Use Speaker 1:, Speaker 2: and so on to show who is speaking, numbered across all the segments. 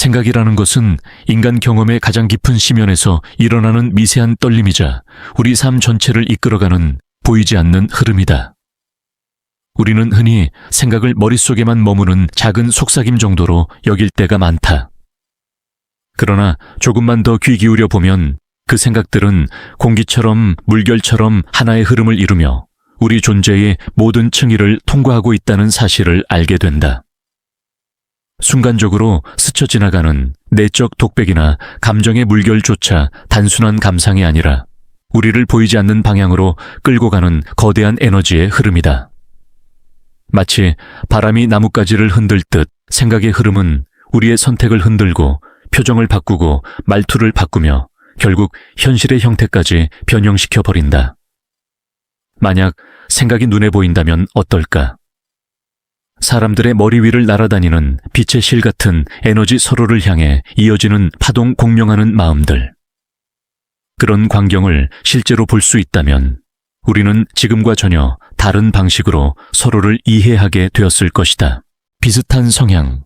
Speaker 1: 생각이라는 것은 인간 경험의 가장 깊은 심연에서 일어나는 미세한 떨림이자 우리 삶 전체를 이끌어가는 보이지 않는 흐름이다. 우리는 흔히 생각을 머릿속에만 머무는 작은 속삭임 정도로 여길 때가 많다. 그러나 조금만 더 귀 기울여 보면 그 생각들은 공기처럼 물결처럼 하나의 흐름을 이루며 우리 존재의 모든 층위를 통과하고 있다는 사실을 알게 된다. 순간적으로 스쳐 지나가는 내적 독백이나 감정의 물결조차 단순한 감상이 아니라 우리를 보이지 않는 방향으로 끌고 가는 거대한 에너지의 흐름이다. 마치 바람이 나뭇가지를 흔들듯 생각의 흐름은 우리의 선택을 흔들고 표정을 바꾸고 말투를 바꾸며 결국 현실의 형태까지 변형시켜 버린다. 만약 생각이 눈에 보인다면 어떨까? 사람들의 머리 위를 날아다니는 빛의 실 같은 에너지 서로를 향해 이어지는 파동 공명하는 마음들. 그런 광경을 실제로 볼 수 있다면 우리는 지금과 전혀 다른 방식으로 서로를 이해하게 되었을 것이다. 비슷한 성향,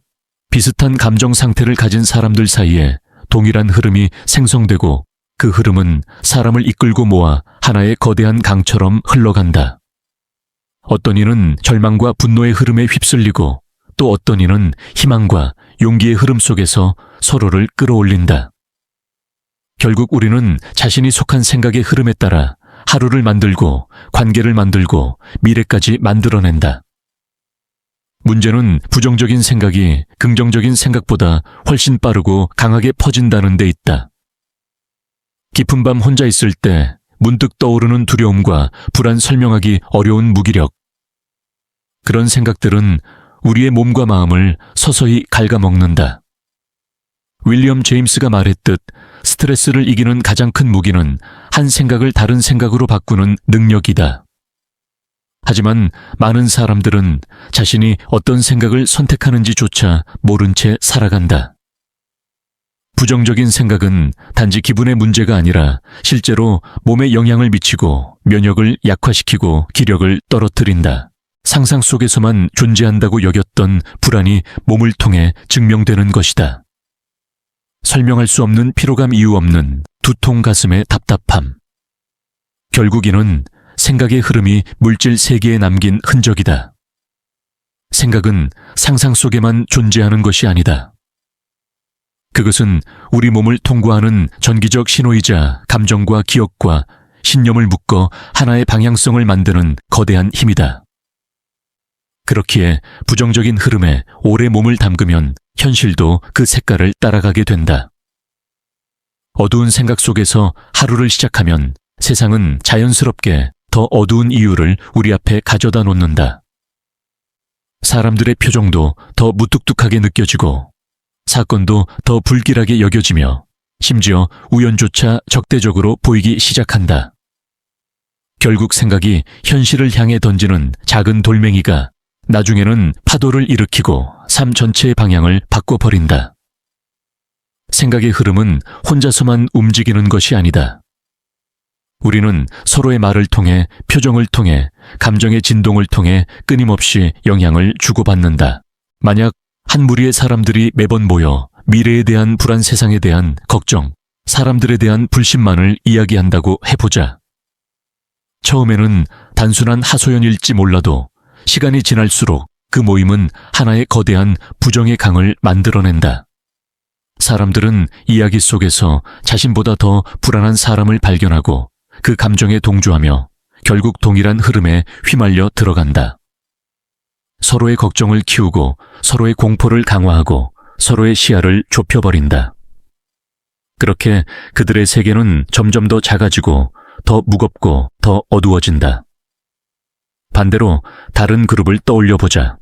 Speaker 1: 비슷한 감정 상태를 가진 사람들 사이에 동일한 흐름이 생성되고 그 흐름은 사람을 이끌고 모아 하나의 거대한 강처럼 흘러간다. 어떤 이는 절망과 분노의 흐름에 휩쓸리고 또 어떤 이는 희망과 용기의 흐름 속에서 서로를 끌어올린다. 결국 우리는 자신이 속한 생각의 흐름에 따라 하루를 만들고 관계를 만들고 미래까지 만들어낸다. 문제는 부정적인 생각이 긍정적인 생각보다 훨씬 빠르고 강하게 퍼진다는 데 있다. 깊은 밤 혼자 있을 때 문득 떠오르는 두려움과 불안 설명하기 어려운 무기력. 그런 생각들은 우리의 몸과 마음을 서서히 갉아먹는다. 윌리엄 제임스가 말했듯 스트레스를 이기는 가장 큰 무기는 한 생각을 다른 생각으로 바꾸는 능력이다. 하지만 많은 사람들은 자신이 어떤 생각을 선택하는지조차 모른 채 살아간다. 부정적인 생각은 단지 기분의 문제가 아니라 실제로 몸에 영향을 미치고 면역을 약화시키고 기력을 떨어뜨린다. 상상 속에서만 존재한다고 여겼던 불안이 몸을 통해 증명되는 것이다. 설명할 수 없는 피로감 이유 없는 두통 가슴의 답답함. 결국 이는 생각의 흐름이 물질 세계에 남긴 흔적이다. 생각은 상상 속에만 존재하는 것이 아니다. 그것은 우리 몸을 통과하는 전기적 신호이자 감정과 기억과 신념을 묶어 하나의 방향성을 만드는 거대한 힘이다. 그렇기에 부정적인 흐름에 오래 몸을 담그면 현실도 그 색깔을 따라가게 된다. 어두운 생각 속에서 하루를 시작하면 세상은 자연스럽게 더 어두운 이유를 우리 앞에 가져다 놓는다. 사람들의 표정도 더 무뚝뚝하게 느껴지고 사건도 더 불길하게 여겨지며 심지어 우연조차 적대적으로 보이기 시작한다. 결국 생각이 현실을 향해 던지는 작은 돌멩이가 나중에는 파도를 일으키고 삶 전체의 방향을 바꿔버린다. 생각의 흐름은 혼자서만 움직이는 것이 아니다. 우리는 서로의 말을 통해, 표정을 통해, 감정의 진동을 통해 끊임없이 영향을 주고받는다. 만약 한 무리의 사람들이 매번 모여 미래에 대한 불안, 세상에 대한 걱정, 사람들에 대한 불신만을 이야기한다고 해보자. 처음에는 단순한 하소연일지 몰라도 시간이 지날수록 그 모임은 하나의 거대한 부정의 강을 만들어낸다. 사람들은 이야기 속에서 자신보다 더 불안한 사람을 발견하고 그 감정에 동조하며 결국 동일한 흐름에 휘말려 들어간다. 서로의 걱정을 키우고 서로의 공포를 강화하고 서로의 시야를 좁혀버린다. 그렇게 그들의 세계는 점점 더 작아지고 더 무겁고 더 어두워진다. 반대로 다른 그룹을 떠올려보자.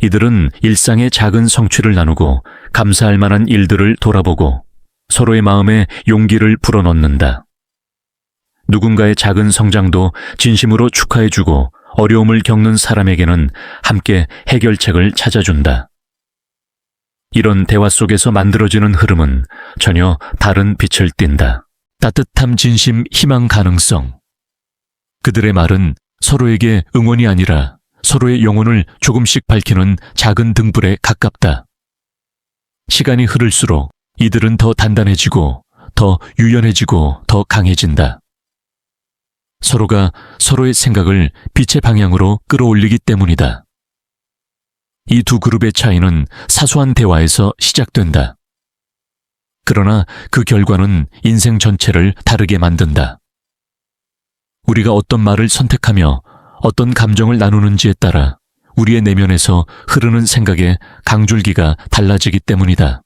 Speaker 1: 이들은 일상의 작은 성취를 나누고 감사할 만한 일들을 돌아보고 서로의 마음에 용기를 불어넣는다. 누군가의 작은 성장도 진심으로 축하해주고 어려움을 겪는 사람에게는 함께 해결책을 찾아준다. 이런 대화 속에서 만들어지는 흐름은 전혀 다른 빛을 띈다. 따뜻함, 진심, 희망, 가능성. 그들의 말은 서로에게 응원이 아니라 서로의 영혼을 조금씩 밝히는 작은 등불에 가깝다. 시간이 흐를수록 이들은 더 단단해지고 더 유연해지고 더 강해진다. 서로가 서로의 생각을 빛의 방향으로 끌어올리기 때문이다. 이 두 그룹의 차이는 사소한 대화에서 시작된다. 그러나 그 결과는 인생 전체를 다르게 만든다. 우리가 어떤 말을 선택하며 어떤 감정을 나누는지에 따라 우리의 내면에서 흐르는 생각의 강줄기가 달라지기 때문이다.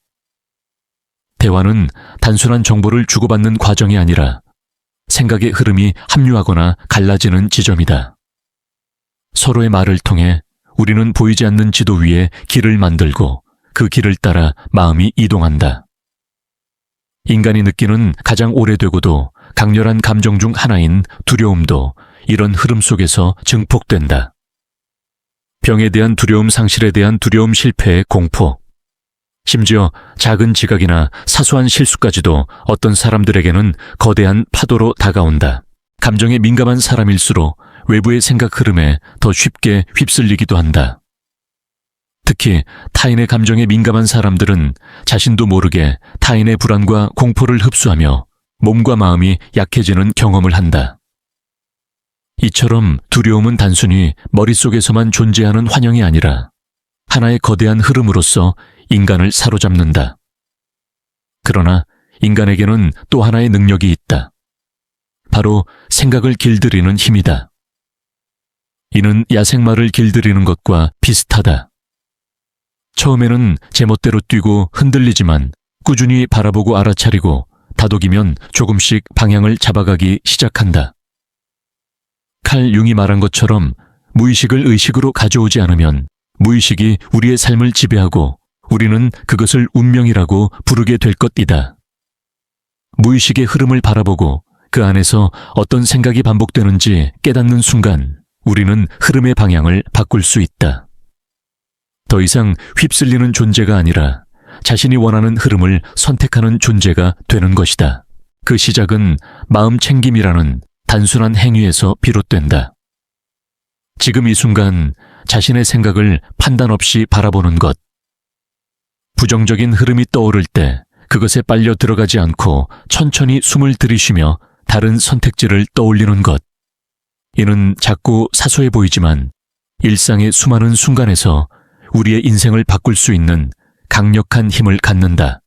Speaker 1: 대화는 단순한 정보를 주고받는 과정이 아니라 생각의 흐름이 합류하거나 갈라지는 지점이다. 서로의 말을 통해 우리는 보이지 않는 지도 위에 길을 만들고 그 길을 따라 마음이 이동한다. 인간이 느끼는 가장 오래되고도 강렬한 감정 중 하나인 두려움도 이런 흐름 속에서 증폭된다. 병에 대한 두려움, 상실에 대한 두려움, 실패의 공포, 심지어 작은 지각이나 사소한 실수까지도 어떤 사람들에게는 거대한 파도로 다가온다. 감정에 민감한 사람일수록 외부의 생각 흐름에 더 쉽게 휩쓸리기도 한다. 특히 타인의 감정에 민감한 사람들은 자신도 모르게 타인의 불안과 공포를 흡수하며 몸과 마음이 약해지는 경험을 한다. 이처럼 두려움은 단순히 머릿속에서만 존재하는 환영이 아니라 하나의 거대한 흐름으로서 인간을 사로잡는다. 그러나 인간에게는 또 하나의 능력이 있다. 바로 생각을 길들이는 힘이다. 이는 야생마를 길들이는 것과 비슷하다. 처음에는 제멋대로 뛰고 흔들리지만 꾸준히 바라보고 알아차리고 다독이면 조금씩 방향을 잡아가기 시작한다. 칼 융이 말한 것처럼 무의식을 의식으로 가져오지 않으면 무의식이 우리의 삶을 지배하고 우리는 그것을 운명이라고 부르게 될 것이다. 무의식의 흐름을 바라보고 그 안에서 어떤 생각이 반복되는지 깨닫는 순간 우리는 흐름의 방향을 바꿀 수 있다. 더 이상 휩쓸리는 존재가 아니라 자신이 원하는 흐름을 선택하는 존재가 되는 것이다. 그 시작은 마음 챙김이라는 단순한 행위에서 비롯된다. 지금 이 순간 자신의 생각을 판단 없이 바라보는 것. 부정적인 흐름이 떠오를 때 그것에 빨려 들어가지 않고 천천히 숨을 들이쉬며 다른 선택지를 떠올리는 것. 이는 작고 사소해 보이지만 일상의 수많은 순간에서 우리의 인생을 바꿀 수 있는 강력한 힘을 갖는다.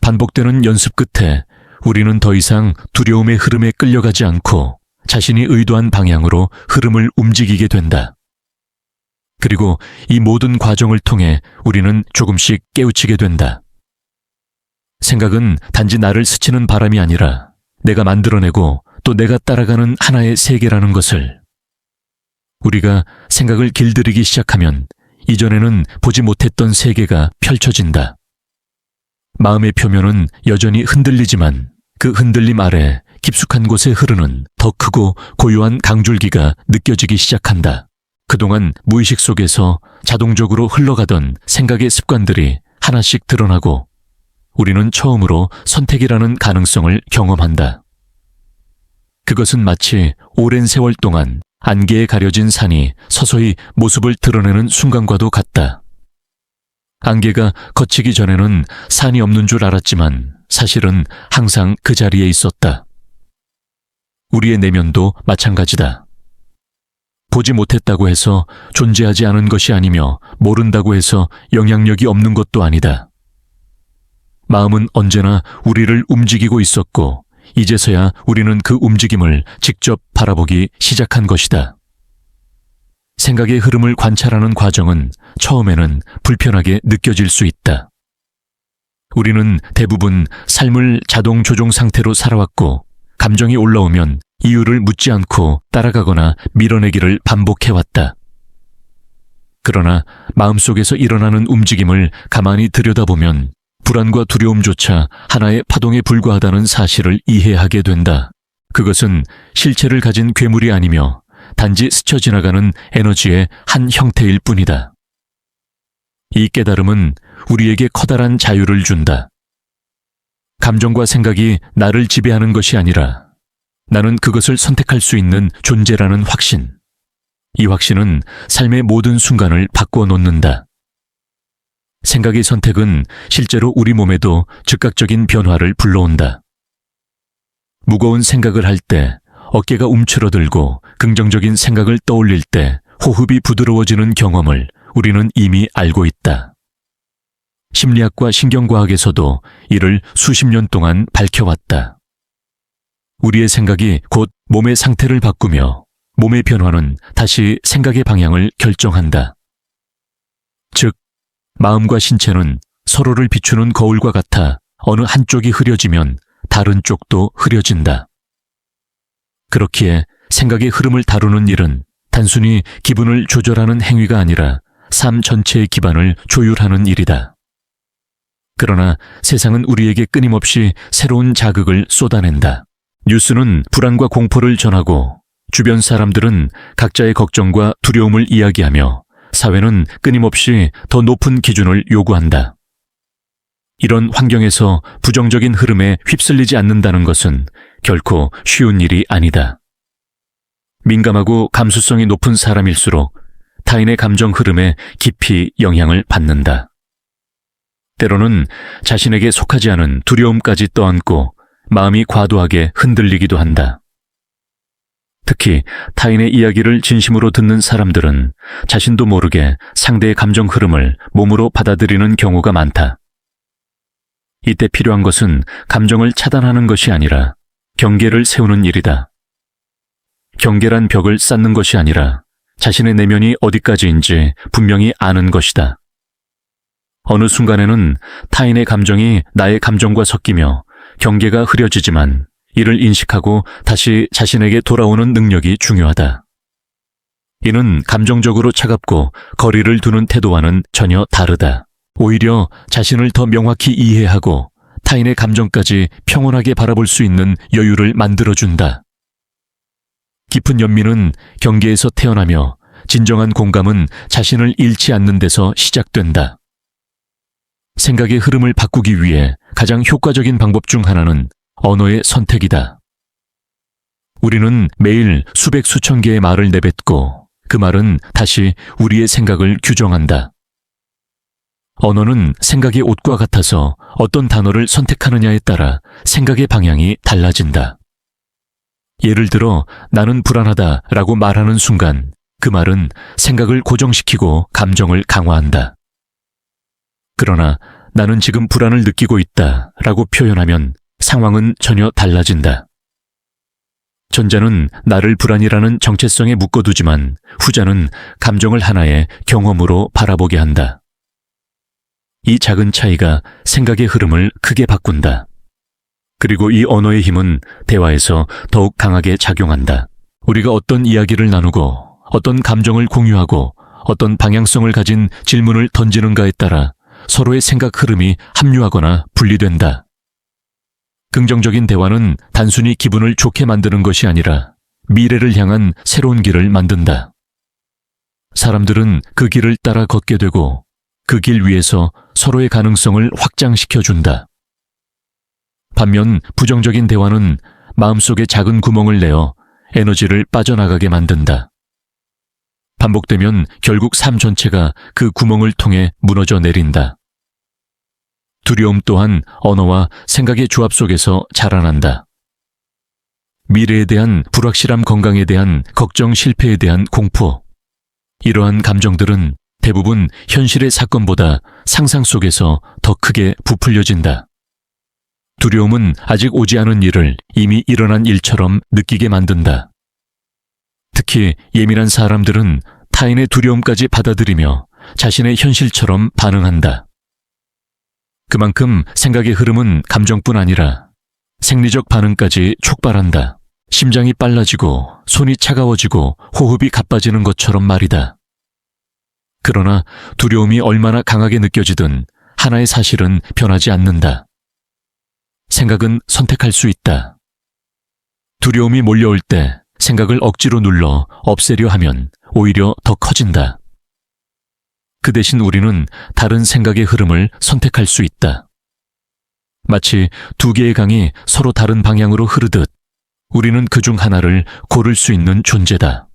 Speaker 1: 반복되는 연습 끝에 우리는 더 이상 두려움의 흐름에 끌려가지 않고 자신이 의도한 방향으로 흐름을 움직이게 된다. 그리고 이 모든 과정을 통해 우리는 조금씩 깨우치게 된다. 생각은 단지 나를 스치는 바람이 아니라 내가 만들어내고 또 내가 따라가는 하나의 세계라는 것을. 우리가 생각을 길들이기 시작하면 이전에는 보지 못했던 세계가 펼쳐진다. 마음의 표면은 여전히 흔들리지만 그 흔들림 아래 깊숙한 곳에 흐르는 더 크고 고요한 강줄기가 느껴지기 시작한다. 그동안 무의식 속에서 자동적으로 흘러가던 생각의 습관들이 하나씩 드러나고 우리는 처음으로 선택이라는 가능성을 경험한다. 그것은 마치 오랜 세월 동안 안개에 가려진 산이 서서히 모습을 드러내는 순간과도 같다. 안개가 걷히기 전에는 산이 없는 줄 알았지만 사실은 항상 그 자리에 있었다. 우리의 내면도 마찬가지다. 보지 못했다고 해서 존재하지 않은 것이 아니며 모른다고 해서 영향력이 없는 것도 아니다. 마음은 언제나 우리를 움직이고 있었고 이제서야 우리는 그 움직임을 직접 바라보기 시작한 것이다. 생각의 흐름을 관찰하는 과정은 처음에는 불편하게 느껴질 수 있다. 우리는 대부분 삶을 자동 조종 상태로 살아왔고 감정이 올라오면 이유를 묻지 않고 따라가거나 밀어내기를 반복해왔다. 그러나 마음속에서 일어나는 움직임을 가만히 들여다보면 불안과 두려움조차 하나의 파동에 불과하다는 사실을 이해하게 된다. 그것은 실체를 가진 괴물이 아니며 단지 스쳐 지나가는 에너지의 한 형태일 뿐이다. 이 깨달음은 우리에게 커다란 자유를 준다. 감정과 생각이 나를 지배하는 것이 아니라 나는 그것을 선택할 수 있는 존재라는 확신. 이 확신은 삶의 모든 순간을 바꾸어 놓는다. 생각의 선택은 실제로 우리 몸에도 즉각적인 변화를 불러온다. 무거운 생각을 할 때, 어깨가 움츠러들고 긍정적인 생각을 떠올릴 때 호흡이 부드러워지는 경험을 우리는 이미 알고 있다. 심리학과 신경과학에서도 이를 수십 년 동안 밝혀왔다. 우리의 생각이 곧 몸의 상태를 바꾸며 몸의 변화는 다시 생각의 방향을 결정한다. 즉, 마음과 신체는 서로를 비추는 거울과 같아 어느 한쪽이 흐려지면 다른 쪽도 흐려진다. 그렇기에 생각의 흐름을 다루는 일은 단순히 기분을 조절하는 행위가 아니라 삶 전체의 기반을 조율하는 일이다. 그러나 세상은 우리에게 끊임없이 새로운 자극을 쏟아낸다. 뉴스는 불안과 공포를 전하고 주변 사람들은 각자의 걱정과 두려움을 이야기하며 사회는 끊임없이 더 높은 기준을 요구한다. 이런 환경에서 부정적인 흐름에 휩쓸리지 않는다는 것은 결코 쉬운 일이 아니다. 민감하고 감수성이 높은 사람일수록 타인의 감정 흐름에 깊이 영향을 받는다. 때로는 자신에게 속하지 않은 두려움까지 떠안고 마음이 과도하게 흔들리기도 한다. 특히 타인의 이야기를 진심으로 듣는 사람들은 자신도 모르게 상대의 감정 흐름을 몸으로 받아들이는 경우가 많다. 이때 필요한 것은 감정을 차단하는 것이 아니라 경계를 세우는 일이다. 경계란 벽을 쌓는 것이 아니라 자신의 내면이 어디까지인지 분명히 아는 것이다. 어느 순간에는 타인의 감정이 나의 감정과 섞이며 경계가 흐려지지만 이를 인식하고 다시 자신에게 돌아오는 능력이 중요하다. 이는 감정적으로 차갑고 거리를 두는 태도와는 전혀 다르다. 오히려 자신을 더 명확히 이해하고 타인의 감정까지 평온하게 바라볼 수 있는 여유를 만들어준다. 깊은 연민은 경계에서 태어나며 진정한 공감은 자신을 잃지 않는 데서 시작된다. 생각의 흐름을 바꾸기 위해 가장 효과적인 방법 중 하나는 언어의 선택이다. 우리는 매일 수백 수천 개의 말을 내뱉고 그 말은 다시 우리의 생각을 규정한다. 언어는 생각의 옷과 같아서 어떤 단어를 선택하느냐에 따라 생각의 방향이 달라진다. 예를 들어 나는 불안하다라고 말하는 순간 그 말은 생각을 고정시키고 감정을 강화한다. 그러나 나는 지금 불안을 느끼고 있다라고 표현하면 상황은 전혀 달라진다. 전자는 나를 불안이라는 정체성에 묶어두지만 후자는 감정을 하나의 경험으로 바라보게 한다. 이 작은 차이가 생각의 흐름을 크게 바꾼다. 그리고 이 언어의 힘은 대화에서 더욱 강하게 작용한다. 우리가 어떤 이야기를 나누고 어떤 감정을 공유하고 어떤 방향성을 가진 질문을 던지는가에 따라 서로의 생각 흐름이 합류하거나 분리된다. 긍정적인 대화는 단순히 기분을 좋게 만드는 것이 아니라 미래를 향한 새로운 길을 만든다. 사람들은 그 길을 따라 걷게 되고 그 길 위에서 서로의 가능성을 확장시켜준다. 반면 부정적인 대화는 마음속에 작은 구멍을 내어 에너지를 빠져나가게 만든다. 반복되면 결국 삶 전체가 그 구멍을 통해 무너져 내린다. 두려움 또한 언어와 생각의 조합 속에서 자라난다. 미래에 대한 불확실함, 건강에 대한 걱정, 실패에 대한 공포. 이러한 감정들은 대부분 현실의 사건보다 상상 속에서 더 크게 부풀려진다. 두려움은 아직 오지 않은 일을 이미 일어난 일처럼 느끼게 만든다. 특히 예민한 사람들은 타인의 두려움까지 받아들이며 자신의 현실처럼 반응한다. 그만큼 생각의 흐름은 감정뿐 아니라 생리적 반응까지 촉발한다. 심장이 빨라지고 손이 차가워지고 호흡이 가빠지는 것처럼 말이다. 그러나 두려움이 얼마나 강하게 느껴지든 하나의 사실은 변하지 않는다. 생각은 선택할 수 있다. 두려움이 몰려올 때 생각을 억지로 눌러 없애려 하면 오히려 더 커진다. 그 대신 우리는 다른 생각의 흐름을 선택할 수 있다. 마치 두 개의 강이 서로 다른 방향으로 흐르듯 우리는 그중 하나를 고를 수 있는 존재다.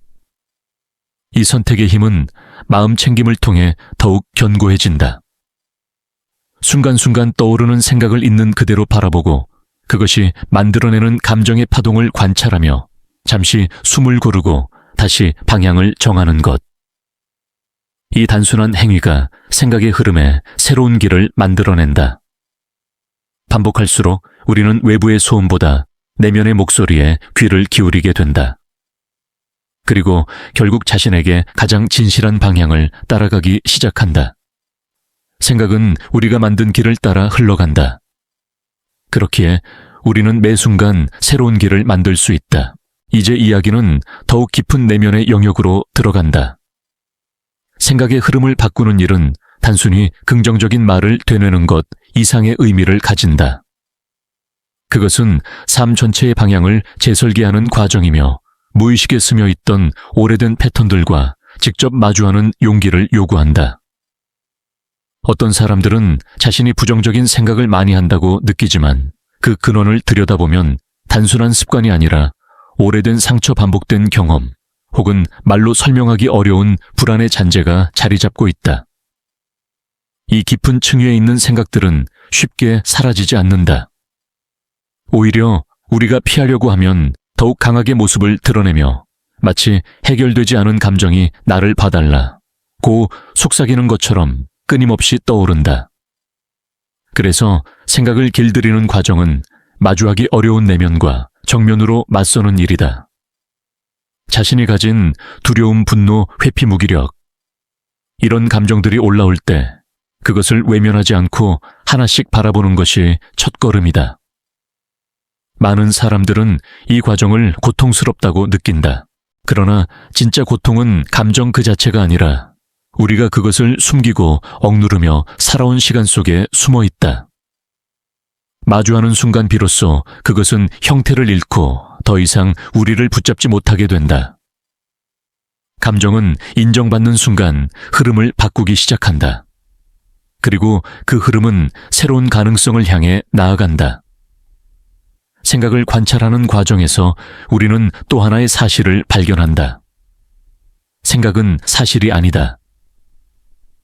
Speaker 1: 이 선택의 힘은 마음 챙김을 통해 더욱 견고해진다. 순간순간 떠오르는 생각을 있는 그대로 바라보고 그것이 만들어내는 감정의 파동을 관찰하며 잠시 숨을 고르고 다시 방향을 정하는 것. 이 단순한 행위가 생각의 흐름에 새로운 길을 만들어낸다. 반복할수록 우리는 외부의 소음보다 내면의 목소리에 귀를 기울이게 된다. 그리고 결국 자신에게 가장 진실한 방향을 따라가기 시작한다. 생각은 우리가 만든 길을 따라 흘러간다. 그렇기에 우리는 매 순간 새로운 길을 만들 수 있다. 이제 이야기는 더욱 깊은 내면의 영역으로 들어간다. 생각의 흐름을 바꾸는 일은 단순히 긍정적인 말을 되뇌는 것 이상의 의미를 가진다. 그것은 삶 전체의 방향을 재설계하는 과정이며 무의식에 스며 있던 오래된 패턴들과 직접 마주하는 용기를 요구한다. 어떤 사람들은 자신이 부정적인 생각을 많이 한다고 느끼지만 그 근원을 들여다보면 단순한 습관이 아니라 오래된 상처 반복된 경험 혹은 말로 설명하기 어려운 불안의 잔재가 자리 잡고 있다. 이 깊은 층위에 있는 생각들은 쉽게 사라지지 않는다. 오히려 우리가 피하려고 하면 더욱 강하게 모습을 드러내며 마치 해결되지 않은 감정이 나를 봐달라 고 속삭이는 것처럼 끊임없이 떠오른다. 그래서 생각을 길들이는 과정은 마주하기 어려운 내면과 정면으로 맞서는 일이다. 자신이 가진 두려움, 분노, 회피, 무기력. 이런 감정들이 올라올 때 그것을 외면하지 않고 하나씩 바라보는 것이 첫걸음이다. 많은 사람들은 이 과정을 고통스럽다고 느낀다. 그러나 진짜 고통은 감정 그 자체가 아니라 우리가 그것을 숨기고 억누르며 살아온 시간 속에 숨어 있다. 마주하는 순간 비로소 그것은 형태를 잃고 더 이상 우리를 붙잡지 못하게 된다. 감정은 인정받는 순간 흐름을 바꾸기 시작한다. 그리고 그 흐름은 새로운 가능성을 향해 나아간다. 생각을 관찰하는 과정에서 우리는 또 하나의 사실을 발견한다. 생각은 사실이 아니다.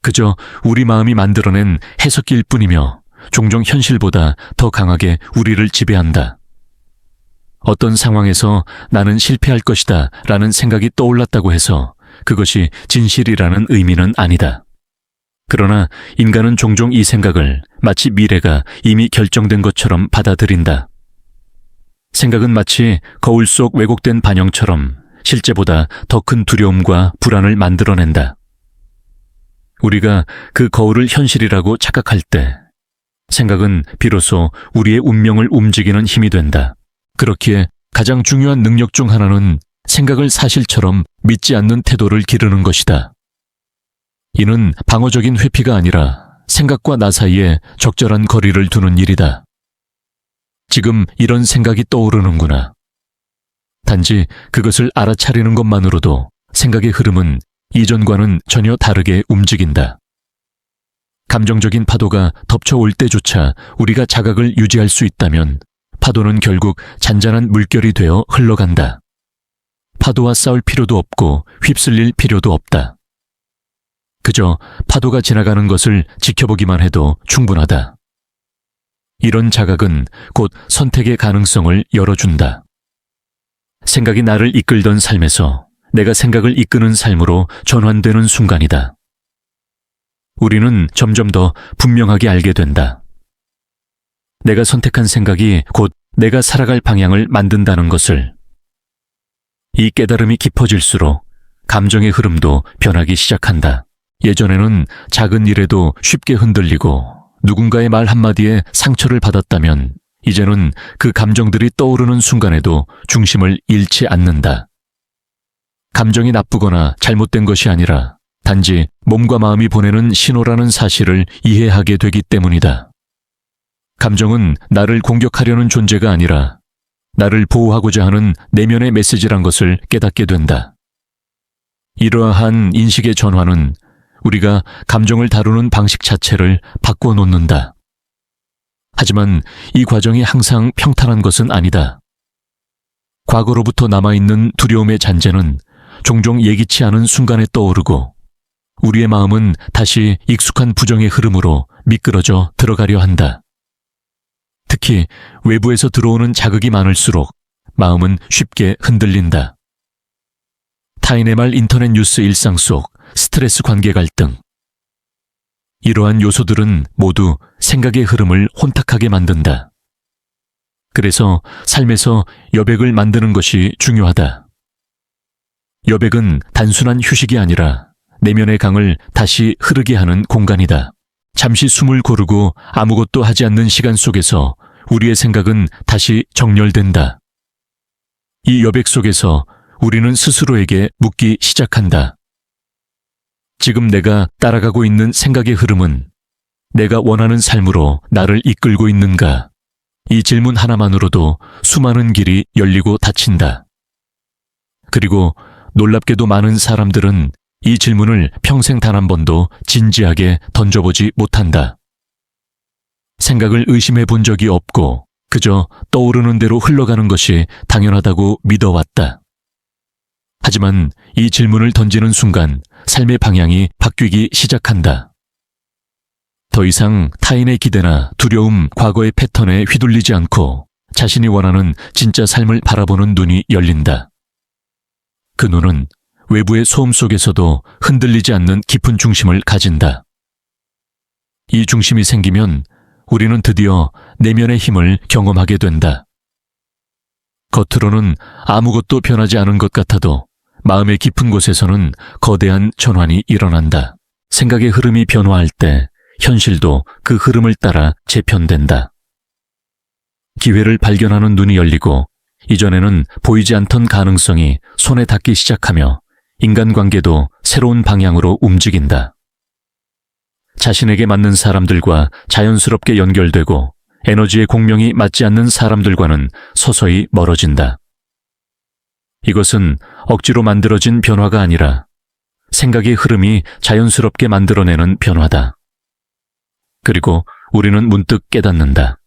Speaker 1: 그저 우리 마음이 만들어낸 해석일 뿐이며 종종 현실보다 더 강하게 우리를 지배한다. 어떤 상황에서 나는 실패할 것이다 라는 생각이 떠올랐다고 해서 그것이 진실이라는 의미는 아니다. 그러나 인간은 종종 이 생각을 마치 미래가 이미 결정된 것처럼 받아들인다. 생각은 마치 거울 속 왜곡된 반영처럼 실제보다 더 큰 두려움과 불안을 만들어낸다. 우리가 그 거울을 현실이라고 착각할 때 생각은 비로소 우리의 운명을 움직이는 힘이 된다. 그렇기에 가장 중요한 능력 중 하나는 생각을 사실처럼 믿지 않는 태도를 기르는 것이다. 이는 방어적인 회피가 아니라 생각과 나 사이에 적절한 거리를 두는 일이다. 지금 이런 생각이 떠오르는구나. 단지 그것을 알아차리는 것만으로도 생각의 흐름은 이전과는 전혀 다르게 움직인다. 감정적인 파도가 덮쳐올 때조차 우리가 자각을 유지할 수 있다면 파도는 결국 잔잔한 물결이 되어 흘러간다. 파도와 싸울 필요도 없고 휩쓸릴 필요도 없다. 그저 파도가 지나가는 것을 지켜보기만 해도 충분하다. 이런 자각은 곧 선택의 가능성을 열어준다. 생각이 나를 이끌던 삶에서 내가 생각을 이끄는 삶으로 전환되는 순간이다. 우리는 점점 더 분명하게 알게 된다. 내가 선택한 생각이 곧 내가 살아갈 방향을 만든다는 것을. 이 깨달음이 깊어질수록 감정의 흐름도 변하기 시작한다. 예전에는 작은 일에도 쉽게 흔들리고 누군가의 말 한마디에 상처를 받았다면 이제는 그 감정들이 떠오르는 순간에도 중심을 잃지 않는다. 감정이 나쁘거나 잘못된 것이 아니라 단지 몸과 마음이 보내는 신호라는 사실을 이해하게 되기 때문이다. 감정은 나를 공격하려는 존재가 아니라 나를 보호하고자 하는 내면의 메시지란 것을 깨닫게 된다. 이러한 인식의 전환은 우리가 감정을 다루는 방식 자체를 바꿔놓는다. 하지만 이 과정이 항상 평탄한 것은 아니다. 과거로부터 남아있는 두려움의 잔재는 종종 예기치 않은 순간에 떠오르고 우리의 마음은 다시 익숙한 부정의 흐름으로 미끄러져 들어가려 한다. 특히 외부에서 들어오는 자극이 많을수록 마음은 쉽게 흔들린다. 타인의 말 인터넷 뉴스 일상 속 스트레스 관계 갈등. 이러한 요소들은 모두 생각의 흐름을 혼탁하게 만든다. 그래서 삶에서 여백을 만드는 것이 중요하다. 여백은 단순한 휴식이 아니라 내면의 강을 다시 흐르게 하는 공간이다. 잠시 숨을 고르고 아무것도 하지 않는 시간 속에서 우리의 생각은 다시 정렬된다. 이 여백 속에서 우리는 스스로에게 묻기 시작한다. 지금 내가 따라가고 있는 생각의 흐름은 내가 원하는 삶으로 나를 이끌고 있는가? 이 질문 하나만으로도 수많은 길이 열리고 닫힌다. 그리고 놀랍게도 많은 사람들은 이 질문을 평생 단 한 번도 진지하게 던져보지 못한다. 생각을 의심해 본 적이 없고 그저 떠오르는 대로 흘러가는 것이 당연하다고 믿어왔다. 하지만 이 질문을 던지는 순간 삶의 방향이 바뀌기 시작한다. 더 이상 타인의 기대나 두려움, 과거의 패턴에 휘둘리지 않고 자신이 원하는 진짜 삶을 바라보는 눈이 열린다. 그 눈은 외부의 소음 속에서도 흔들리지 않는 깊은 중심을 가진다. 이 중심이 생기면 우리는 드디어 내면의 힘을 경험하게 된다. 겉으로는 아무것도 변하지 않은 것 같아도 마음의 깊은 곳에서는 거대한 전환이 일어난다. 생각의 흐름이 변화할 때 현실도 그 흐름을 따라 재편된다. 기회를 발견하는 눈이 열리고 이전에는 보이지 않던 가능성이 손에 닿기 시작하며 인간관계도 새로운 방향으로 움직인다. 자신에게 맞는 사람들과 자연스럽게 연결되고 에너지의 공명이 맞지 않는 사람들과는 서서히 멀어진다. 이것은 억지로 만들어진 변화가 아니라 생각의 흐름이 자연스럽게 만들어내는 변화다. 그리고 우리는 문득 깨닫는다.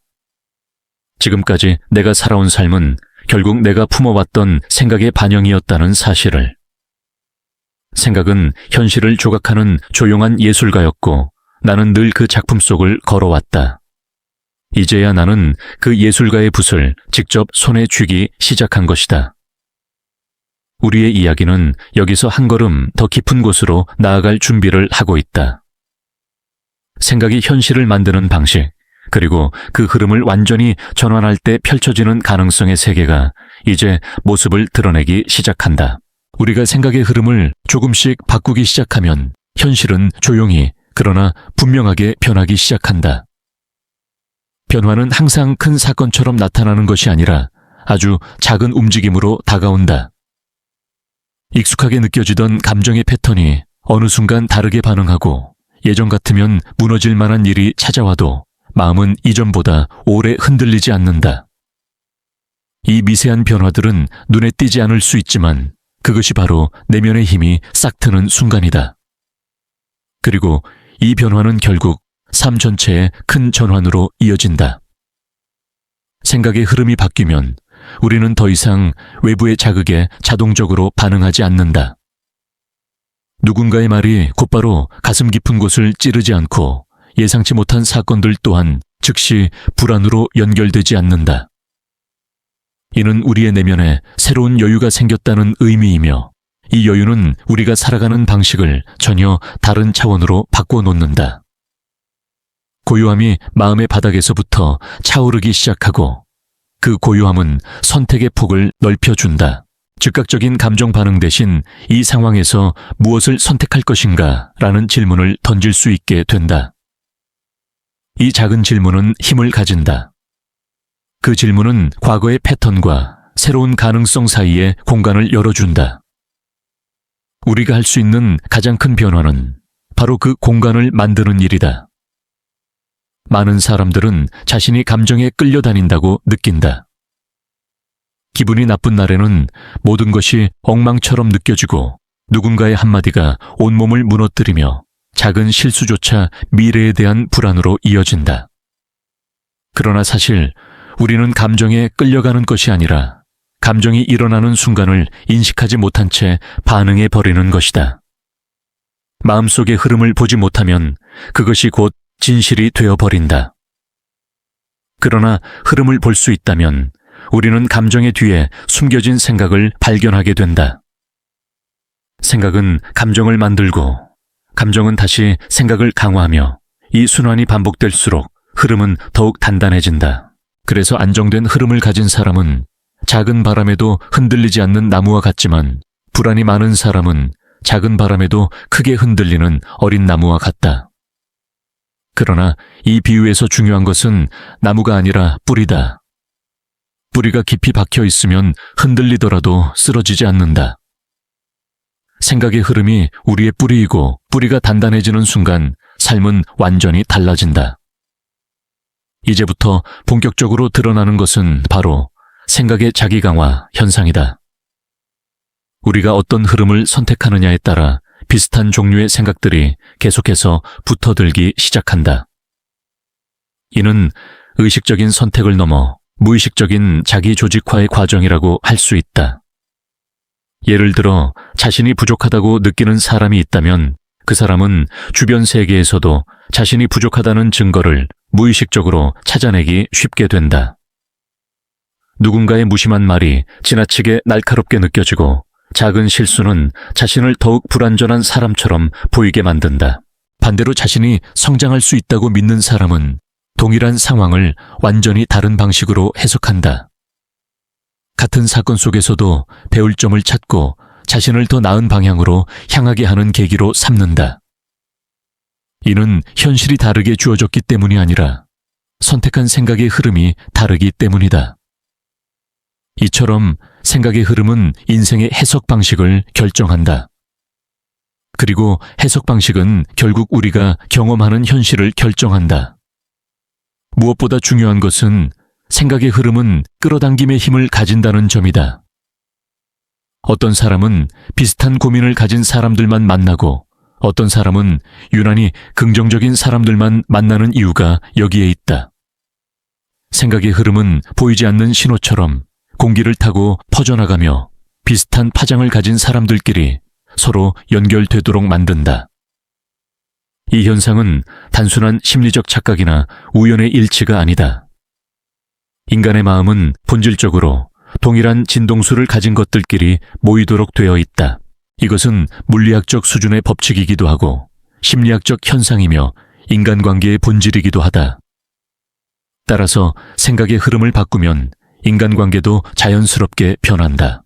Speaker 1: 지금까지 내가 살아온 삶은 결국 내가 품어왔던 생각의 반영이었다는 사실을. 생각은 현실을 조각하는 조용한 예술가였고 나는 늘 그 작품 속을 걸어왔다. 이제야 나는 그 예술가의 붓을 직접 손에 쥐기 시작한 것이다. 우리의 이야기는 여기서 한 걸음 더 깊은 곳으로 나아갈 준비를 하고 있다. 생각이 현실을 만드는 방식, 그리고 그 흐름을 완전히 전환할 때 펼쳐지는 가능성의 세계가 이제 모습을 드러내기 시작한다. 우리가 생각의 흐름을 조금씩 바꾸기 시작하면 현실은 조용히 그러나 분명하게 변하기 시작한다. 변화는 항상 큰 사건처럼 나타나는 것이 아니라 아주 작은 움직임으로 다가온다. 익숙하게 느껴지던 감정의 패턴이 어느 순간 다르게 반응하고 예전 같으면 무너질 만한 일이 찾아와도 마음은 이전보다 오래 흔들리지 않는다. 이 미세한 변화들은 눈에 띄지 않을 수 있지만 그것이 바로 내면의 힘이 싹트는 순간이다. 그리고 이 변화는 결국 삶 전체의 큰 전환으로 이어진다. 생각의 흐름이 바뀌면 우리는 더 이상 외부의 자극에 자동적으로 반응하지 않는다. 누군가의 말이 곧바로 가슴 깊은 곳을 찌르지 않고 예상치 못한 사건들 또한 즉시 불안으로 연결되지 않는다. 이는 우리의 내면에 새로운 여유가 생겼다는 의미이며 이 여유는 우리가 살아가는 방식을 전혀 다른 차원으로 바꿔놓는다. 고요함이 마음의 바닥에서부터 차오르기 시작하고 그 고요함은 선택의 폭을 넓혀준다. 즉각적인 감정 반응 대신 이 상황에서 무엇을 선택할 것인가 라는 질문을 던질 수 있게 된다. 이 작은 질문은 힘을 가진다. 그 질문은 과거의 패턴과 새로운 가능성 사이에 공간을 열어준다. 우리가 할 수 있는 가장 큰 변화는 바로 그 공간을 만드는 일이다. 많은 사람들은 자신이 감정에 끌려다닌다고 느낀다. 기분이 나쁜 날에는 모든 것이 엉망처럼 느껴지고 누군가의 한마디가 온몸을 무너뜨리며 작은 실수조차 미래에 대한 불안으로 이어진다. 그러나 사실 우리는 감정에 끌려가는 것이 아니라 감정이 일어나는 순간을 인식하지 못한 채 반응해 버리는 것이다. 마음속의 흐름을 보지 못하면 그것이 곧 진실이 되어버린다. 그러나 흐름을 볼 수 있다면 우리는 감정의 뒤에 숨겨진 생각을 발견하게 된다. 생각은 감정을 만들고 감정은 다시 생각을 강화하며 이 순환이 반복될수록 흐름은 더욱 단단해진다. 그래서 안정된 흐름을 가진 사람은 작은 바람에도 흔들리지 않는 나무와 같지만 불안이 많은 사람은 작은 바람에도 크게 흔들리는 어린 나무와 같다. 그러나 이 비유에서 중요한 것은 나무가 아니라 뿌리다. 뿌리가 깊이 박혀 있으면 흔들리더라도 쓰러지지 않는다. 생각의 흐름이 우리의 뿌리이고 뿌리가 단단해지는 순간 삶은 완전히 달라진다. 이제부터 본격적으로 드러나는 것은 바로 생각의 자기강화 현상이다. 우리가 어떤 흐름을 선택하느냐에 따라 비슷한 종류의 생각들이 계속해서 붙어들기 시작한다. 이는 의식적인 선택을 넘어 무의식적인 자기 조직화의 과정이라고 할 수 있다. 예를 들어 자신이 부족하다고 느끼는 사람이 있다면 그 사람은 주변 세계에서도 자신이 부족하다는 증거를 무의식적으로 찾아내기 쉽게 된다. 누군가의 무심한 말이 지나치게 날카롭게 느껴지고 작은 실수는 자신을 더욱 불완전한 사람처럼 보이게 만든다. 반대로 자신이 성장할 수 있다고 믿는 사람은 동일한 상황을 완전히 다른 방식으로 해석한다. 같은 사건 속에서도 배울 점을 찾고 자신을 더 나은 방향으로 향하게 하는 계기로 삼는다. 이는 현실이 다르게 주어졌기 때문이 아니라 선택한 생각의 흐름이 다르기 때문이다. 이처럼 생각의 흐름은 인생의 해석 방식을 결정한다. 그리고 해석 방식은 결국 우리가 경험하는 현실을 결정한다. 무엇보다 중요한 것은 생각의 흐름은 끌어당김의 힘을 가진다는 점이다. 어떤 사람은 비슷한 고민을 가진 사람들만 만나고 어떤 사람은 유난히 긍정적인 사람들만 만나는 이유가 여기에 있다. 생각의 흐름은 보이지 않는 신호처럼 공기를 타고 퍼져나가며 비슷한 파장을 가진 사람들끼리 서로 연결되도록 만든다. 이 현상은 단순한 심리적 착각이나 우연의 일치가 아니다. 인간의 마음은 본질적으로 동일한 진동수를 가진 것들끼리 모이도록 되어 있다. 이것은 물리학적 수준의 법칙이기도 하고 심리학적 현상이며 인간관계의 본질이기도 하다. 따라서 생각의 흐름을 바꾸면 인간관계도 자연스럽게 변한다.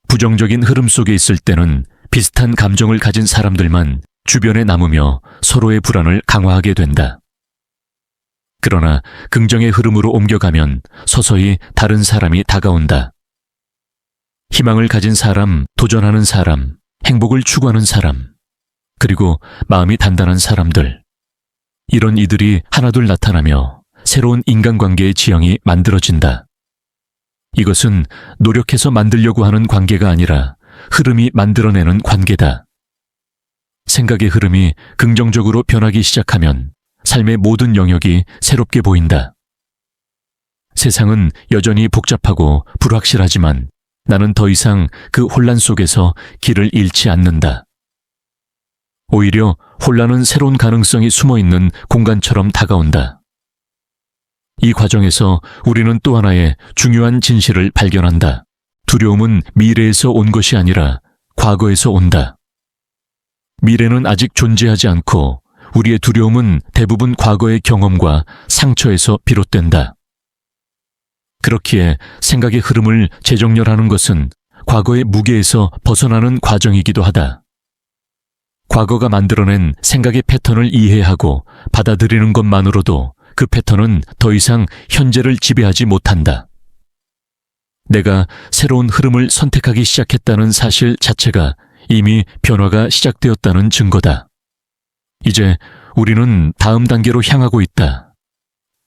Speaker 1: 부정적인 흐름 속에 있을 때는 비슷한 감정을 가진 사람들만 주변에 남으며 서로의 불안을 강화하게 된다. 그러나 긍정의 흐름으로 옮겨가면 서서히 다른 사람이 다가온다. 희망을 가진 사람, 도전하는 사람, 행복을 추구하는 사람, 그리고 마음이 단단한 사람들. 이런 이들이 하나둘 나타나며 새로운 인간관계의 지형이 만들어진다. 이것은 노력해서 만들려고 하는 관계가 아니라 흐름이 만들어내는 관계다. 생각의 흐름이 긍정적으로 변하기 시작하면 삶의 모든 영역이 새롭게 보인다. 세상은 여전히 복잡하고 불확실하지만 나는 더 이상 그 혼란 속에서 길을 잃지 않는다. 오히려 혼란은 새로운 가능성이 숨어있는 공간처럼 다가온다. 이 과정에서 우리는 또 하나의 중요한 진실을 발견한다. 두려움은 미래에서 온 것이 아니라 과거에서 온다. 미래는 아직 존재하지 않고 우리의 두려움은 대부분 과거의 경험과 상처에서 비롯된다. 그렇기에 생각의 흐름을 재정렬하는 것은 과거의 무게에서 벗어나는 과정이기도 하다. 과거가 만들어낸 생각의 패턴을 이해하고 받아들이는 것만으로도 그 패턴은 더 이상 현재를 지배하지 못한다. 내가 새로운 흐름을 선택하기 시작했다는 사실 자체가 이미 변화가 시작되었다는 증거다. 이제 우리는 다음 단계로 향하고 있다.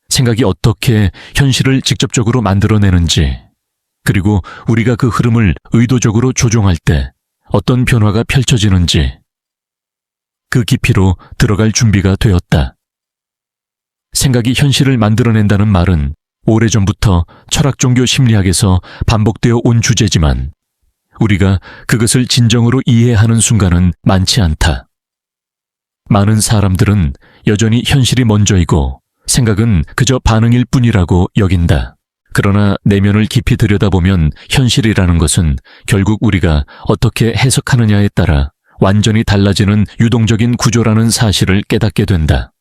Speaker 1: 생각이 어떻게 현실을 직접적으로 만들어내는지, 그리고 우리가 그 흐름을 의도적으로 조종할 때 어떤 변화가 펼쳐지는지, 그 깊이로 들어갈 준비가 되었다. 생각이 현실을 만들어낸다는 말은 오래전부터 철학 종교 심리학에서 반복되어 온 주제지만 우리가 그것을 진정으로 이해하는 순간은 많지 않다. 많은 사람들은 여전히 현실이 먼저이고 생각은 그저 반응일 뿐이라고 여긴다. 그러나 내면을 깊이 들여다보면 현실이라는 것은 결국 우리가 어떻게 해석하느냐에 따라 완전히 달라지는 유동적인 구조라는 사실을 깨닫게 된다.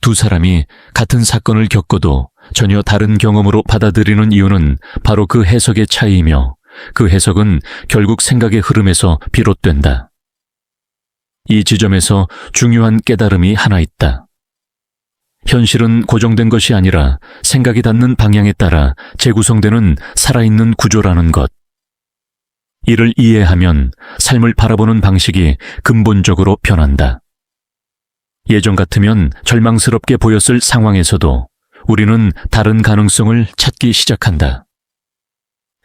Speaker 1: 두 사람이 같은 사건을 겪어도 전혀 다른 경험으로 받아들이는 이유는 바로 그 해석의 차이이며 그 해석은 결국 생각의 흐름에서 비롯된다. 이 지점에서 중요한 깨달음이 하나 있다. 현실은 고정된 것이 아니라 생각이 닿는 방향에 따라 재구성되는 살아있는 구조라는 것. 이를 이해하면 삶을 바라보는 방식이 근본적으로 변한다. 예전 같으면 절망스럽게 보였을 상황에서도 우리는 다른 가능성을 찾기 시작한다.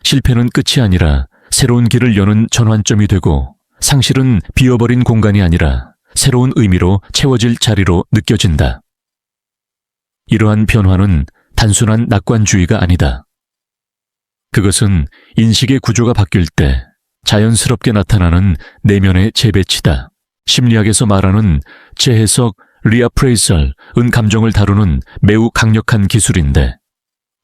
Speaker 1: 실패는 끝이 아니라 새로운 길을 여는 전환점이 되고 상실은 비어버린 공간이 아니라 새로운 의미로 채워질 자리로 느껴진다. 이러한 변화는 단순한 낙관주의가 아니다. 그것은 인식의 구조가 바뀔 때 자연스럽게 나타나는 내면의 재배치다. 심리학에서 말하는 재해석, 리아프레이설은 감정을 다루는 매우 강력한 기술인데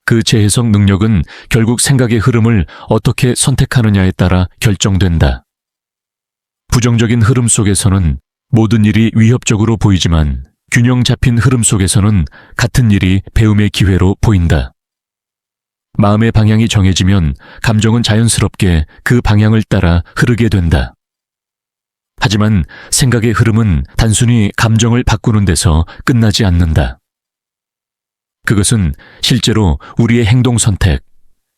Speaker 1: 그 재해석 능력은 결국 생각의 흐름을 어떻게 선택하느냐에 따라 결정된다. 부정적인 흐름 속에서는 모든 일이 위협적으로 보이지만 균형 잡힌 흐름 속에서는 같은 일이 배움의 기회로 보인다. 마음의 방향이 정해지면 감정은 자연스럽게 그 방향을 따라 흐르게 된다. 하지만 생각의 흐름은 단순히 감정을 바꾸는 데서 끝나지 않는다. 그것은 실제로 우리의 행동 선택,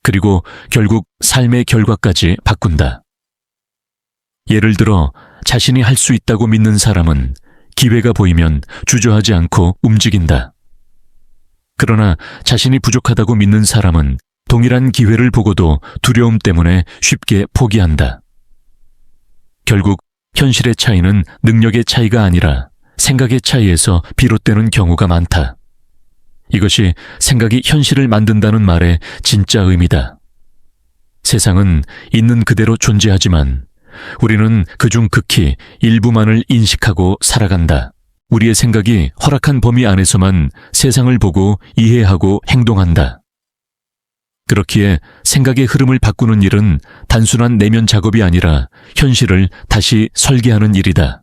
Speaker 1: 그리고 결국 삶의 결과까지 바꾼다. 예를 들어 자신이 할 수 있다고 믿는 사람은 기회가 보이면 주저하지 않고 움직인다. 그러나 자신이 부족하다고 믿는 사람은 동일한 기회를 보고도 두려움 때문에 쉽게 포기한다. 결국 현실의 차이는 능력의 차이가 아니라 생각의 차이에서 비롯되는 경우가 많다. 이것이 생각이 현실을 만든다는 말의 진짜 의미다. 세상은 있는 그대로 존재하지만 우리는 그중 극히 일부만을 인식하고 살아간다. 우리의 생각이 허락한 범위 안에서만 세상을 보고 이해하고 행동한다. 그렇기에 생각의 흐름을 바꾸는 일은 단순한 내면 작업이 아니라 현실을 다시 설계하는 일이다.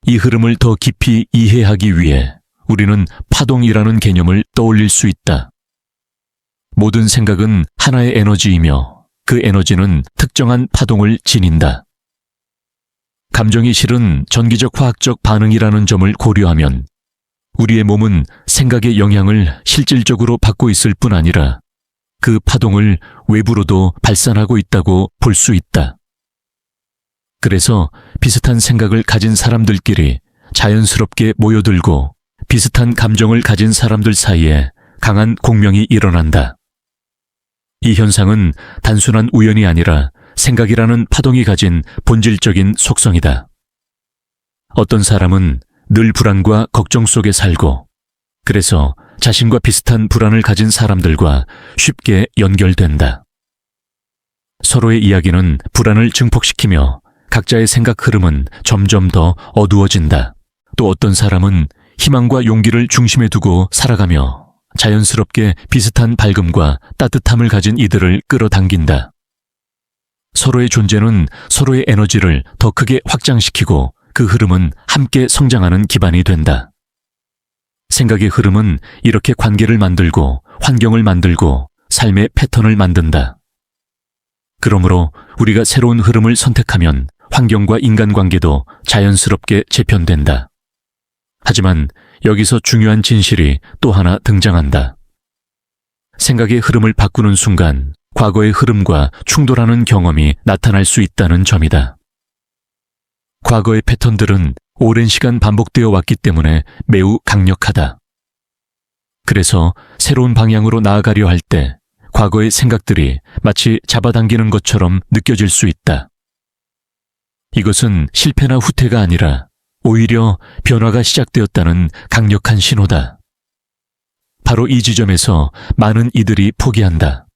Speaker 1: 이 흐름을 더 깊이 이해하기 위해 우리는 파동이라는 개념을 떠올릴 수 있다. 모든 생각은 하나의 에너지이며 그 에너지는 특정한 파동을 지닌다. 감정이 실은 전기적 화학적 반응이라는 점을 고려하면 우리의 몸은 생각의 영향을 실질적으로 받고 있을 뿐 아니라 그 파동을 외부로도 발산하고 있다고 볼 수 있다. 그래서 비슷한 생각을 가진 사람들끼리 자연스럽게 모여들고 비슷한 감정을 가진 사람들 사이에 강한 공명이 일어난다. 이 현상은 단순한 우연이 아니라 생각이라는 파동이 가진 본질적인 속성이다. 어떤 사람은 늘 불안과 걱정 속에 살고 그래서 자신과 비슷한 불안을 가진 사람들과 쉽게 연결된다. 서로의 이야기는 불안을 증폭시키며 각자의 생각 흐름은 점점 더 어두워진다. 또 어떤 사람은 희망과 용기를 중심에 두고 살아가며 자연스럽게 비슷한 밝음과 따뜻함을 가진 이들을 끌어당긴다. 서로의 존재는 서로의 에너지를 더 크게 확장시키고 그 흐름은 함께 성장하는 기반이 된다. 생각의 흐름은 이렇게 관계를 만들고 환경을 만들고 삶의 패턴을 만든다. 그러므로 우리가 새로운 흐름을 선택하면 환경과 인간관계도 자연스럽게 재편된다. 하지만 여기서 중요한 진실이 또 하나 등장한다. 생각의 흐름을 바꾸는 순간 과거의 흐름과 충돌하는 경험이 나타날 수 있다는 점이다. 과거의 패턴들은 오랜 시간 반복되어 왔기 때문에 매우 강력하다. 그래서 새로운 방향으로 나아가려 할 때 과거의 생각들이 마치 잡아당기는 것처럼 느껴질 수 있다. 이것은 실패나 후퇴가 아니라 오히려 변화가 시작되었다는 강력한 신호다. 바로 이 지점에서 많은 이들이 포기한다.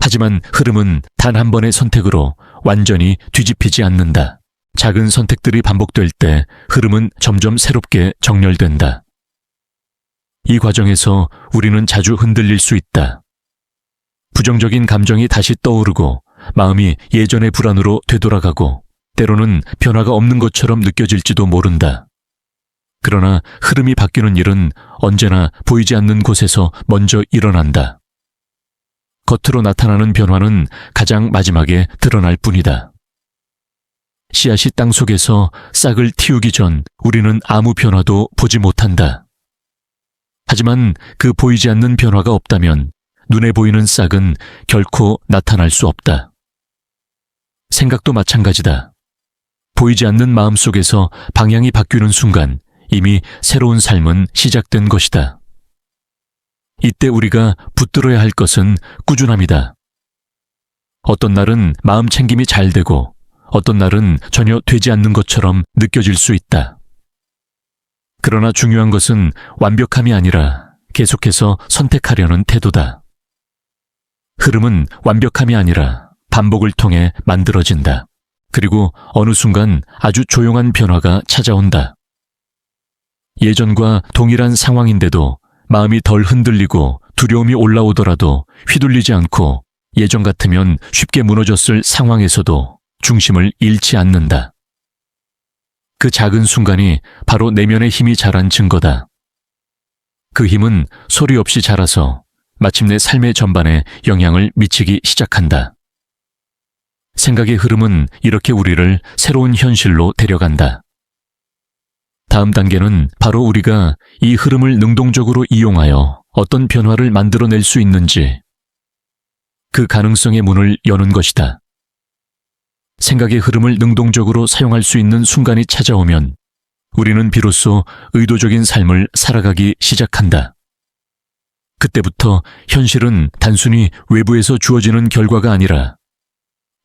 Speaker 1: 하지만 흐름은 단 한 번의 선택으로 완전히 뒤집히지 않는다. 작은 선택들이 반복될 때 흐름은 점점 새롭게 정렬된다. 이 과정에서 우리는 자주 흔들릴 수 있다. 부정적인 감정이 다시 떠오르고 마음이 예전의 불안으로 되돌아가고 때로는 변화가 없는 것처럼 느껴질지도 모른다. 그러나 흐름이 바뀌는 일은 언제나 보이지 않는 곳에서 먼저 일어난다. 겉으로 나타나는 변화는 가장 마지막에 드러날 뿐이다. 씨앗이 땅 속에서 싹을 틔우기 전 우리는 아무 변화도 보지 못한다. 하지만 그 보이지 않는 변화가 없다면 눈에 보이는 싹은 결코 나타날 수 없다. 생각도 마찬가지다. 보이지 않는 마음 속에서 방향이 바뀌는 순간 이미 새로운 삶은 시작된 것이다. 이때 우리가 붙들어야 할 것은 꾸준함이다. 어떤 날은 마음 챙김이 잘 되고 어떤 날은 전혀 되지 않는 것처럼 느껴질 수 있다. 그러나 중요한 것은 완벽함이 아니라 계속해서 선택하려는 태도다. 흐름은 완벽함이 아니라 반복을 통해 만들어진다. 그리고 어느 순간 아주 조용한 변화가 찾아온다. 예전과 동일한 상황인데도 마음이 덜 흔들리고 두려움이 올라오더라도 휘둘리지 않고 예전 같으면 쉽게 무너졌을 상황에서도 중심을 잃지 않는다. 그 작은 순간이 바로 내면의 힘이 자란 증거다. 그 힘은 소리 없이 자라서 마침내 삶의 전반에 영향을 미치기 시작한다. 생각의 흐름은 이렇게 우리를 새로운 현실로 데려간다. 다음 단계는 바로 우리가 이 흐름을 능동적으로 이용하여 어떤 변화를 만들어낼 수 있는지, 그 가능성의 문을 여는 것이다. 생각의 흐름을 능동적으로 사용할 수 있는 순간이 찾아오면 우리는 비로소 의도적인 삶을 살아가기 시작한다. 그때부터 현실은 단순히 외부에서 주어지는 결과가 아니라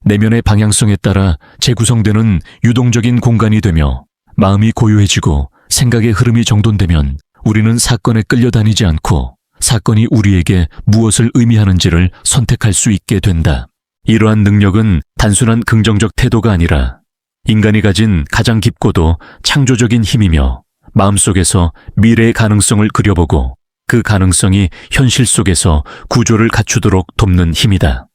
Speaker 1: 내면의 방향성에 따라 재구성되는 유동적인 공간이 되며 마음이 고요해지고 생각의 흐름이 정돈되면 우리는 사건에 끌려다니지 않고 사건이 우리에게 무엇을 의미하는지를 선택할 수 있게 된다. 이러한 능력은 단순한 긍정적 태도가 아니라 인간이 가진 가장 깊고도 창조적인 힘이며 마음속에서 미래의 가능성을 그려보고 그 가능성이 현실 속에서 구조를 갖추도록 돕는 힘이다.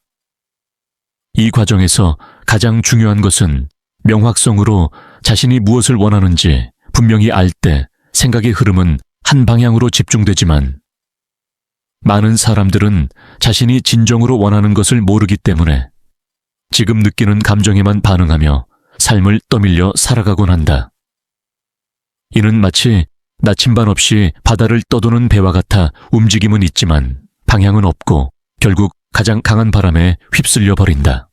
Speaker 1: 이 과정에서 가장 중요한 것은 명확성으로 자신이 무엇을 원하는지 분명히 알 때 생각의 흐름은 한 방향으로 집중되지만 많은 사람들은 자신이 진정으로 원하는 것을 모르기 때문에 지금 느끼는 감정에만 반응하며 삶을 떠밀려 살아가곤 한다. 이는 마치 나침반 없이 바다를 떠도는 배와 같아 움직임은 있지만 방향은 없고 결국 가장 강한 바람에 휩쓸려 버린다.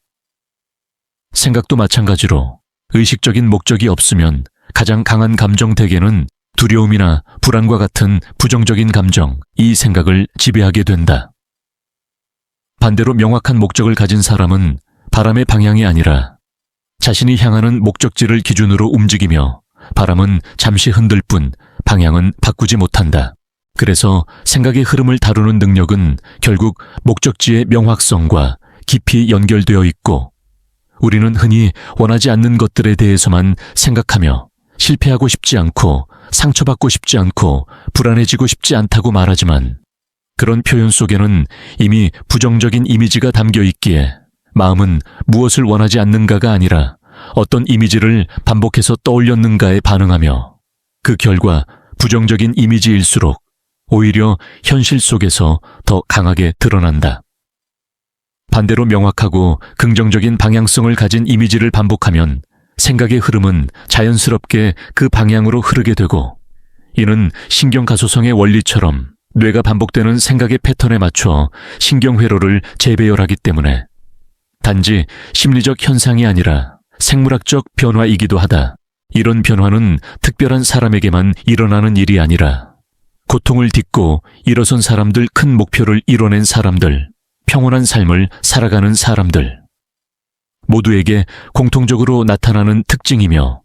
Speaker 1: 생각도 마찬가지로 의식적인 목적이 없으면 가장 강한 감정 대개는 두려움이나 불안과 같은 부정적인 감정, 이 생각을 지배하게 된다. 반대로 명확한 목적을 가진 사람은 바람의 방향이 아니라 자신이 향하는 목적지를 기준으로 움직이며 바람은 잠시 흔들 뿐 방향은 바꾸지 못한다. 그래서 생각의 흐름을 다루는 능력은 결국 목적지의 명확성과 깊이 연결되어 있고 우리는 흔히 원하지 않는 것들에 대해서만 생각하며 실패하고 싶지 않고 상처받고 싶지 않고 불안해지고 싶지 않다고 말하지만 그런 표현 속에는 이미 부정적인 이미지가 담겨 있기에 마음은 무엇을 원하지 않는가가 아니라 어떤 이미지를 반복해서 떠올렸는가에 반응하며 그 결과 부정적인 이미지일수록 오히려 현실 속에서 더 강하게 드러난다. 반대로 명확하고 긍정적인 방향성을 가진 이미지를 반복하면 생각의 흐름은 자연스럽게 그 방향으로 흐르게 되고 이는 신경가소성의 원리처럼 뇌가 반복되는 생각의 패턴에 맞춰 신경회로를 재배열하기 때문에 단지 심리적 현상이 아니라 생물학적 변화이기도 하다. 이런 변화는 특별한 사람에게만 일어나는 일이 아니라 고통을 딛고 일어선 사람들, 큰 목표를 이뤄낸 사람들, 평온한 삶을 살아가는 사람들 모두에게 공통적으로 나타나는 특징이며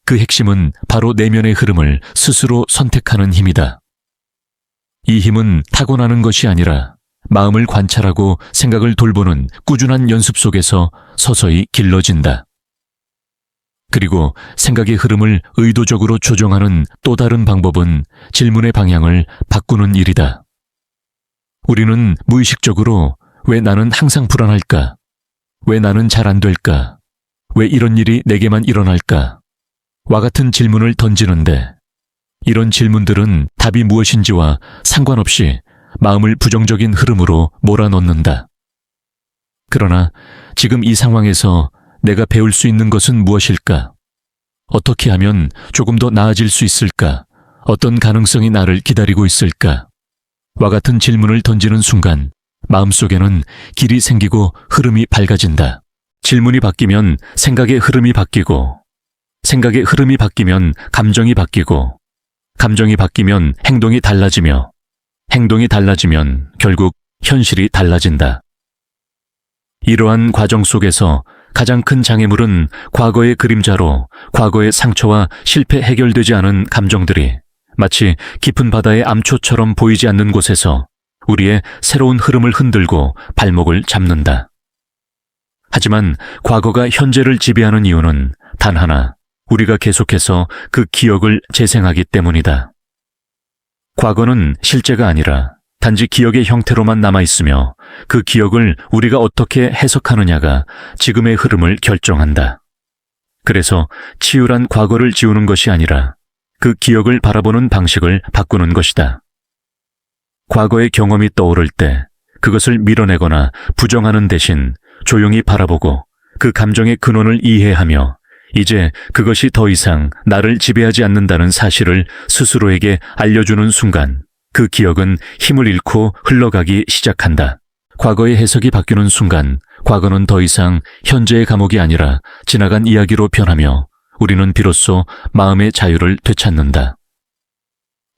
Speaker 1: 그 핵심은 바로 내면의 흐름을 스스로 선택하는 힘이다. 이 힘은 타고나는 것이 아니라 마음을 관찰하고 생각을 돌보는 꾸준한 연습 속에서 서서히 길러진다. 그리고 생각의 흐름을 의도적으로 조정하는 또 다른 방법은 질문의 방향을 바꾸는 일이다. 우리는 무의식적으로 왜 나는 항상 불안할까? 왜 나는 잘 안 될까? 왜 이런 일이 내게만 일어날까? 와 같은 질문을 던지는데 이런 질문들은 답이 무엇인지와 상관없이 마음을 부정적인 흐름으로 몰아넣는다. 그러나 지금 이 상황에서 내가 배울 수 있는 것은 무엇일까? 어떻게 하면 조금 더 나아질 수 있을까? 어떤 가능성이 나를 기다리고 있을까? 와 같은 질문을 던지는 순간 마음속에는 길이 생기고 흐름이 밝아진다. 질문이 바뀌면 생각의 흐름이 바뀌고, 생각의 흐름이 바뀌면 감정이 바뀌고, 감정이 바뀌면 행동이 달라지며, 행동이 달라지면 결국 현실이 달라진다. 이러한 과정 속에서 가장 큰 장애물은 과거의 그림자로 과거의 상처와 실패 해결되지 않은 감정들이 마치 깊은 바다의 암초처럼 보이지 않는 곳에서 우리의 새로운 흐름을 흔들고 발목을 잡는다. 하지만 과거가 현재를 지배하는 이유는 단 하나, 우리가 계속해서 그 기억을 재생하기 때문이다. 과거는 실제가 아니라 단지 기억의 형태로만 남아있으며 그 기억을 우리가 어떻게 해석하느냐가 지금의 흐름을 결정한다. 그래서 치열한 과거를 지우는 것이 아니라 그 기억을 바라보는 방식을 바꾸는 것이다. 과거의 경험이 떠오를 때 그것을 밀어내거나 부정하는 대신 조용히 바라보고 그 감정의 근원을 이해하며 이제 그것이 더 이상 나를 지배하지 않는다는 사실을 스스로에게 알려주는 순간 그 기억은 힘을 잃고 흘러가기 시작한다. 과거의 해석이 바뀌는 순간 과거는 더 이상 현재의 감옥이 아니라 지나간 이야기로 변하며 우리는 비로소 마음의 자유를 되찾는다.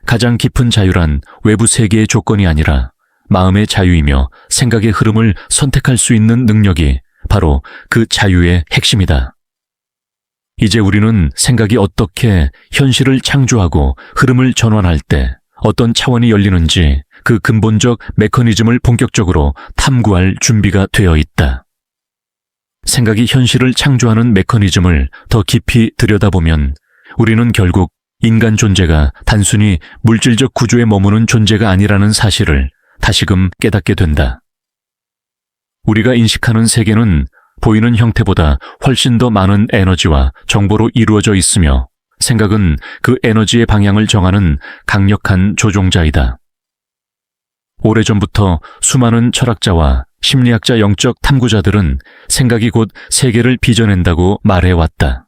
Speaker 1: 가장 깊은 자유란 외부 세계의 조건이 아니라 마음의 자유이며 생각의 흐름을 선택할 수 있는 능력이 바로 그 자유의 핵심이다. 이제 우리는 생각이 어떻게 현실을 창조하고 흐름을 전환할 때 어떤 차원이 열리는지 그 근본적 메커니즘을 본격적으로 탐구할 준비가 되어 있다. 생각이 현실을 창조하는 메커니즘을 더 깊이 들여다보면 우리는 결국 인간 존재가 단순히 물질적 구조에 머무는 존재가 아니라는 사실을 다시금 깨닫게 된다. 우리가 인식하는 세계는 보이는 형태보다 훨씬 더 많은 에너지와 정보로 이루어져 있으며 생각은 그 에너지의 방향을 정하는 강력한 조종자이다. 오래전부터 수많은 철학자와 심리학자 영적 탐구자들은 생각이 곧 세계를 빚어낸다고 말해왔다.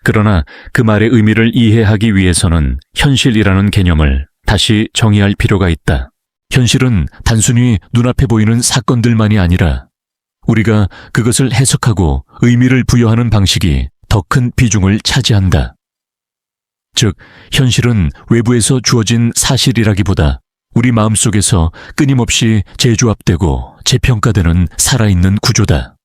Speaker 1: 그러나 그 말의 의미를 이해하기 위해서는 현실이라는 개념을 다시 정의할 필요가 있다. 현실은 단순히 눈앞에 보이는 사건들만이 아니라 우리가 그것을 해석하고 의미를 부여하는 방식이 더 큰 비중을 차지한다. 즉, 현실은 외부에서 주어진 사실이라기보다 우리 마음속에서 끊임없이 재조합되고 재평가되는 살아있는 구조다.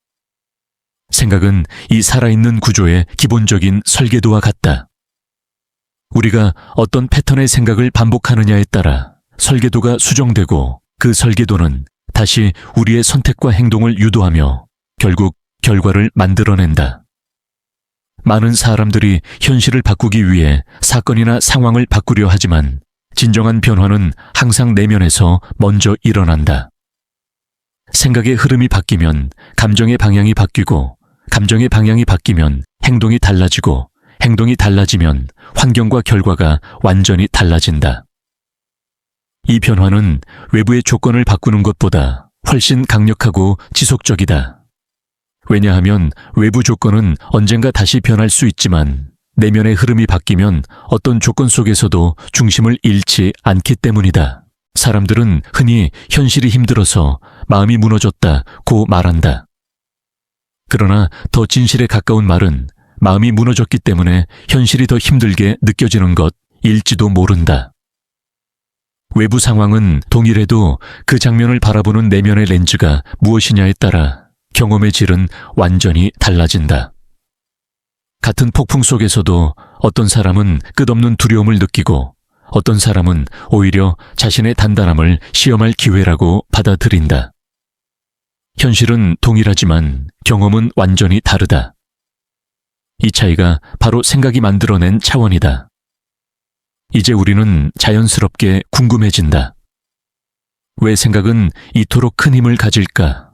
Speaker 1: 생각은 이 살아있는 구조의 기본적인 설계도와 같다. 우리가 어떤 패턴의 생각을 반복하느냐에 따라 설계도가 수정되고 그 설계도는 다시 우리의 선택과 행동을 유도하며 결국 결과를 만들어낸다. 많은 사람들이 현실을 바꾸기 위해 사건이나 상황을 바꾸려 하지만 진정한 변화는 항상 내면에서 먼저 일어난다. 생각의 흐름이 바뀌면 감정의 방향이 바뀌고 감정의 방향이 바뀌면 행동이 달라지고 행동이 달라지면 환경과 결과가 완전히 달라진다. 이 변화는 외부의 조건을 바꾸는 것보다 훨씬 강력하고 지속적이다. 왜냐하면 외부 조건은 언젠가 다시 변할 수 있지만 내면의 흐름이 바뀌면 어떤 조건 속에서도 중심을 잃지 않기 때문이다. 사람들은 흔히 현실이 힘들어서 마음이 무너졌다고 말한다. 그러나 더 진실에 가까운 말은 마음이 무너졌기 때문에 현실이 더 힘들게 느껴지는 것일지도 모른다. 외부 상황은 동일해도 그 장면을 바라보는 내면의 렌즈가 무엇이냐에 따라 경험의 질은 완전히 달라진다. 같은 폭풍 속에서도 어떤 사람은 끝없는 두려움을 느끼고 어떤 사람은 오히려 자신의 단단함을 시험할 기회라고 받아들인다. 현실은 동일하지만 경험은 완전히 다르다. 이 차이가 바로 생각이 만들어낸 차원이다. 이제 우리는 자연스럽게 궁금해진다. 왜 생각은 이토록 큰 힘을 가질까?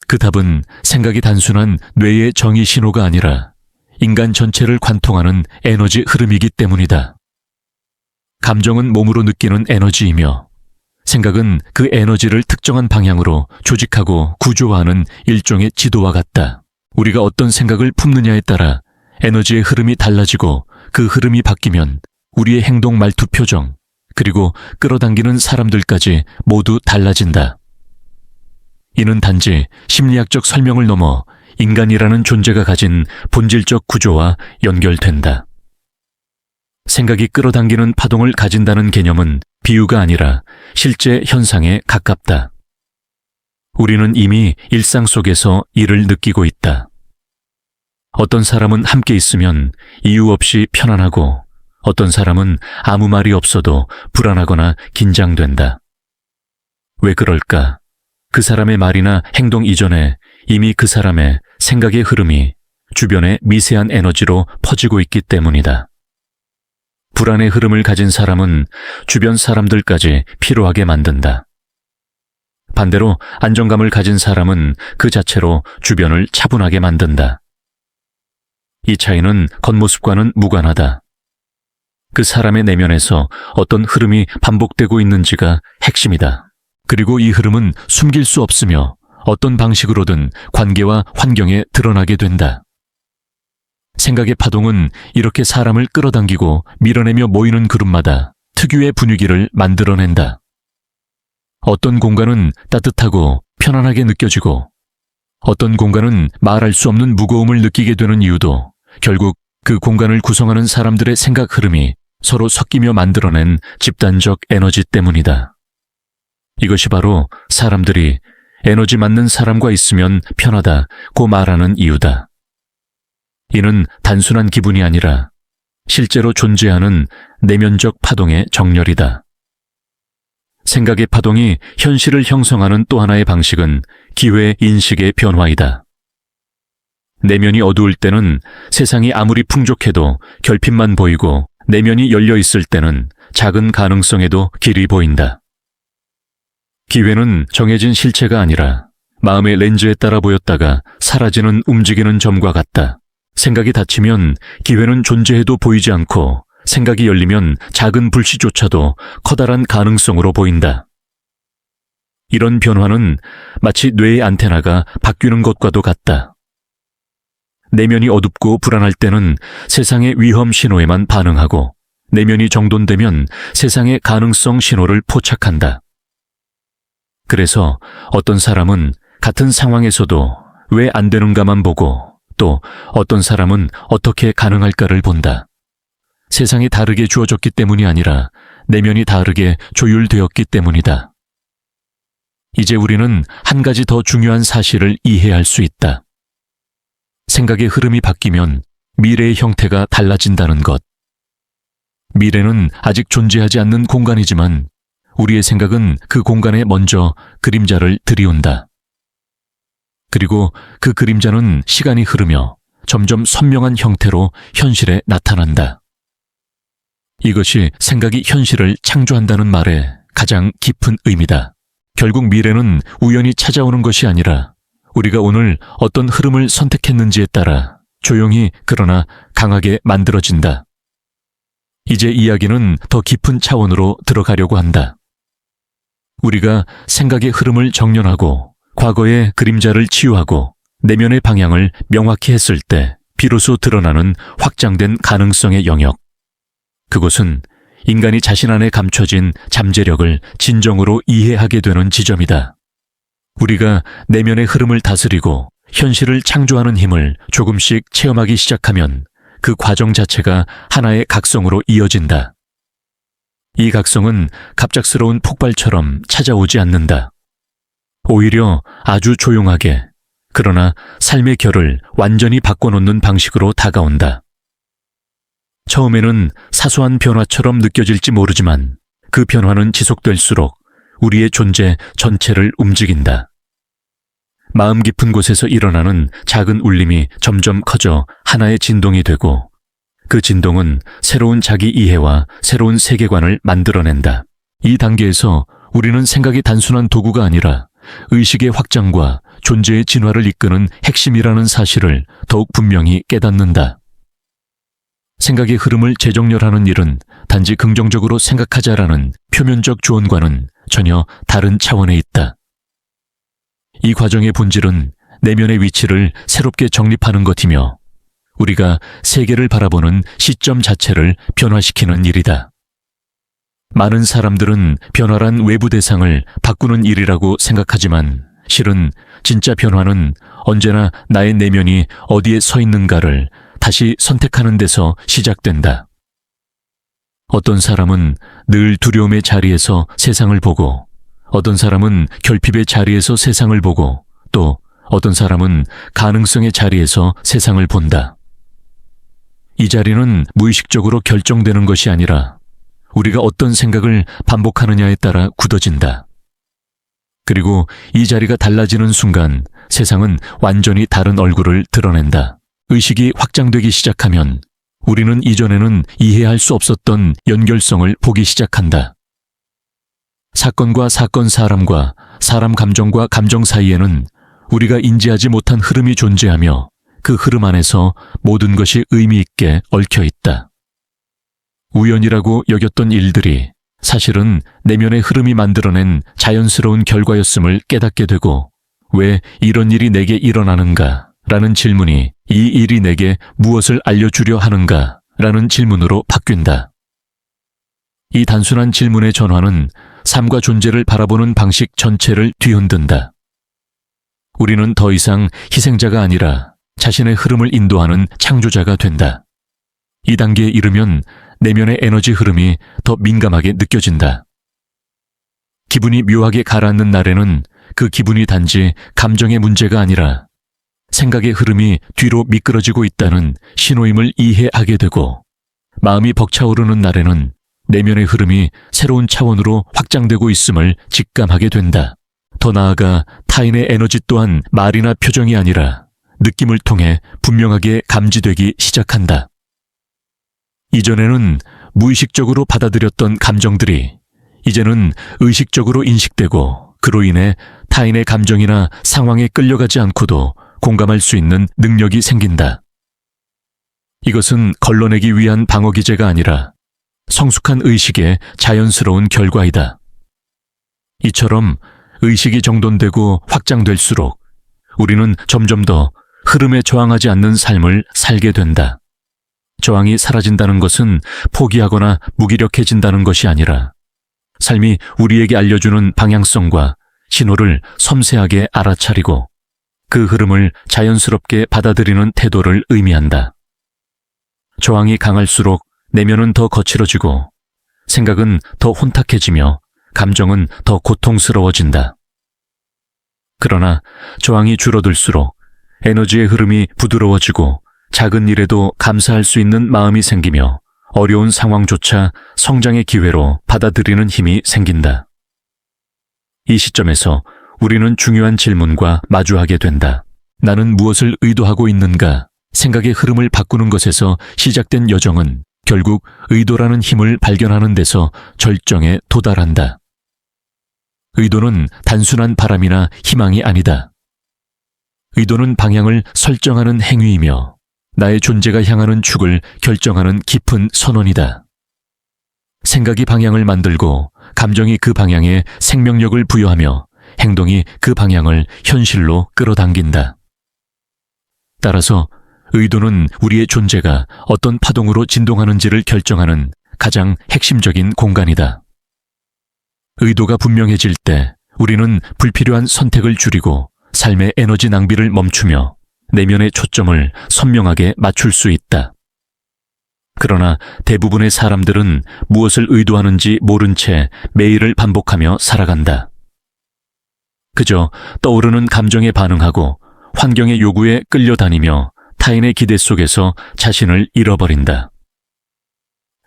Speaker 1: 그 답은 생각이 단순한 뇌의 정의 신호가 아니라 인간 전체를 관통하는 에너지 흐름이기 때문이다. 감정은 몸으로 느끼는 에너지이며 생각은 그 에너지를 특정한 방향으로 조직하고 구조화하는 일종의 지도와 같다. 우리가 어떤 생각을 품느냐에 따라 에너지의 흐름이 달라지고 그 흐름이 바뀌면 우리의 행동, 말투, 표정, 그리고 끌어당기는 사람들까지 모두 달라진다. 이는 단지 심리학적 설명을 넘어 인간이라는 존재가 가진 본질적 구조와 연결된다. 생각이 끌어당기는 파동을 가진다는 개념은 비유가 아니라 실제 현상에 가깝다. 우리는 이미 일상 속에서 이를 느끼고 있다. 어떤 사람은 함께 있으면 이유 없이 편안하고 어떤 사람은 아무 말이 없어도 불안하거나 긴장된다. 왜 그럴까? 그 사람의 말이나 행동 이전에 이미 그 사람의 생각의 흐름이 주변의 미세한 에너지로 퍼지고 있기 때문이다. 불안의 흐름을 가진 사람은 주변 사람들까지 피로하게 만든다. 반대로 안정감을 가진 사람은 그 자체로 주변을 차분하게 만든다. 이 차이는 겉모습과는 무관하다. 그 사람의 내면에서 어떤 흐름이 반복되고 있는지가 핵심이다. 그리고 이 흐름은 숨길 수 없으며 어떤 방식으로든 관계와 환경에 드러나게 된다. 생각의 파동은 이렇게 사람을 끌어당기고 밀어내며 모이는 그룹마다 특유의 분위기를 만들어낸다. 어떤 공간은 따뜻하고 편안하게 느껴지고 어떤 공간은 말할 수 없는 무거움을 느끼게 되는 이유도 결국 그 공간을 구성하는 사람들의 생각 흐름이 서로 섞이며 만들어낸 집단적 에너지 때문이다. 이것이 바로 사람들이 에너지 맞는 사람과 있으면 편하다고 말하는 이유다. 이는 단순한 기분이 아니라 실제로 존재하는 내면적 파동의 정렬이다. 생각의 파동이 현실을 형성하는 또 하나의 방식은 기회 인식의 변화이다. 내면이 어두울 때는 세상이 아무리 풍족해도 결핍만 보이고 내면이 열려 있을 때는 작은 가능성에도 길이 보인다. 기회는 정해진 실체가 아니라 마음의 렌즈에 따라 보였다가 사라지는 움직이는 점과 같다. 생각이 닫히면 기회는 존재해도 보이지 않고 생각이 열리면 작은 불씨조차도 커다란 가능성으로 보인다. 이런 변화는 마치 뇌의 안테나가 바뀌는 것과도 같다. 내면이 어둡고 불안할 때는 세상의 위험 신호에만 반응하고 내면이 정돈되면 세상의 가능성 신호를 포착한다. 그래서 어떤 사람은 같은 상황에서도 왜 안 되는가만 보고 또 어떤 사람은 어떻게 가능할까를 본다. 세상이 다르게 주어졌기 때문이 아니라 내면이 다르게 조율되었기 때문이다. 이제 우리는 한 가지 더 중요한 사실을 이해할 수 있다. 생각의 흐름이 바뀌면 미래의 형태가 달라진다는 것. 미래는 아직 존재하지 않는 공간이지만 우리의 생각은 그 공간에 먼저 그림자를 들이운다. 그리고 그 그림자는 시간이 흐르며 점점 선명한 형태로 현실에 나타난다. 이것이 생각이 현실을 창조한다는 말의 가장 깊은 의미다. 결국 미래는 우연히 찾아오는 것이 아니라 우리가 오늘 어떤 흐름을 선택했는지에 따라 조용히 그러나 강하게 만들어진다. 이제 이야기는 더 깊은 차원으로 들어가려고 한다. 우리가 생각의 흐름을 정렬하고 과거의 그림자를 치유하고 내면의 방향을 명확히 했을 때 비로소 드러나는 확장된 가능성의 영역. 그곳은 인간이 자신 안에 감춰진 잠재력을 진정으로 이해하게 되는 지점이다. 우리가 내면의 흐름을 다스리고 현실을 창조하는 힘을 조금씩 체험하기 시작하면 그 과정 자체가 하나의 각성으로 이어진다. 이 각성은 갑작스러운 폭발처럼 찾아오지 않는다. 오히려 아주 조용하게, 그러나 삶의 결을 완전히 바꿔놓는 방식으로 다가온다. 처음에는 사소한 변화처럼 느껴질지 모르지만 그 변화는 지속될수록 우리의 존재 전체를 움직인다. 마음 깊은 곳에서 일어나는 작은 울림이 점점 커져 하나의 진동이 되고, 그 진동은 새로운 자기 이해와 새로운 세계관을 만들어낸다. 이 단계에서 우리는 생각이 단순한 도구가 아니라 의식의 확장과 존재의 진화를 이끄는 핵심이라는 사실을 더욱 분명히 깨닫는다. 생각의 흐름을 재정렬하는 일은 단지 긍정적으로 생각하자라는 표면적 조언과는 전혀 다른 차원에 있다. 이 과정의 본질은 내면의 위치를 새롭게 정립하는 것이며, 우리가 세계를 바라보는 시점 자체를 변화시키는 일이다. 많은 사람들은 변화란 외부 대상을 바꾸는 일이라고 생각하지만, 실은 진짜 변화는 언제나 나의 내면이 어디에 서 있는가를 다시 선택하는 데서 시작된다. 어떤 사람은 늘 두려움의 자리에서 세상을 보고, 어떤 사람은 결핍의 자리에서 세상을 보고, 또 어떤 사람은 가능성의 자리에서 세상을 본다. 이 자리는 무의식적으로 결정되는 것이 아니라 우리가 어떤 생각을 반복하느냐에 따라 굳어진다. 그리고 이 자리가 달라지는 순간 세상은 완전히 다른 얼굴을 드러낸다. 의식이 확장되기 시작하면 우리는 이전에는 이해할 수 없었던 연결성을 보기 시작한다. 사건과 사건, 사람과 사람, 감정과 감정 사이에는 우리가 인지하지 못한 흐름이 존재하며, 그 흐름 안에서 모든 것이 의미 있게 얽혀 있다. 우연이라고 여겼던 일들이 사실은 내면의 흐름이 만들어낸 자연스러운 결과였음을 깨닫게 되고, 왜 이런 일이 내게 일어나는가? 라는 질문이 이 일이 내게 무엇을 알려주려 하는가? 라는 질문으로 바뀐다. 이 단순한 질문의 전환은 삶과 존재를 바라보는 방식 전체를 뒤흔든다. 우리는 더 이상 희생자가 아니라 자신의 흐름을 인도하는 창조자가 된다. 이 단계에 이르면 내면의 에너지 흐름이 더 민감하게 느껴진다. 기분이 묘하게 가라앉는 날에는 그 기분이 단지 감정의 문제가 아니라 생각의 흐름이 뒤로 미끄러지고 있다는 신호임을 이해하게 되고, 마음이 벅차오르는 날에는 내면의 흐름이 새로운 차원으로 확장되고 있음을 직감하게 된다. 더 나아가 타인의 에너지 또한 말이나 표정이 아니라 느낌을 통해 분명하게 감지되기 시작한다. 이전에는 무의식적으로 받아들였던 감정들이 이제는 의식적으로 인식되고, 그로 인해 타인의 감정이나 상황에 끌려가지 않고도 공감할 수 있는 능력이 생긴다. 이것은 걸러내기 위한 방어 기제가 아니라 성숙한 의식의 자연스러운 결과이다. 이처럼 의식이 정돈되고 확장될수록 우리는 점점 더 흐름에 저항하지 않는 삶을 살게 된다. 저항이 사라진다는 것은 포기하거나 무기력해진다는 것이 아니라 삶이 우리에게 알려주는 방향성과 신호를 섬세하게 알아차리고 그 흐름을 자연스럽게 받아들이는 태도를 의미한다. 저항이 강할수록 내면은 더 거칠어지고, 생각은 더 혼탁해지며, 감정은 더 고통스러워진다. 그러나 저항이 줄어들수록 에너지의 흐름이 부드러워지고, 작은 일에도 감사할 수 있는 마음이 생기며, 어려운 상황조차 성장의 기회로 받아들이는 힘이 생긴다. 이 시점에서 우리는 중요한 질문과 마주하게 된다. 나는 무엇을 의도하고 있는가? 생각의 흐름을 바꾸는 것에서 시작된 여정은 결국 의도라는 힘을 발견하는 데서 절정에 도달한다. 의도는 단순한 바람이나 희망이 아니다. 의도는 방향을 설정하는 행위이며 나의 존재가 향하는 축을 결정하는 깊은 선언이다. 생각이 방향을 만들고 감정이 그 방향에 생명력을 부여하며 행동이 그 방향을 현실로 끌어당긴다. 따라서 의도는 우리의 존재가 어떤 파동으로 진동하는지를 결정하는 가장 핵심적인 공간이다. 의도가 분명해질 때 우리는 불필요한 선택을 줄이고 삶의 에너지 낭비를 멈추며 내면의 초점을 선명하게 맞출 수 있다. 그러나 대부분의 사람들은 무엇을 의도하는지 모른 채 매일을 반복하며 살아간다. 그저 떠오르는 감정에 반응하고 환경의 요구에 끌려다니며 타인의 기대 속에서 자신을 잃어버린다.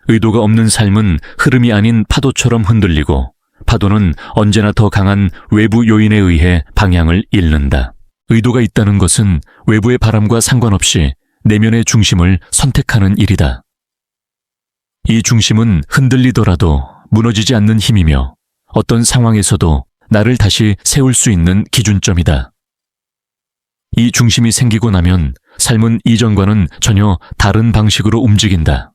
Speaker 1: 의도가 없는 삶은 흐름이 아닌 파도처럼 흔들리고 파도는 언제나 더 강한 외부 요인에 의해 방향을 잃는다. 의도가 있다는 것은 외부의 바람과 상관없이 내면의 중심을 선택하는 일이다. 이 중심은 흔들리더라도 무너지지 않는 힘이며 어떤 상황에서도 나를 다시 세울 수 있는 기준점이다. 이 중심이 생기고 나면 삶은 이전과는 전혀 다른 방식으로 움직인다.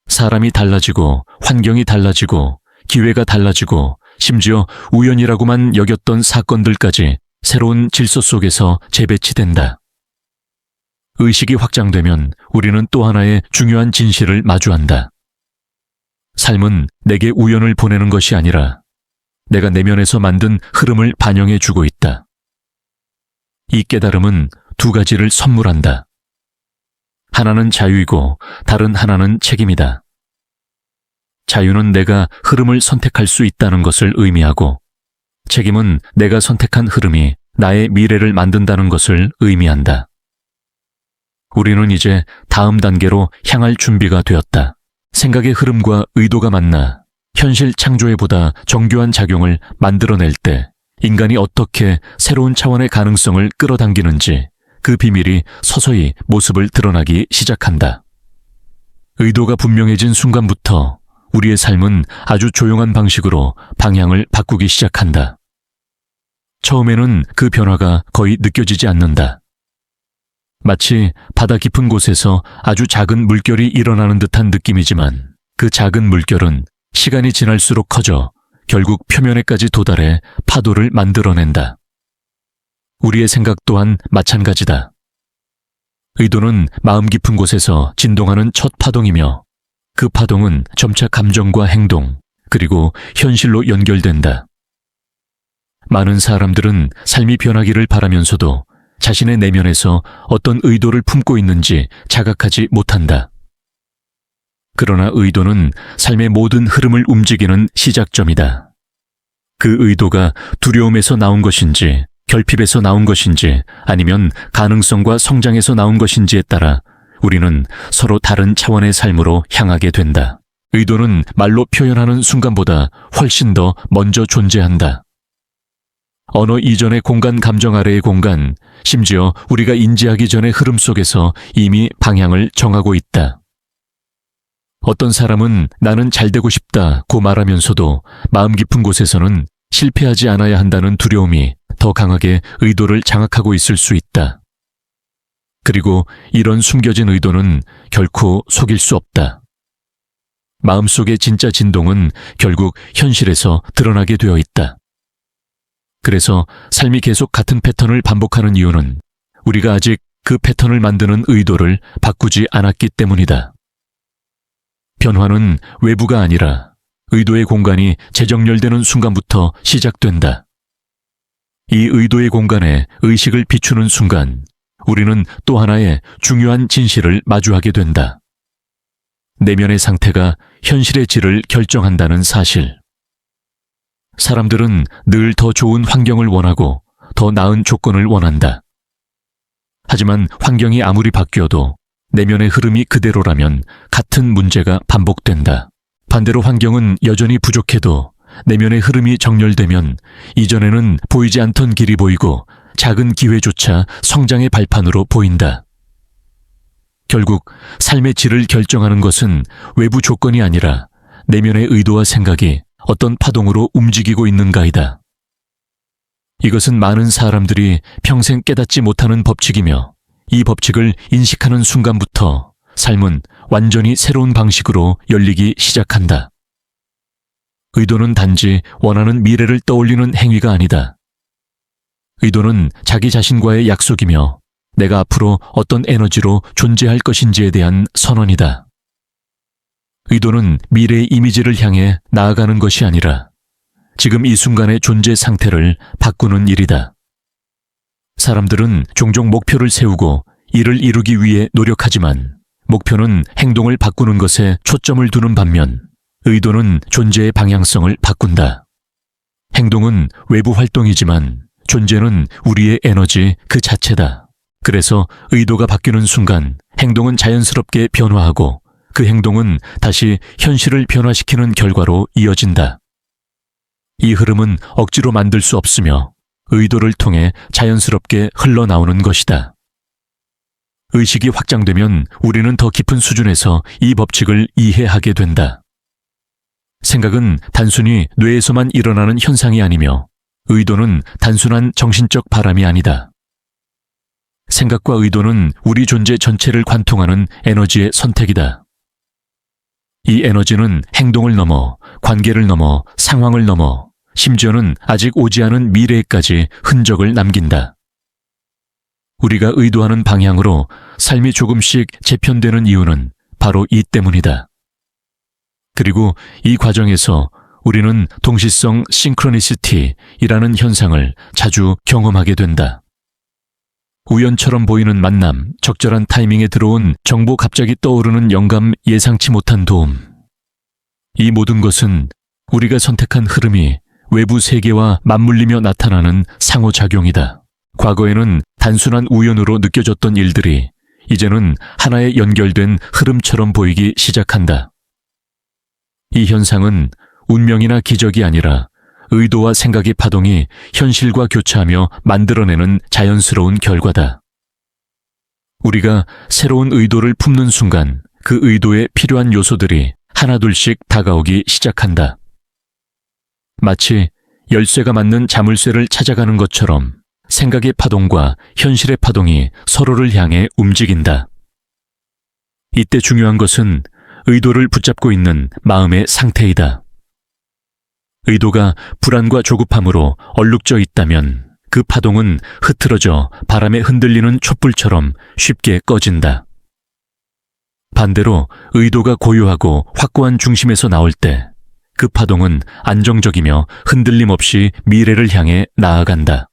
Speaker 1: 사람이 달라지고 환경이 달라지고 기회가 달라지고 심지어 우연이라고만 여겼던 사건들까지 새로운 질서 속에서 재배치된다. 의식이 확장되면 우리는 또 하나의 중요한 진실을 마주한다. 삶은 내게 우연을 보내는 것이 아니라 내가 내면에서 만든 흐름을 반영해 주고 있다. 이 깨달음은 두 가지를 선물한다. 하나는 자유이고 다른 하나는 책임이다. 자유는 내가 흐름을 선택할 수 있다는 것을 의미하고, 책임은 내가 선택한 흐름이 나의 미래를 만든다는 것을 의미한다. 우리는 이제 다음 단계로 향할 준비가 되었다. 생각의 흐름과 의도가 만나 현실 창조에 보다 정교한 작용을 만들어낼 때 인간이 어떻게 새로운 차원의 가능성을 끌어당기는지 그 비밀이 서서히 모습을 드러나기 시작한다. 의도가 분명해진 순간부터 우리의 삶은 아주 조용한 방식으로 방향을 바꾸기 시작한다. 처음에는 그 변화가 거의 느껴지지 않는다. 마치 바다 깊은 곳에서 아주 작은 물결이 일어나는 듯한 느낌이지만 그 작은 물결은 시간이 지날수록 커져 결국 표면에까지 도달해 파도를 만들어낸다. 우리의 생각 또한 마찬가지다. 의도는 마음 깊은 곳에서 진동하는 첫 파동이며 그 파동은 점차 감정과 행동, 그리고 현실로 연결된다. 많은 사람들은 삶이 변하기를 바라면서도 자신의 내면에서 어떤 의도를 품고 있는지 자각하지 못한다. 그러나 의도는 삶의 모든 흐름을 움직이는 시작점이다. 그 의도가 두려움에서 나온 것인지, 결핍에서 나온 것인지, 아니면 가능성과 성장에서 나온 것인지에 따라 우리는 서로 다른 차원의 삶으로 향하게 된다. 의도는 말로 표현하는 순간보다 훨씬 더 먼저 존재한다. 언어 이전의 공간, 감정 아래의 공간, 심지어 우리가 인지하기 전의 흐름 속에서 이미 방향을 정하고 있다. 어떤 사람은 나는 잘 되고 싶다고 말하면서도 마음 깊은 곳에서는 실패하지 않아야 한다는 두려움이 더 강하게 의도를 장악하고 있을 수 있다. 그리고 이런 숨겨진 의도는 결코 속일 수 없다. 마음속의 진짜 진동은 결국 현실에서 드러나게 되어 있다. 그래서 삶이 계속 같은 패턴을 반복하는 이유는 우리가 아직 그 패턴을 만드는 의도를 바꾸지 않았기 때문이다. 변화는 외부가 아니라 의도의 공간이 재정렬되는 순간부터 시작된다. 이 의도의 공간에 의식을 비추는 순간 우리는 또 하나의 중요한 진실을 마주하게 된다. 내면의 상태가 현실의 질을 결정한다는 사실. 사람들은 늘 더 좋은 환경을 원하고 더 나은 조건을 원한다. 하지만 환경이 아무리 바뀌어도 내면의 흐름이 그대로라면 같은 문제가 반복된다. 반대로 환경은 여전히 부족해도 내면의 흐름이 정렬되면 이전에는 보이지 않던 길이 보이고 작은 기회조차 성장의 발판으로 보인다. 결국 삶의 질을 결정하는 것은 외부 조건이 아니라 내면의 의도와 생각이 어떤 파동으로 움직이고 있는가이다. 이것은 많은 사람들이 평생 깨닫지 못하는 법칙이며 이 법칙을 인식하는 순간부터 삶은 완전히 새로운 방식으로 열리기 시작한다. 의도는 단지 원하는 미래를 떠올리는 행위가 아니다. 의도는 자기 자신과의 약속이며 내가 앞으로 어떤 에너지로 존재할 것인지에 대한 선언이다. 의도는 미래의 이미지를 향해 나아가는 것이 아니라 지금 이 순간의 존재 상태를 바꾸는 일이다. 사람들은 종종 목표를 세우고 이를 이루기 위해 노력하지만 목표는 행동을 바꾸는 것에 초점을 두는 반면 의도는 존재의 방향성을 바꾼다. 행동은 외부 활동이지만 존재는 우리의 에너지 그 자체다. 그래서 의도가 바뀌는 순간 행동은 자연스럽게 변화하고 그 행동은 다시 현실을 변화시키는 결과로 이어진다. 이 흐름은 억지로 만들 수 없으며 의도를 통해 자연스럽게 흘러나오는 것이다. 의식이 확장되면 우리는 더 깊은 수준에서 이 법칙을 이해하게 된다. 생각은 단순히 뇌에서만 일어나는 현상이 아니며 의도는 단순한 정신적 바람이 아니다. 생각과 의도는 우리 존재 전체를 관통하는 에너지의 선택이다. 이 에너지는 행동을 넘어, 관계를 넘어, 상황을 넘어, 심지어는 아직 오지 않은 미래에까지 흔적을 남긴다. 우리가 의도하는 방향으로 삶이 조금씩 재편되는 이유는 바로 이 때문이다. 그리고 이 과정에서 우리는 동시성 싱크로니시티이라는 현상을 자주 경험하게 된다. 우연처럼 보이는 만남, 적절한 타이밍에 들어온 정보, 갑자기 떠오르는 영감, 예상치 못한 도움. 이 모든 것은 우리가 선택한 흐름이 외부 세계와 맞물리며 나타나는 상호작용이다. 과거에는 단순한 우연으로 느껴졌던 일들이 이제는 하나의 연결된 흐름처럼 보이기 시작한다. 이 현상은 운명이나 기적이 아니라 의도와 생각의 파동이 현실과 교차하며 만들어내는 자연스러운 결과다. 우리가 새로운 의도를 품는 순간 그 의도에 필요한 요소들이 하나둘씩 다가오기 시작한다. 마치 열쇠가 맞는 자물쇠를 찾아가는 것처럼 생각의 파동과 현실의 파동이 서로를 향해 움직인다. 이때 중요한 것은 의도를 붙잡고 있는 마음의 상태이다. 의도가 불안과 조급함으로 얼룩져 있다면 그 파동은 흐트러져 바람에 흔들리는 촛불처럼 쉽게 꺼진다. 반대로 의도가 고요하고 확고한 중심에서 나올 때 그 파동은 안정적이며 흔들림 없이 미래를 향해 나아간다.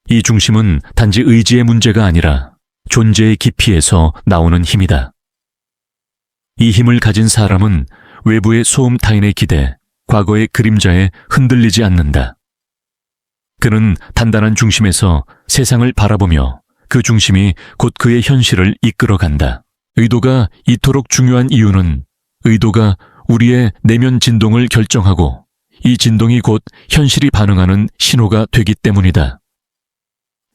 Speaker 1: 이 중심은 단지 의지의 문제가 아니라 존재의 깊이에서 나오는 힘이다. 이 힘을 가진 사람은 외부의 소음 타인의 기대, 과거의 그림자에 흔들리지 않는다. 그는 단단한 중심에서 세상을 바라보며 그 중심이 곧 그의 현실을 이끌어간다. 의도가 이토록 중요한 이유는 의도가 우리의 내면 진동을 결정하고 이 진동이 곧 현실이 반응하는 신호가 되기 때문이다.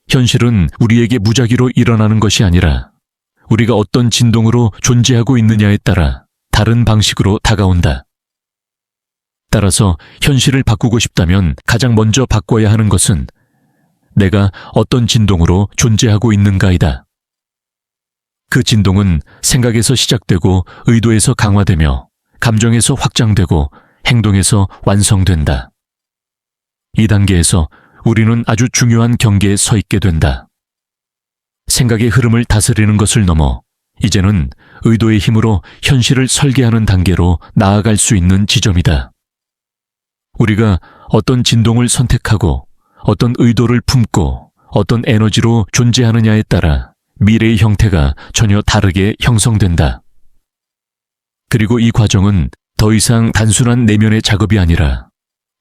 Speaker 1: 현실은 우리에게 무작위로 일어나는 것이 아니라 우리가 어떤 진동으로 존재하고 있느냐에 따라 다른 방식으로 다가온다. 따라서 현실을 바꾸고 싶다면 가장 먼저 바꿔야 하는 것은 내가 어떤 진동으로 존재하고 있는가이다. 그 진동은 생각에서 시작되고 의도에서 강화되며 감정에서 확장되고 행동에서 완성된다. 이 단계에서 우리는 아주 중요한 경계에 서 있게 된다. 생각의 흐름을 다스리는 것을 넘어 이제는 의도의 힘으로 현실을 설계하는 단계로 나아갈 수 있는 지점이다. 우리가 어떤 진동을 선택하고 어떤 의도를 품고 어떤 에너지로 존재하느냐에 따라 미래의 형태가 전혀 다르게 형성된다. 그리고 이 과정은 더 이상 단순한 내면의 작업이 아니라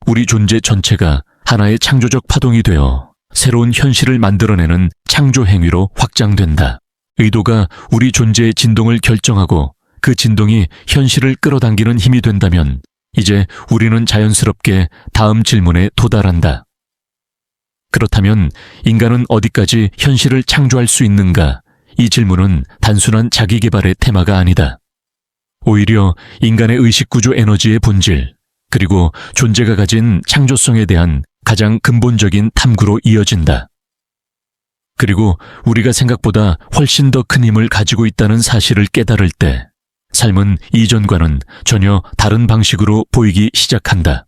Speaker 1: 우리 존재 전체가 하나의 창조적 파동이 되어 새로운 현실을 만들어내는 창조 행위로 확장된다. 의도가 우리 존재의 진동을 결정하고 그 진동이 현실을 끌어당기는 힘이 된다면 이제 우리는 자연스럽게 다음 질문에 도달한다. 그렇다면 인간은 어디까지 현실을 창조할 수 있는가? 이 질문은 단순한 자기개발의 테마가 아니다. 오히려 인간의 의식구조 에너지의 본질, 그리고 존재가 가진 창조성에 대한 가장 근본적인 탐구로 이어진다. 그리고 우리가 생각보다 훨씬 더 큰 힘을 가지고 있다는 사실을 깨달을 때 삶은 이전과는 전혀 다른 방식으로 보이기 시작한다.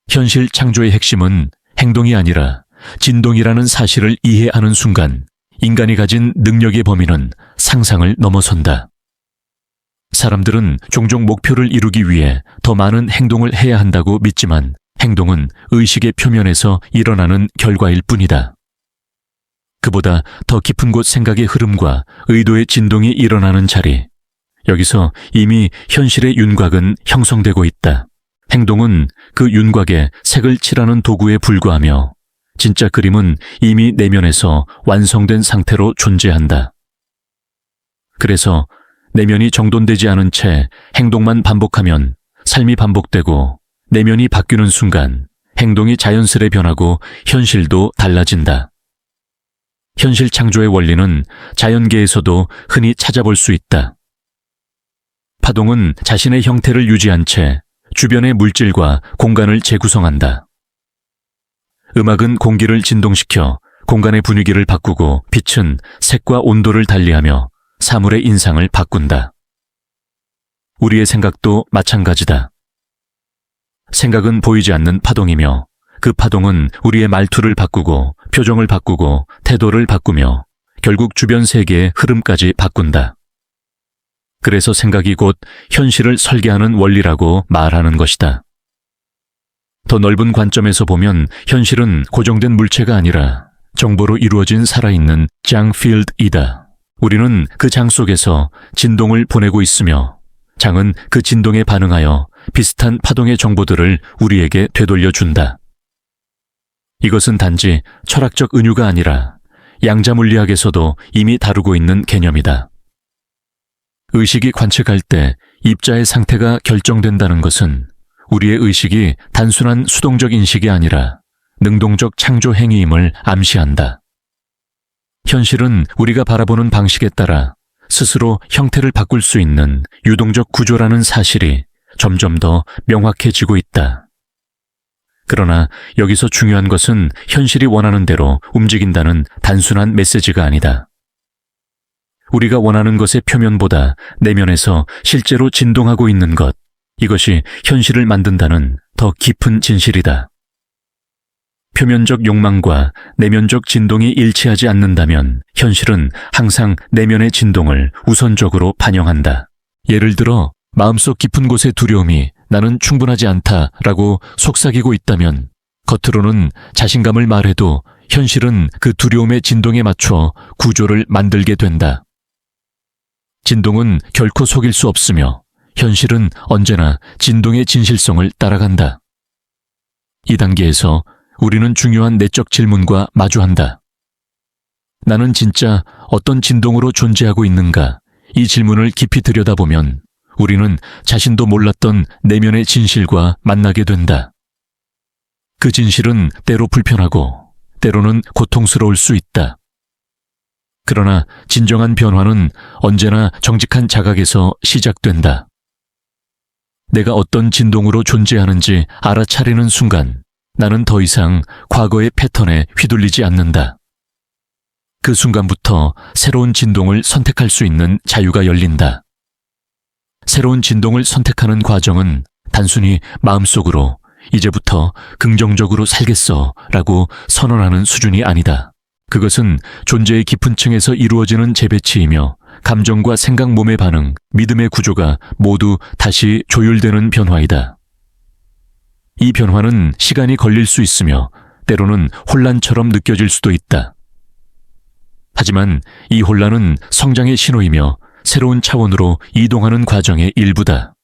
Speaker 1: 현실 창조의 핵심은 행동이 아니라 진동이라는 사실을 이해하는 순간 인간이 가진 능력의 범위는 상상을 넘어선다. 사람들은 종종 목표를 이루기 위해 더 많은 행동을 해야 한다고 믿지만 행동은 의식의 표면에서 일어나는 결과일 뿐이다. 그보다 더 깊은 곳 생각의 흐름과 의도의 진동이 일어나는 자리, 여기서 이미 현실의 윤곽은 형성되고 있다. 행동은 그 윤곽에 색을 칠하는 도구에 불과하며 진짜 그림은 이미 내면에서 완성된 상태로 존재한다. 그래서 내면이 정돈되지 않은 채 행동만 반복하면 삶이 반복되고 내면이 바뀌는 순간 행동이 자연스레 변하고 현실도 달라진다. 현실 창조의 원리는 자연계에서도 흔히 찾아볼 수 있다. 파동은 자신의 형태를 유지한 채 주변의 물질과 공간을 재구성한다. 음악은 공기를 진동시켜 공간의 분위기를 바꾸고 빛은 색과 온도를 달리하며 사물의 인상을 바꾼다. 우리의 생각도 마찬가지다. 생각은 보이지 않는 파동이며 그 파동은 우리의 말투를 바꾸고 표정을 바꾸고 태도를 바꾸며 결국 주변 세계의 흐름까지 바꾼다. 그래서 생각이 곧 현실을 설계하는 원리라고 말하는 것이다. 더 넓은 관점에서 보면 현실은 고정된 물체가 아니라 정보로 이루어진 살아있는 장필드이다. 우리는 그 장 속에서 진동을 보내고 있으며 장은 그 진동에 반응하여 비슷한 파동의 정보들을 우리에게 되돌려준다. 이것은 단지 철학적 은유가 아니라 양자물리학에서도 이미 다루고 있는 개념이다. 의식이 관측할 때 입자의 상태가 결정된다는 것은 우리의 의식이 단순한 수동적 인식이 아니라 능동적 창조 행위임을 암시한다. 현실은 우리가 바라보는 방식에 따라 스스로 형태를 바꿀 수 있는 유동적 구조라는 사실이 점점 더 명확해지고 있다. 그러나 여기서 중요한 것은 현실이 원하는 대로 움직인다는 단순한 메시지가 아니다. 우리가 원하는 것의 표면보다 내면에서 실제로 진동하고 있는 것, 이것이 현실을 만든다는 더 깊은 진실이다. 표면적 욕망과 내면적 진동이 일치하지 않는다면 현실은 항상 내면의 진동을 우선적으로 반영한다. 예를 들어 마음속 깊은 곳의 두려움이 나는 충분하지 않다라고 속삭이고 있다면 겉으로는 자신감을 말해도 현실은 그 두려움의 진동에 맞춰 구조를 만들게 된다. 진동은 결코 속일 수 없으며 현실은 언제나 진동의 진실성을 따라간다. 이 단계에서 우리는 중요한 내적 질문과 마주한다. 나는 진짜 어떤 진동으로 존재하고 있는가? 이 질문을 깊이 들여다보면 우리는 자신도 몰랐던 내면의 진실과 만나게 된다. 그 진실은 때로 불편하고 때로는 고통스러울 수 있다. 그러나 진정한 변화는 언제나 정직한 자각에서 시작된다. 내가 어떤 진동으로 존재하는지 알아차리는 순간 나는 더 이상 과거의 패턴에 휘둘리지 않는다. 그 순간부터 새로운 진동을 선택할 수 있는 자유가 열린다. 새로운 진동을 선택하는 과정은 단순히 마음속으로 이제부터 긍정적으로 살겠어 라고 선언하는 수준이 아니다. 그것은 존재의 깊은 층에서 이루어지는 재배치이며 감정과 생각 몸의 반응, 믿음의 구조가 모두 다시 조율되는 변화이다. 이 변화는 시간이 걸릴 수 있으며 때로는 혼란처럼 느껴질 수도 있다. 하지만 이 혼란은 성장의 신호이며 새로운 차원으로 이동하는 과정의 일부다.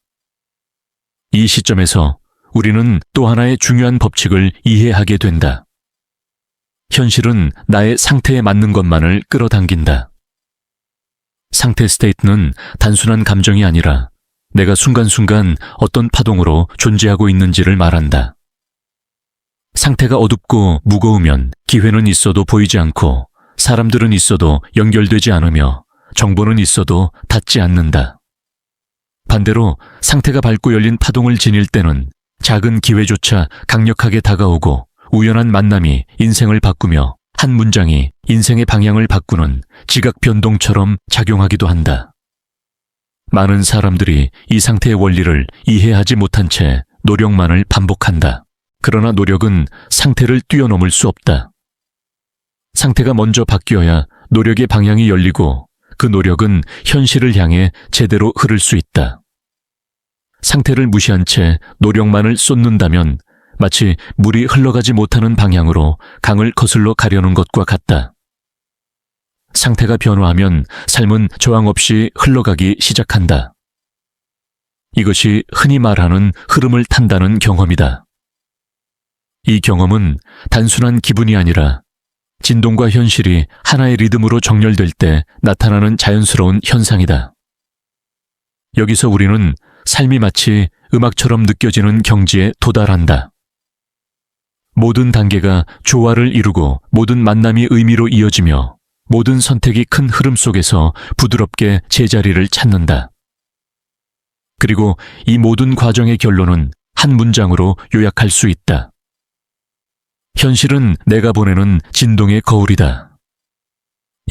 Speaker 1: 이 시점에서 우리는 또 하나의 중요한 법칙을 이해하게 된다. 현실은 나의 상태에 맞는 것만을 끌어당긴다. 상태 스테이트는 단순한 감정이 아니라 내가 순간순간 어떤 파동으로 존재하고 있는지를 말한다. 상태가 어둡고 무거우면 기회는 있어도 보이지 않고 사람들은 있어도 연결되지 않으며 정보는 있어도 닿지 않는다. 반대로 상태가 밝고 열린 파동을 지닐 때는 작은 기회조차 강력하게 다가오고 우연한 만남이 인생을 바꾸며 한 문장이 인생의 방향을 바꾸는 지각 변동처럼 작용하기도 한다. 많은 사람들이 이 상태의 원리를 이해하지 못한 채 노력만을 반복한다. 그러나 노력은 상태를 뛰어넘을 수 없다. 상태가 먼저 바뀌어야 노력의 방향이 열리고 그 노력은 현실을 향해 제대로 흐를 수 있다. 상태를 무시한 채 노력만을 쏟는다면 마치 물이 흘러가지 못하는 방향으로 강을 거슬러 가려는 것과 같다. 상태가 변화하면 삶은 저항 없이 흘러가기 시작한다. 이것이 흔히 말하는 흐름을 탄다는 경험이다. 이 경험은 단순한 기분이 아니라 진동과 현실이 하나의 리듬으로 정렬될 때 나타나는 자연스러운 현상이다. 여기서 우리는 삶이 마치 음악처럼 느껴지는 경지에 도달한다. 모든 단계가 조화를 이루고 모든 만남이 의미로 이어지며 모든 선택이 큰 흐름 속에서 부드럽게 제자리를 찾는다. 그리고 이 모든 과정의 결론은 한 문장으로 요약할 수 있다. 현실은 내가 보내는 진동의 거울이다.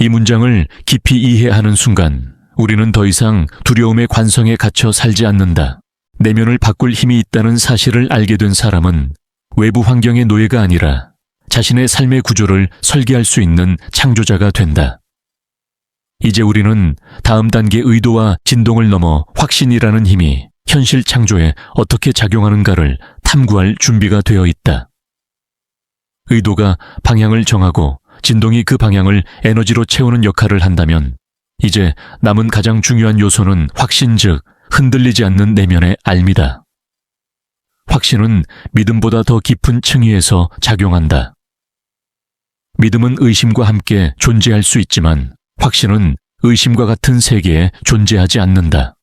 Speaker 1: 이 문장을 깊이 이해하는 순간 우리는 더 이상 두려움의 관성에 갇혀 살지 않는다. 내면을 바꿀 힘이 있다는 사실을 알게 된 사람은 외부 환경의 노예가 아니라 자신의 삶의 구조를 설계할 수 있는 창조자가 된다. 이제 우리는 다음 단계 의도와 진동을 넘어 확신이라는 힘이 현실 창조에 어떻게 작용하는가를 탐구할 준비가 되어 있다. 의도가 방향을 정하고 진동이 그 방향을 에너지로 채우는 역할을 한다면 이제 남은 가장 중요한 요소는 확신, 즉 흔들리지 않는 내면의 알미다. 확신은 믿음보다 더 깊은 층위에서 작용한다. 믿음은 의심과 함께 존재할 수 있지만 확신은 의심과 같은 세계에 존재하지 않는다.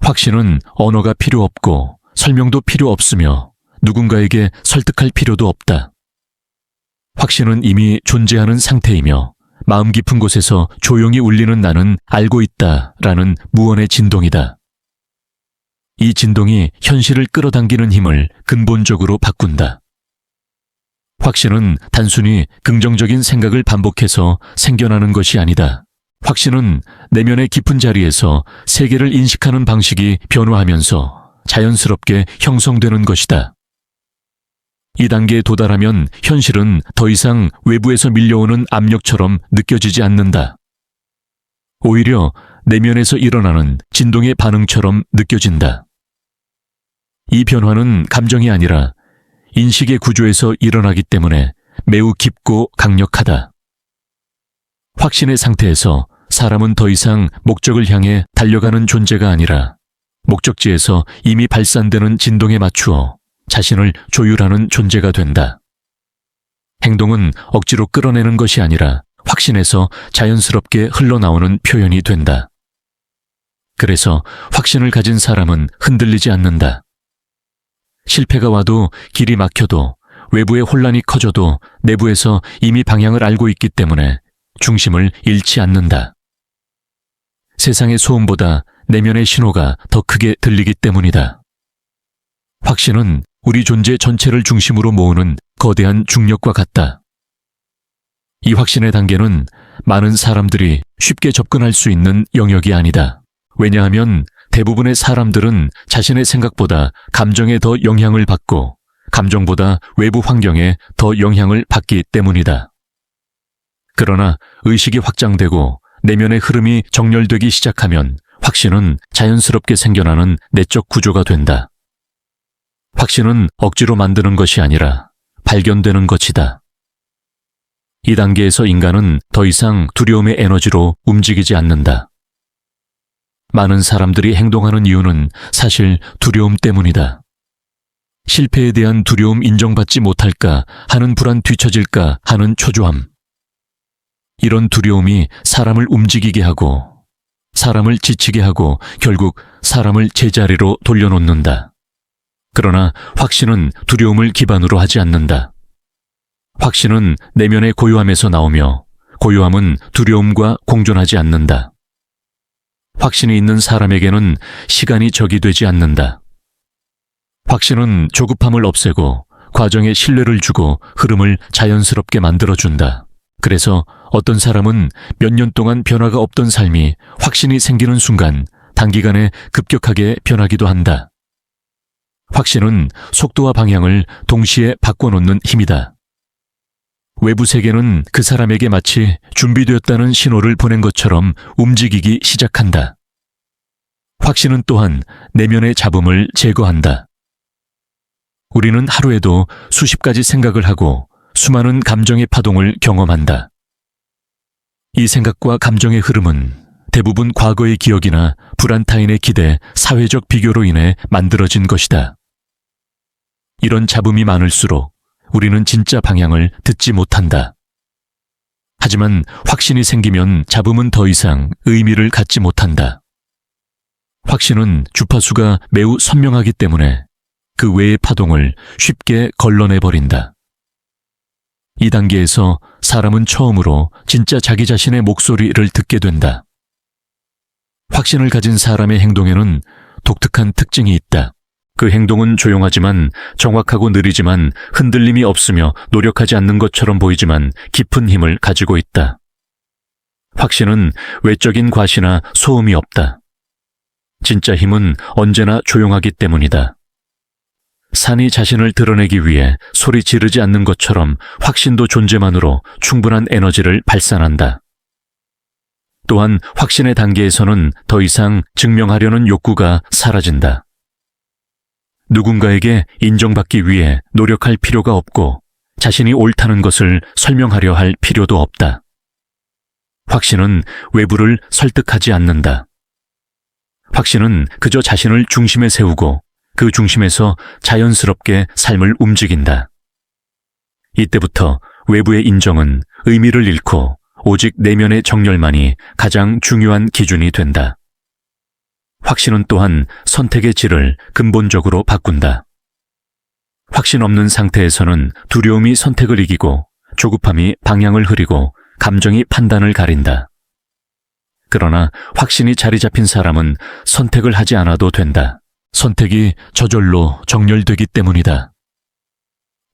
Speaker 1: 확신은 언어가 필요 없고 설명도 필요 없으며 누군가에게 설득할 필요도 없다. 확신은 이미 존재하는 상태이며 마음 깊은 곳에서 조용히 울리는 나는 알고 있다라는 무언의 진동이다. 이 진동이 현실을 끌어당기는 힘을 근본적으로 바꾼다. 확신은 단순히 긍정적인 생각을 반복해서 생겨나는 것이 아니다. 확신은 내면의 깊은 자리에서 세계를 인식하는 방식이 변화하면서 자연스럽게 형성되는 것이다. 이 단계에 도달하면 현실은 더 이상 외부에서 밀려오는 압력처럼 느껴지지 않는다. 오히려 내면에서 일어나는 진동의 반응처럼 느껴진다. 이 변화는 감정이 아니라 인식의 구조에서 일어나기 때문에 매우 깊고 강력하다. 확신의 상태에서 사람은 더 이상 목적을 향해 달려가는 존재가 아니라 목적지에서 이미 발산되는 진동에 맞추어 자신을 조율하는 존재가 된다. 행동은 억지로 끌어내는 것이 아니라 확신에서 자연스럽게 흘러나오는 표현이 된다. 그래서 확신을 가진 사람은 흔들리지 않는다. 실패가 와도 길이 막혀도 외부의 혼란이 커져도 내부에서 이미 방향을 알고 있기 때문에 중심을 잃지 않는다. 세상의 소음보다 내면의 신호가 더 크게 들리기 때문이다. 확신은 우리 존재 전체를 중심으로 모으는 거대한 중력과 같다. 이 확신의 단계는 많은 사람들이 쉽게 접근할 수 있는 영역이 아니다. 왜냐하면 대부분의 사람들은 자신의 생각보다 감정에 더 영향을 받고 감정보다 외부 환경에 더 영향을 받기 때문이다. 그러나 의식이 확장되고 내면의 흐름이 정렬되기 시작하면 확신은 자연스럽게 생겨나는 내적 구조가 된다. 확신은 억지로 만드는 것이 아니라 발견되는 것이다. 이 단계에서 인간은 더 이상 두려움의 에너지로 움직이지 않는다. 많은 사람들이 행동하는 이유는 사실 두려움 때문이다. 실패에 대한 두려움, 인정받지 못할까 하는 불안, 뒤처질까 하는 초조함. 이런 두려움이 사람을 움직이게 하고 사람을 지치게 하고 결국 사람을 제자리로 돌려놓는다. 그러나 확신은 두려움을 기반으로 하지 않는다. 확신은 내면의 고요함에서 나오며 고요함은 두려움과 공존하지 않는다. 확신이 있는 사람에게는 시간이 적이 되지 않는다. 확신은 조급함을 없애고 과정에 신뢰를 주고 흐름을 자연스럽게 만들어준다. 그래서 어떤 사람은 몇 년 동안 변화가 없던 삶이 확신이 생기는 순간 단기간에 급격하게 변하기도 한다. 확신은 속도와 방향을 동시에 바꿔놓는 힘이다. 외부 세계는 그 사람에게 마치 준비되었다는 신호를 보낸 것처럼 움직이기 시작한다. 확신은 또한 내면의 잡음을 제거한다. 우리는 하루에도 수십 가지 생각을 하고 수많은 감정의 파동을 경험한다. 이 생각과 감정의 흐름은 대부분 과거의 기억이나 불안 타인의 기대, 사회적 비교로 인해 만들어진 것이다. 이런 잡음이 많을수록 우리는 진짜 방향을 듣지 못한다. 하지만 확신이 생기면 잡음은 더 이상 의미를 갖지 못한다. 확신은 주파수가 매우 선명하기 때문에 그 외의 파동을 쉽게 걸러내버린다. 이 단계에서 사람은 처음으로 진짜 자기 자신의 목소리를 듣게 된다. 확신을 가진 사람의 행동에는 독특한 특징이 있다. 그 행동은 조용하지만 정확하고 느리지만 흔들림이 없으며 노력하지 않는 것처럼 보이지만 깊은 힘을 가지고 있다. 확신은 외적인 과시나 소음이 없다. 진짜 힘은 언제나 조용하기 때문이다. 산이 자신을 드러내기 위해 소리 지르지 않는 것처럼 확신도 존재만으로 충분한 에너지를 발산한다. 또한 확신의 단계에서는 더 이상 증명하려는 욕구가 사라진다. 누군가에게 인정받기 위해 노력할 필요가 없고 자신이 옳다는 것을 설명하려 할 필요도 없다. 확신은 외부를 설득하지 않는다. 확신은 그저 자신을 중심에 세우고 그 중심에서 자연스럽게 삶을 움직인다. 이때부터 외부의 인정은 의미를 잃고 오직 내면의 정열만이 가장 중요한 기준이 된다. 확신은 또한 선택의 질을 근본적으로 바꾼다. 확신 없는 상태에서는 두려움이 선택을 이기고 조급함이 방향을 흐리고 감정이 판단을 가린다. 그러나 확신이 자리 잡힌 사람은 선택을 하지 않아도 된다. 선택이 저절로 정렬되기 때문이다.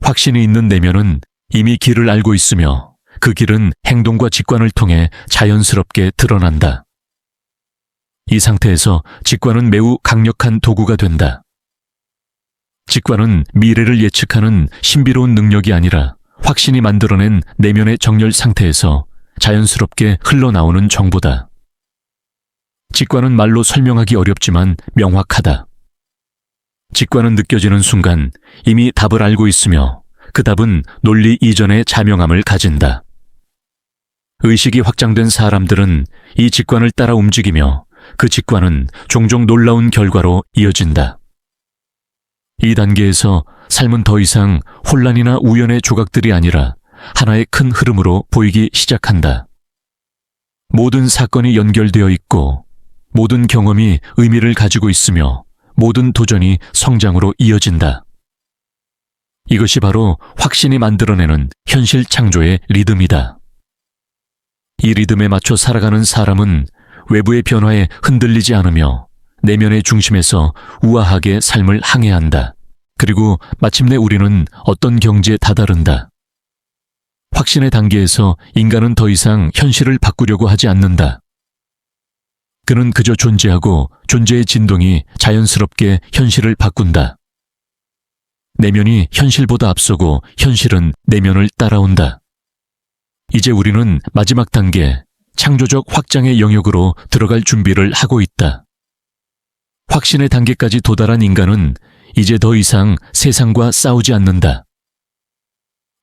Speaker 1: 확신이 있는 내면은 이미 길을 알고 있으며 그 길은 행동과 직관을 통해 자연스럽게 드러난다. 이 상태에서 직관은 매우 강력한 도구가 된다. 직관은 미래를 예측하는 신비로운 능력이 아니라 확신이 만들어낸 내면의 정렬 상태에서 자연스럽게 흘러나오는 정보다. 직관은 말로 설명하기 어렵지만 명확하다. 직관은 느껴지는 순간 이미 답을 알고 있으며 그 답은 논리 이전의 자명함을 가진다. 의식이 확장된 사람들은 이 직관을 따라 움직이며 그 직관은 종종 놀라운 결과로 이어진다. 이 단계에서 삶은 더 이상 혼란이나 우연의 조각들이 아니라 하나의 큰 흐름으로 보이기 시작한다. 모든 사건이 연결되어 있고 모든 경험이 의미를 가지고 있으며 모든 도전이 성장으로 이어진다. 이것이 바로 확신이 만들어내는 현실 창조의 리듬이다. 이 리듬에 맞춰 살아가는 사람은 외부의 변화에 흔들리지 않으며 내면의 중심에서 우아하게 삶을 항해한다. 그리고 마침내 우리는 어떤 경지에 다다른다. 확신의 단계에서 인간은 더 이상 현실을 바꾸려고 하지 않는다. 그는 그저 존재하고 존재의 진동이 자연스럽게 현실을 바꾼다. 내면이 현실보다 앞서고 현실은 내면을 따라온다. 이제 우리는 마지막 단계, 창조적 확장의 영역으로 들어갈 준비를 하고 있다. 확신의 단계까지 도달한 인간은 이제 더 이상 세상과 싸우지 않는다.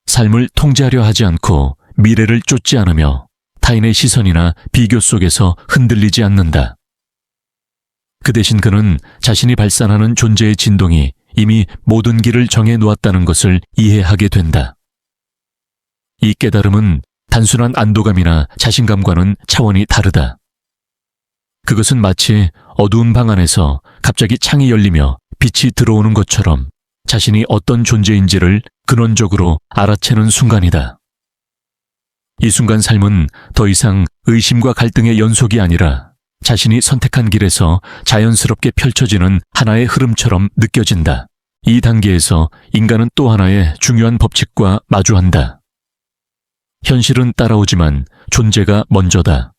Speaker 1: 삶을 통제하려 하지 않고 미래를 쫓지 않으며 타인의 시선이나 비교 속에서 흔들리지 않는다. 그 대신 그는 자신이 발산하는 존재의 진동이 이미 모든 길을 정해 놓았다는 것을 이해하게 된다. 이 깨달음은 단순한 안도감이나 자신감과는 차원이 다르다. 그것은 마치 어두운 방 안에서 갑자기 창이 열리며 빛이 들어오는 것처럼 자신이 어떤 존재인지를 근원적으로 알아채는 순간이다. 이 순간 삶은 더 이상 의심과 갈등의 연속이 아니라 자신이 선택한 길에서 자연스럽게 펼쳐지는 하나의 흐름처럼 느껴진다. 이 단계에서 인간은 또 하나의 중요한 법칙과 마주한다. 현실은 따라오지만 존재가 먼저다.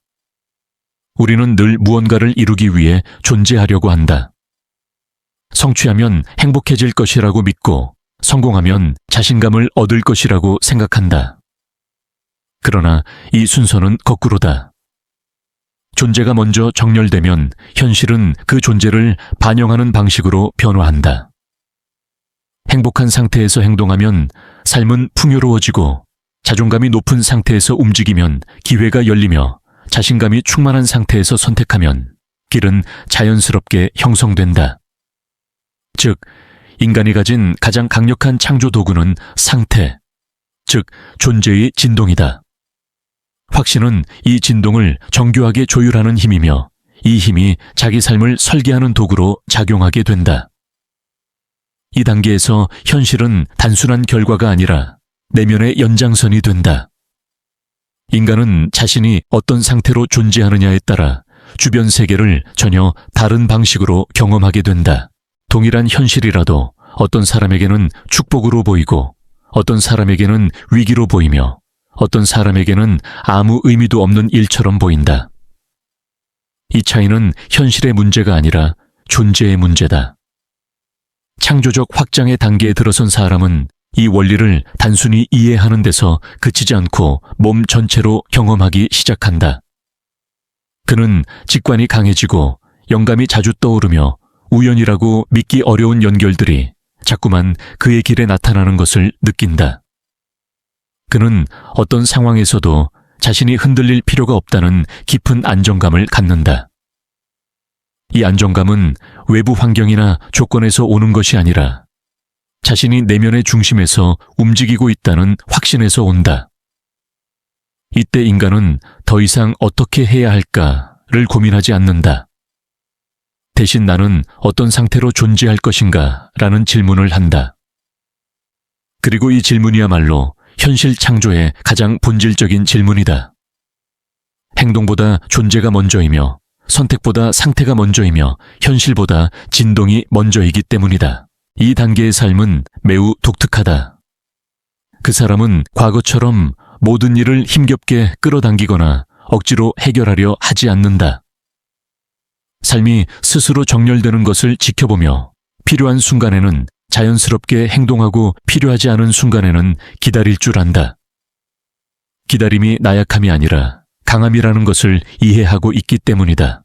Speaker 1: 우리는 늘 무언가를 이루기 위해 존재하려고 한다. 성취하면 행복해질 것이라고 믿고 성공하면 자신감을 얻을 것이라고 생각한다. 그러나 이 순서는 거꾸로다. 존재가 먼저 정렬되면 현실은 그 존재를 반영하는 방식으로 변화한다. 행복한 상태에서 행동하면 삶은 풍요로워지고 자존감이 높은 상태에서 움직이면 기회가 열리며 자신감이 충만한 상태에서 선택하면 길은 자연스럽게 형성된다. 즉, 인간이 가진 가장 강력한 창조 도구는 상태, 즉 존재의 진동이다. 확신은 이 진동을 정교하게 조율하는 힘이며 이 힘이 자기 삶을 설계하는 도구로 작용하게 된다. 이 단계에서 현실은 단순한 결과가 아니라 내면의 연장선이 된다. 인간은 자신이 어떤 상태로 존재하느냐에 따라 주변 세계를 전혀 다른 방식으로 경험하게 된다. 동일한 현실이라도 어떤 사람에게는 축복으로 보이고 어떤 사람에게는 위기로 보이며 어떤 사람에게는 아무 의미도 없는 일처럼 보인다. 이 차이는 현실의 문제가 아니라 존재의 문제다. 창조적 확장의 단계에 들어선 사람은 이 원리를 단순히 이해하는 데서 그치지 않고 몸 전체로 경험하기 시작한다. 그는 직관이 강해지고 영감이 자주 떠오르며 우연이라고 믿기 어려운 연결들이 자꾸만 그의 길에 나타나는 것을 느낀다. 그는 어떤 상황에서도 자신이 흔들릴 필요가 없다는 깊은 안정감을 갖는다. 이 안정감은 외부 환경이나 조건에서 오는 것이 아니라 자신이 내면의 중심에서 움직이고 있다는 확신에서 온다. 이때 인간은 더 이상 어떻게 해야 할까를 고민하지 않는다. 대신 나는 어떤 상태로 존재할 것인가 라는 질문을 한다. 그리고 이 질문이야말로 현실 창조의 가장 본질적인 질문이다. 행동보다 존재가 먼저이며 선택보다 상태가 먼저이며 현실보다 진동이 먼저이기 때문이다. 이 단계의 삶은 매우 독특하다. 그 사람은 과거처럼 모든 일을 힘겹게 끌어당기거나 억지로 해결하려 하지 않는다. 삶이 스스로 정렬되는 것을 지켜보며 필요한 순간에는 자연스럽게 행동하고 필요하지 않은 순간에는 기다릴 줄 안다. 기다림이 나약함이 아니라 강함이라는 것을 이해하고 있기 때문이다.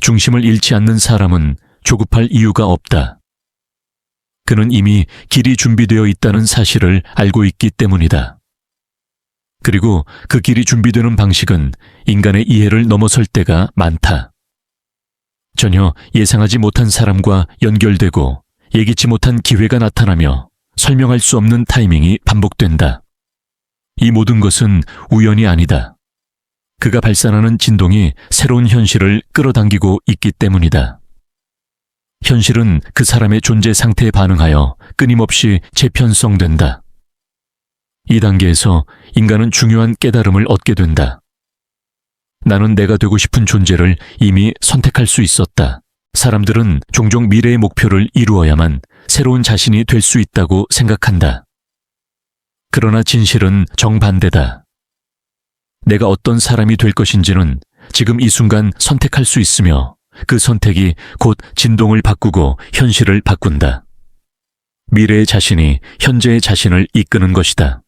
Speaker 1: 중심을 잃지 않는 사람은 조급할 이유가 없다. 그는 이미 길이 준비되어 있다는 사실을 알고 있기 때문이다. 그리고 그 길이 준비되는 방식은 인간의 이해를 넘어설 때가 많다. 전혀 예상하지 못한 사람과 연결되고 예기치 못한 기회가 나타나며 설명할 수 없는 타이밍이 반복된다. 이 모든 것은 우연이 아니다. 그가 발산하는 진동이 새로운 현실을 끌어당기고 있기 때문이다. 현실은 그 사람의 존재 상태에 반응하여 끊임없이 재편성된다. 이 단계에서 인간은 중요한 깨달음을 얻게 된다. 나는 내가 되고 싶은 존재를 이미 선택할 수 있었다. 사람들은 종종 미래의 목표를 이루어야만 새로운 자신이 될 수 있다고 생각한다. 그러나 진실은 정반대다. 내가 어떤 사람이 될 것인지는 지금 이 순간 선택할 수 있으며 그 선택이 곧 진동을 바꾸고 현실을 바꾼다. 미래의 자신이 현재의 자신을 이끄는 것이다.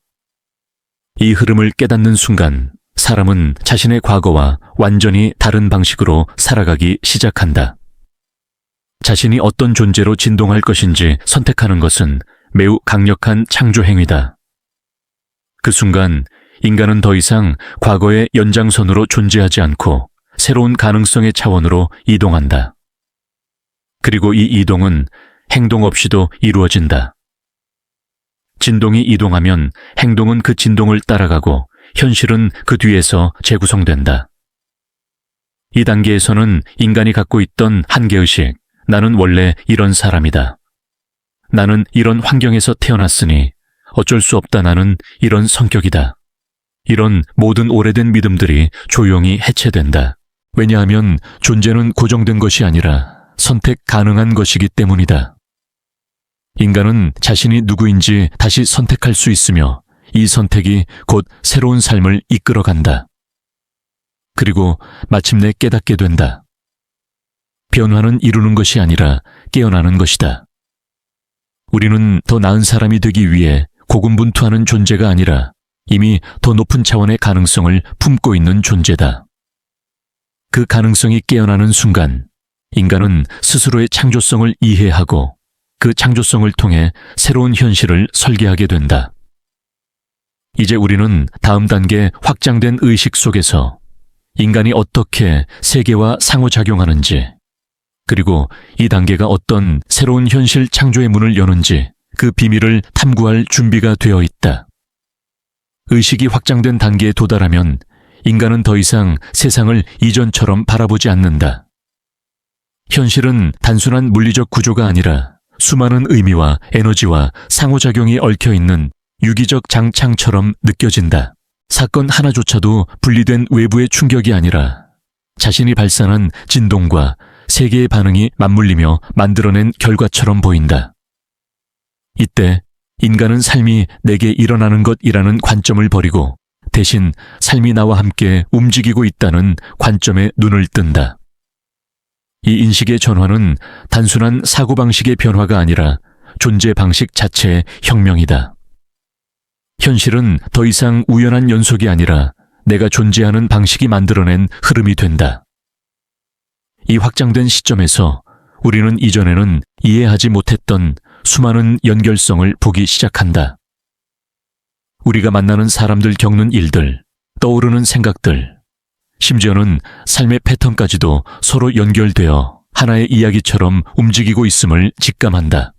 Speaker 1: 이 흐름을 깨닫는 순간 사람은 자신의 과거와 완전히 다른 방식으로 살아가기 시작한다. 자신이 어떤 존재로 진동할 것인지 선택하는 것은 매우 강력한 창조 행위다. 그 순간 인간은 더 이상 과거의 연장선으로 존재하지 않고 새로운 가능성의 차원으로 이동한다. 그리고 이 이동은 행동 없이도 이루어진다. 진동이 이동하면 행동은 그 진동을 따라가고 현실은 그 뒤에서 재구성된다. 이 단계에서는 인간이 갖고 있던 한계의식, 나는 원래 이런 사람이다. 나는 이런 환경에서 태어났으니 어쩔 수 없다. 나는 이런 성격이다. 이런 모든 오래된 믿음들이 조용히 해체된다. 왜냐하면 존재는 고정된 것이 아니라 선택 가능한 것이기 때문이다. 인간은 자신이 누구인지 다시 선택할 수 있으며 이 선택이 곧 새로운 삶을 이끌어간다. 그리고 마침내 깨닫게 된다. 변화는 이루는 것이 아니라 깨어나는 것이다. 우리는 더 나은 사람이 되기 위해 고군분투하는 존재가 아니라 이미 더 높은 차원의 가능성을 품고 있는 존재다. 그 가능성이 깨어나는 순간 인간은 스스로의 창조성을 이해하고 그 창조성을 통해 새로운 현실을 설계하게 된다. 이제 우리는 다음 단계 확장된 의식 속에서 인간이 어떻게 세계와 상호작용하는지, 그리고 이 단계가 어떤 새로운 현실 창조의 문을 여는지 그 비밀을 탐구할 준비가 되어 있다. 의식이 확장된 단계에 도달하면 인간은 더 이상 세상을 이전처럼 바라보지 않는다. 현실은 단순한 물리적 구조가 아니라 수많은 의미와 에너지와 상호작용이 얽혀있는 유기적 장창처럼 느껴진다. 사건 하나조차도 분리된 외부의 충격이 아니라 자신이 발산한 진동과 세계의 반응이 맞물리며 만들어낸 결과처럼 보인다. 이때 인간은 삶이 내게 일어나는 것이라는 관점을 버리고 대신 삶이 나와 함께 움직이고 있다는 관점에 눈을 뜬다. 이 인식의 전환은 단순한 사고방식의 변화가 아니라 존재 방식 자체의 혁명이다. 현실은 더 이상 우연한 연속이 아니라 내가 존재하는 방식이 만들어낸 흐름이 된다. 이 확장된 시점에서 우리는 이전에는 이해하지 못했던 수많은 연결성을 보기 시작한다. 우리가 만나는 사람들, 겪는 일들, 떠오르는 생각들, 심지어는 삶의 패턴까지도 서로 연결되어 하나의 이야기처럼 움직이고 있음을 직감한다.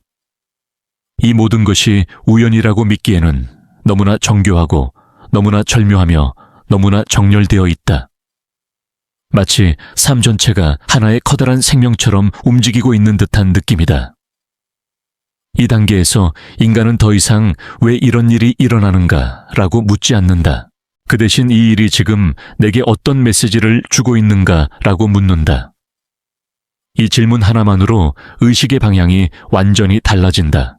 Speaker 1: 이 모든 것이 우연이라고 믿기에는 너무나 정교하고 너무나 절묘하며 너무나 정렬되어 있다. 마치 삶 전체가 하나의 커다란 생명처럼 움직이고 있는 듯한 느낌이다. 이 단계에서 인간은 더 이상 왜 이런 일이 일어나는가 라고 묻지 않는다. 그 대신 이 일이 지금 내게 어떤 메시지를 주고 있는가 라고 묻는다. 이 질문 하나만으로 의식의 방향이 완전히 달라진다.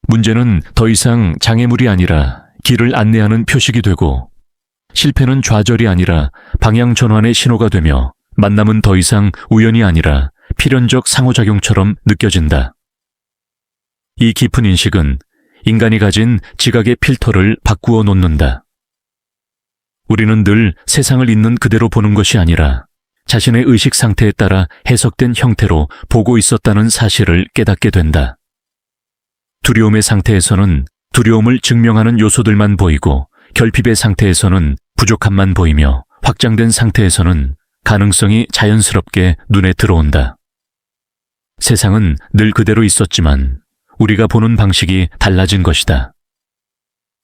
Speaker 1: 문제는 더 이상 장애물이 아니라 길을 안내하는 표식이 되고, 실패는 좌절이 아니라 방향 전환의 신호가 되며, 만남은 더 이상 우연이 아니라 필연적 상호작용처럼 느껴진다. 이 깊은 인식은 인간이 가진 지각의 필터를 바꾸어 놓는다. 우리는 늘 세상을 있는 그대로 보는 것이 아니라 자신의 의식 상태에 따라 해석된 형태로 보고 있었다는 사실을 깨닫게 된다. 두려움의 상태에서는 두려움을 증명하는 요소들만 보이고, 결핍의 상태에서는 부족함만 보이며, 확장된 상태에서는 가능성이 자연스럽게 눈에 들어온다. 세상은 늘 그대로 있었지만 우리가 보는 방식이 달라진 것이다.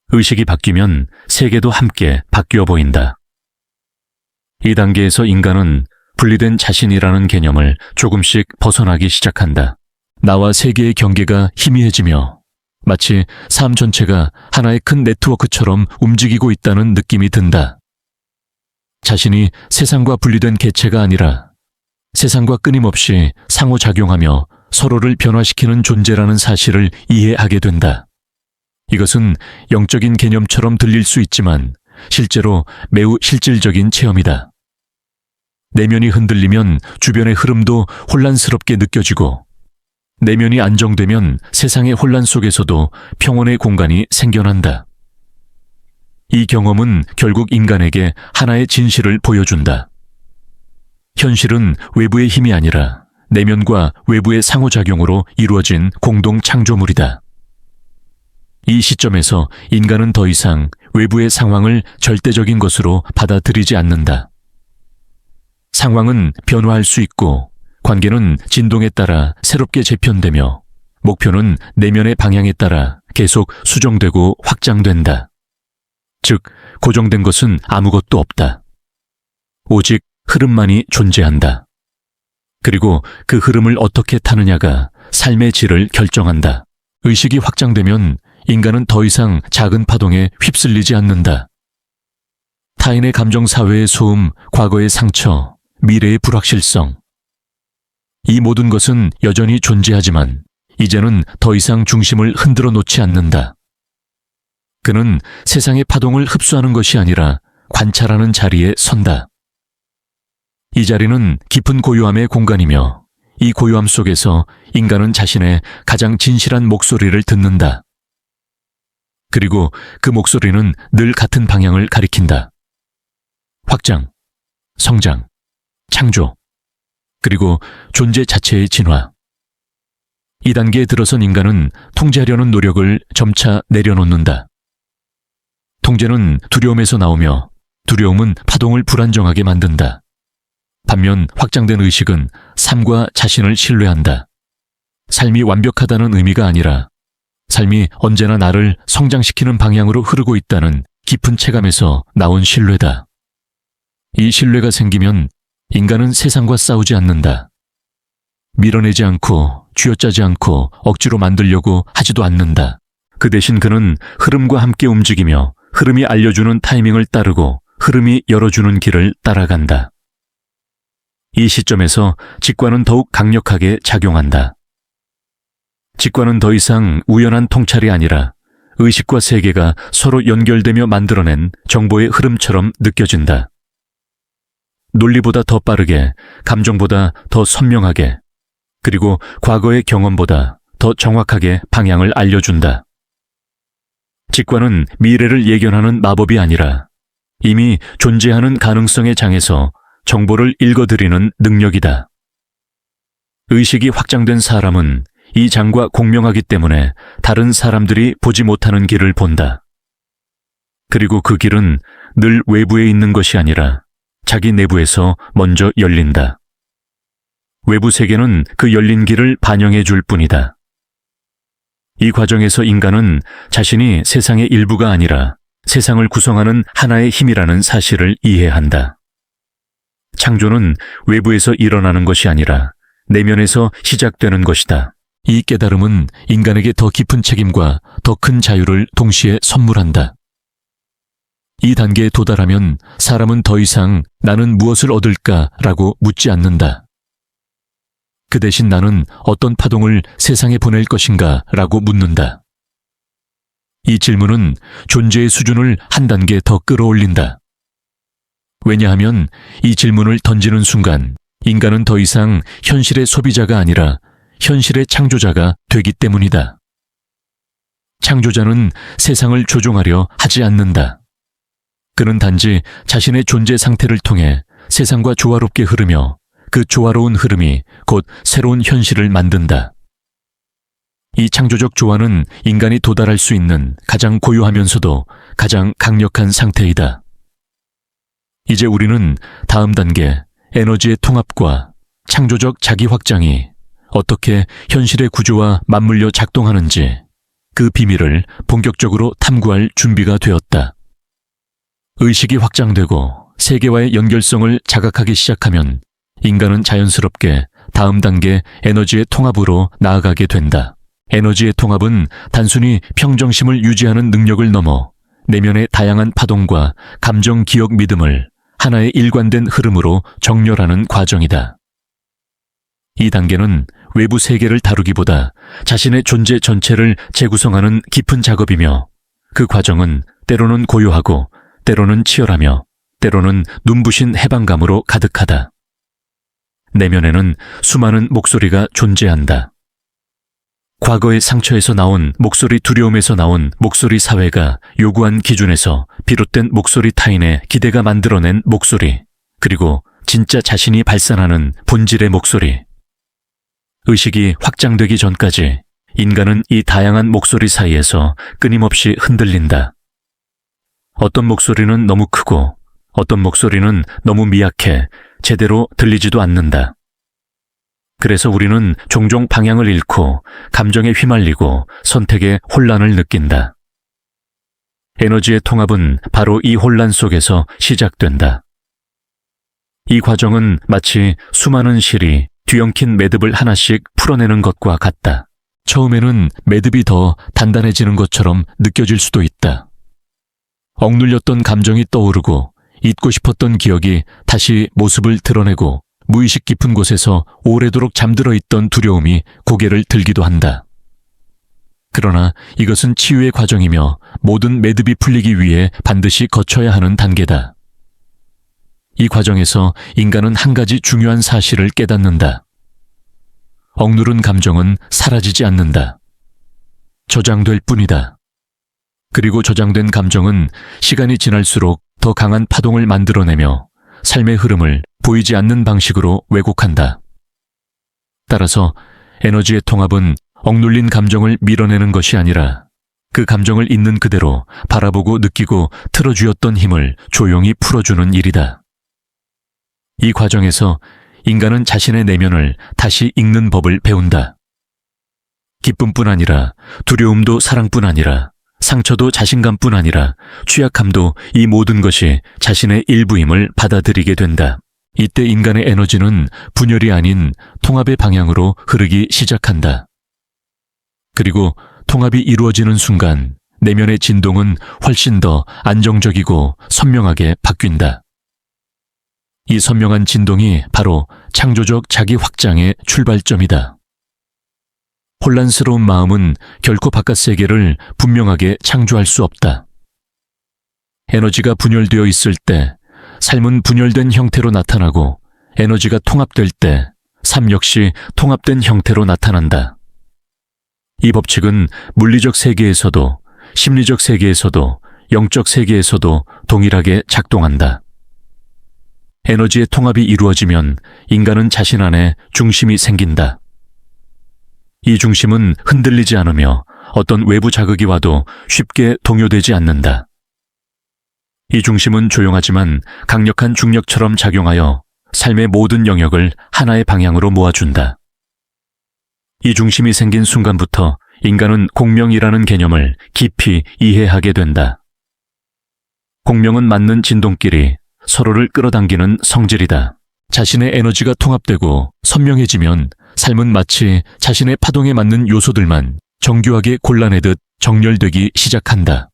Speaker 1: 의식이 바뀌면 세계도 함께 바뀌어 보인다. 이 단계에서 인간은 분리된 자신이라는 개념을 조금씩 벗어나기 시작한다. 나와 세계의 경계가 희미해지며 마치 삶 전체가 하나의 큰 네트워크처럼 움직이고 있다는 느낌이 든다. 자신이 세상과 분리된 개체가 아니라 세상과 끊임없이 상호작용하며 서로를 변화시키는 존재라는 사실을 이해하게 된다. 이것은 영적인 개념처럼 들릴 수 있지만 실제로 매우 실질적인 체험이다. 내면이 흔들리면 주변의 흐름도 혼란스럽게 느껴지고, 내면이 안정되면 세상의 혼란 속에서도 평온의 공간이 생겨난다. 이 경험은 결국 인간에게 하나의 진실을 보여준다. 현실은 외부의 힘이 아니라 내면과 외부의 상호작용으로 이루어진 공동 창조물이다. 이 시점에서 인간은 더 이상 외부의 상황을 절대적인 것으로 받아들이지 않는다. 상황은 변화할 수 있고, 관계는 진동에 따라 새롭게 재편되며, 목표는 내면의 방향에 따라 계속 수정되고 확장된다. 즉, 고정된 것은 아무것도 없다. 오직 흐름만이 존재한다. 그리고 그 흐름을 어떻게 타느냐가 삶의 질을 결정한다. 의식이 확장되면 인간은 더 이상 작은 파동에 휩쓸리지 않는다. 타인의 감정, 사회의 소음, 과거의 상처, 미래의 불확실성, 이 모든 것은 여전히 존재하지만 이제는 더 이상 중심을 흔들어 놓지 않는다. 그는 세상의 파동을 흡수하는 것이 아니라 관찰하는 자리에 선다. 이 자리는 깊은 고요함의 공간이며, 이 고요함 속에서 인간은 자신의 가장 진실한 목소리를 듣는다. 그리고 그 목소리는 늘 같은 방향을 가리킨다. 확장, 성장, 창조, 그리고 존재 자체의 진화. 이 단계에 들어선 인간은 통제하려는 노력을 점차 내려놓는다. 통제는 두려움에서 나오며, 두려움은 파동을 불안정하게 만든다. 반면 확장된 의식은 삶과 자신을 신뢰한다. 삶이 완벽하다는 의미가 아니라 삶이 언제나 나를 성장시키는 방향으로 흐르고 있다는 깊은 체감에서 나온 신뢰다. 이 신뢰가 생기면 인간은 세상과 싸우지 않는다. 밀어내지 않고 쥐어짜지 않고 억지로 만들려고 하지도 않는다. 그 대신 그는 흐름과 함께 움직이며 흐름이 알려주는 타이밍을 따르고 흐름이 열어주는 길을 따라간다. 이 시점에서 직관은 더욱 강력하게 작용한다. 직관은 더 이상 우연한 통찰이 아니라 의식과 세계가 서로 연결되며 만들어낸 정보의 흐름처럼 느껴진다. 논리보다 더 빠르게, 감정보다 더 선명하게, 그리고 과거의 경험보다 더 정확하게 방향을 알려준다. 직관은 미래를 예견하는 마법이 아니라 이미 존재하는 가능성의 장에서 정보를 읽어들이는 능력이다. 의식이 확장된 사람은 이 장과 공명하기 때문에 다른 사람들이 보지 못하는 길을 본다. 그리고 그 길은 늘 외부에 있는 것이 아니라 자기 내부에서 먼저 열린다. 외부 세계는 그 열린 길을 반영해 줄 뿐이다. 이 과정에서 인간은 자신이 세상의 일부가 아니라 세상을 구성하는 하나의 힘이라는 사실을 이해한다. 창조는 외부에서 일어나는 것이 아니라 내면에서 시작되는 것이다. 이 깨달음은 인간에게 더 깊은 책임과 더 큰 자유를 동시에 선물한다. 이 단계에 도달하면 사람은 더 이상 나는 무엇을 얻을까라고 묻지 않는다. 그 대신 나는 어떤 파동을 세상에 보낼 것인가 라고 묻는다. 이 질문은 존재의 수준을 한 단계 더 끌어올린다. 왜냐하면 이 질문을 던지는 순간 인간은 더 이상 현실의 소비자가 아니라 현실의 창조자가 되기 때문이다. 창조자는 세상을 조종하려 하지 않는다. 그는 단지 자신의 존재 상태를 통해 세상과 조화롭게 흐르며 그 조화로운 흐름이 곧 새로운 현실을 만든다. 이 창조적 조화는 인간이 도달할 수 있는 가장 고요하면서도 가장 강력한 상태이다. 이제 우리는 다음 단계, 에너지의 통합과 창조적 자기 확장이 어떻게 현실의 구조와 맞물려 작동하는지 그 비밀을 본격적으로 탐구할 준비가 되었다. 의식이 확장되고 세계와의 연결성을 자각하기 시작하면 인간은 자연스럽게 다음 단계 에너지의 통합으로 나아가게 된다. 에너지의 통합은 단순히 평정심을 유지하는 능력을 넘어 내면의 다양한 파동과 감정, 기억, 믿음을 하나의 일관된 흐름으로 정렬하는 과정이다. 이 단계는 외부 세계를 다루기보다 자신의 존재 전체를 재구성하는 깊은 작업이며 그 과정은 때로는 고요하고 때로는 치열하며 때로는 눈부신 해방감으로 가득하다. 내면에는 수많은 목소리가 존재한다. 과거의 상처에서 나온 목소리, 두려움에서 나온 목소리, 사회가 요구한 기준에서 비롯된 목소리, 타인의 기대가 만들어낸 목소리, 그리고 진짜 자신이 발산하는 본질의 목소리. 의식이 확장되기 전까지 인간은 이 다양한 목소리 사이에서 끊임없이 흔들린다. 어떤 목소리는 너무 크고 어떤 목소리는 너무 미약해 제대로 들리지도 않는다. 그래서 우리는 종종 방향을 잃고 감정에 휘말리고 선택에 혼란을 느낀다. 에너지의 통합은 바로 이 혼란 속에서 시작된다. 이 과정은 마치 수많은 실이 뒤엉킨 매듭을 하나씩 풀어내는 것과 같다. 처음에는 매듭이 더 단단해지는 것처럼 느껴질 수도 있다. 억눌렸던 감정이 떠오르고 잊고 싶었던 기억이 다시 모습을 드러내고 무의식 깊은 곳에서 오래도록 잠들어 있던 두려움이 고개를 들기도 한다. 그러나 이것은 치유의 과정이며 모든 매듭이 풀리기 위해 반드시 거쳐야 하는 단계다. 이 과정에서 인간은 한 가지 중요한 사실을 깨닫는다. 억누른 감정은 사라지지 않는다. 저장될 뿐이다. 그리고 저장된 감정은 시간이 지날수록 더 강한 파동을 만들어내며 삶의 흐름을 보이지 않는 방식으로 왜곡한다. 따라서 에너지의 통합은 억눌린 감정을 밀어내는 것이 아니라 그 감정을 있는 그대로 바라보고 느끼고 틀어쥐었던 힘을 조용히 풀어주는 일이다. 이 과정에서 인간은 자신의 내면을 다시 읽는 법을 배운다. 기쁨뿐 아니라 두려움도 사랑뿐 아니라 상처도 자신감뿐 아니라 취약함도 이 모든 것이 자신의 일부임을 받아들이게 된다. 이때 인간의 에너지는 분열이 아닌 통합의 방향으로 흐르기 시작한다. 그리고 통합이 이루어지는 순간 내면의 진동은 훨씬 더 안정적이고 선명하게 바뀐다. 이 선명한 진동이 바로 창조적 자기 확장의 출발점이다. 혼란스러운 마음은 결코 바깥 세계를 분명하게 창조할 수 없다. 에너지가 분열되어 있을 때 삶은 분열된 형태로 나타나고, 에너지가 통합될 때 삶 역시 통합된 형태로 나타난다. 이 법칙은 물리적 세계에서도, 심리적 세계에서도, 영적 세계에서도 동일하게 작동한다. 에너지의 통합이 이루어지면 인간은 자신 안에 중심이 생긴다. 이 중심은 흔들리지 않으며 어떤 외부 자극이 와도 쉽게 동요되지 않는다. 이 중심은 조용하지만 강력한 중력처럼 작용하여 삶의 모든 영역을 하나의 방향으로 모아준다. 이 중심이 생긴 순간부터 인간은 공명이라는 개념을 깊이 이해하게 된다. 공명은 맞는 진동끼리 서로를 끌어당기는 성질이다. 자신의 에너지가 통합되고 선명해지면 삶은 마치 자신의 파동에 맞는 요소들만 정교하게 골라내듯 정렬되기 시작한다.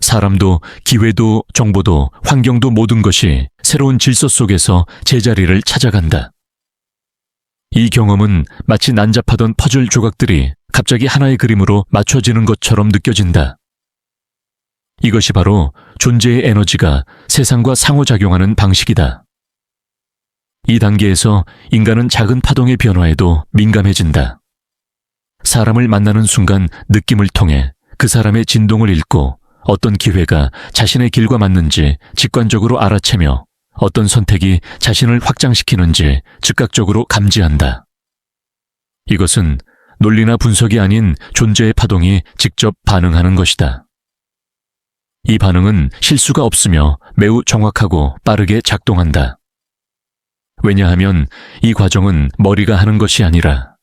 Speaker 1: 사람도, 기회도, 정보도, 환경도 모든 것이 새로운 질서 속에서 제자리를 찾아간다. 이 경험은 마치 난잡하던 퍼즐 조각들이 갑자기 하나의 그림으로 맞춰지는 것처럼 느껴진다. 이것이 바로 존재의 에너지가 세상과 상호작용하는 방식이다. 이 단계에서 인간은 작은 파동의 변화에도 민감해진다. 사람을 만나는 순간 느낌을 통해 그 사람의 진동을 읽고 어떤 기회가 자신의 길과 맞는지 직관적으로 알아채며 어떤 선택이 자신을 확장시키는지 즉각적으로 감지한다. 이것은 논리나 분석이 아닌 존재의 파동이 직접 반응하는 것이다. 이 반응은 실수가 없으며 매우 정확하고 빠르게 작동한다. 왜냐하면 이 과정은 머리가 하는 것이 아니라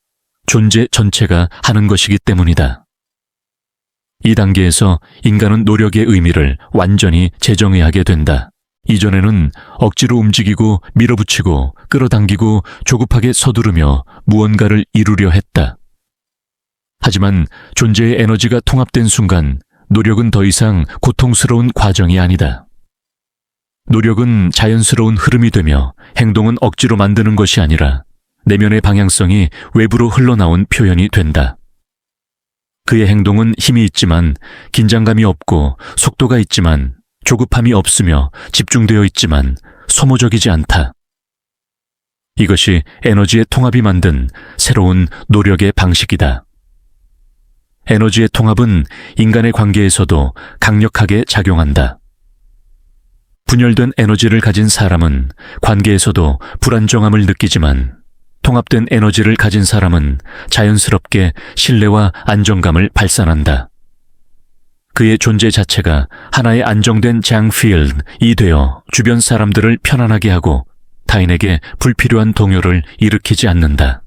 Speaker 1: 존재 전체가 하는 것이기 때문이다. 이 단계에서 인간은 노력의 의미를 완전히 재정의하게 된다. 이전에는 억지로 움직이고 밀어붙이고 끌어당기고 조급하게 서두르며 무언가를 이루려 했다. 하지만 존재의 에너지가 통합된 순간 노력은 더 이상 고통스러운 과정이 아니다. 노력은 자연스러운 흐름이 되며 행동은 억지로 만드는 것이 아니라 내면의 방향성이 외부로 흘러나온 표현이 된다. 그의 행동은 힘이 있지만 긴장감이 없고 속도가 있지만 조급함이 없으며 집중되어 있지만 소모적이지 않다. 이것이 에너지의 통합이 만든 새로운 노력의 방식이다. 에너지의 통합은 인간의 관계에서도 강력하게 작용한다. 분열된 에너지를 가진 사람은 관계에서도 불안정함을 느끼지만 통합된 에너지를 가진 사람은 자연스럽게 신뢰와 안정감을 발산한다. 그의 존재 자체가 하나의 안정된 장필드이 되어 주변 사람들을 편안하게 하고 타인에게 불필요한 동요를 일으키지 않는다.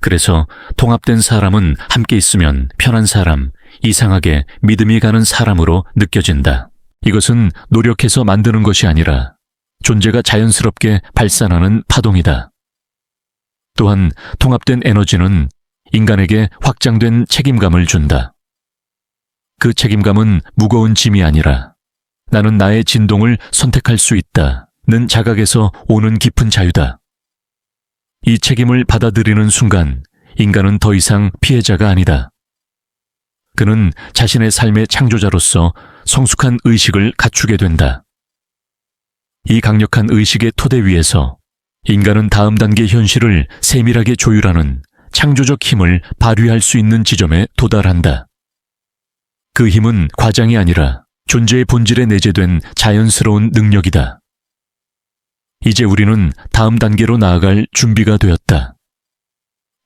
Speaker 1: 그래서 통합된 사람은 함께 있으면 편한 사람, 이상하게 믿음이 가는 사람으로 느껴진다. 이것은 노력해서 만드는 것이 아니라 존재가 자연스럽게 발산하는 파동이다. 또한 통합된 에너지는 인간에게 확장된 책임감을 준다. 그 책임감은 무거운 짐이 아니라 나는 나의 진동을 선택할 수 있다는 자각에서 오는 깊은 자유다. 이 책임을 받아들이는 순간 인간은 더 이상 피해자가 아니다. 그는 자신의 삶의 창조자로서 성숙한 의식을 갖추게 된다. 이 강력한 의식의 토대 위에서 인간은 다음 단계 현실을 세밀하게 조율하는 창조적 힘을 발휘할 수 있는 지점에 도달한다. 그 힘은 과장이 아니라 존재의 본질에 내재된 자연스러운 능력이다. 이제 우리는 다음 단계로 나아갈 준비가 되었다.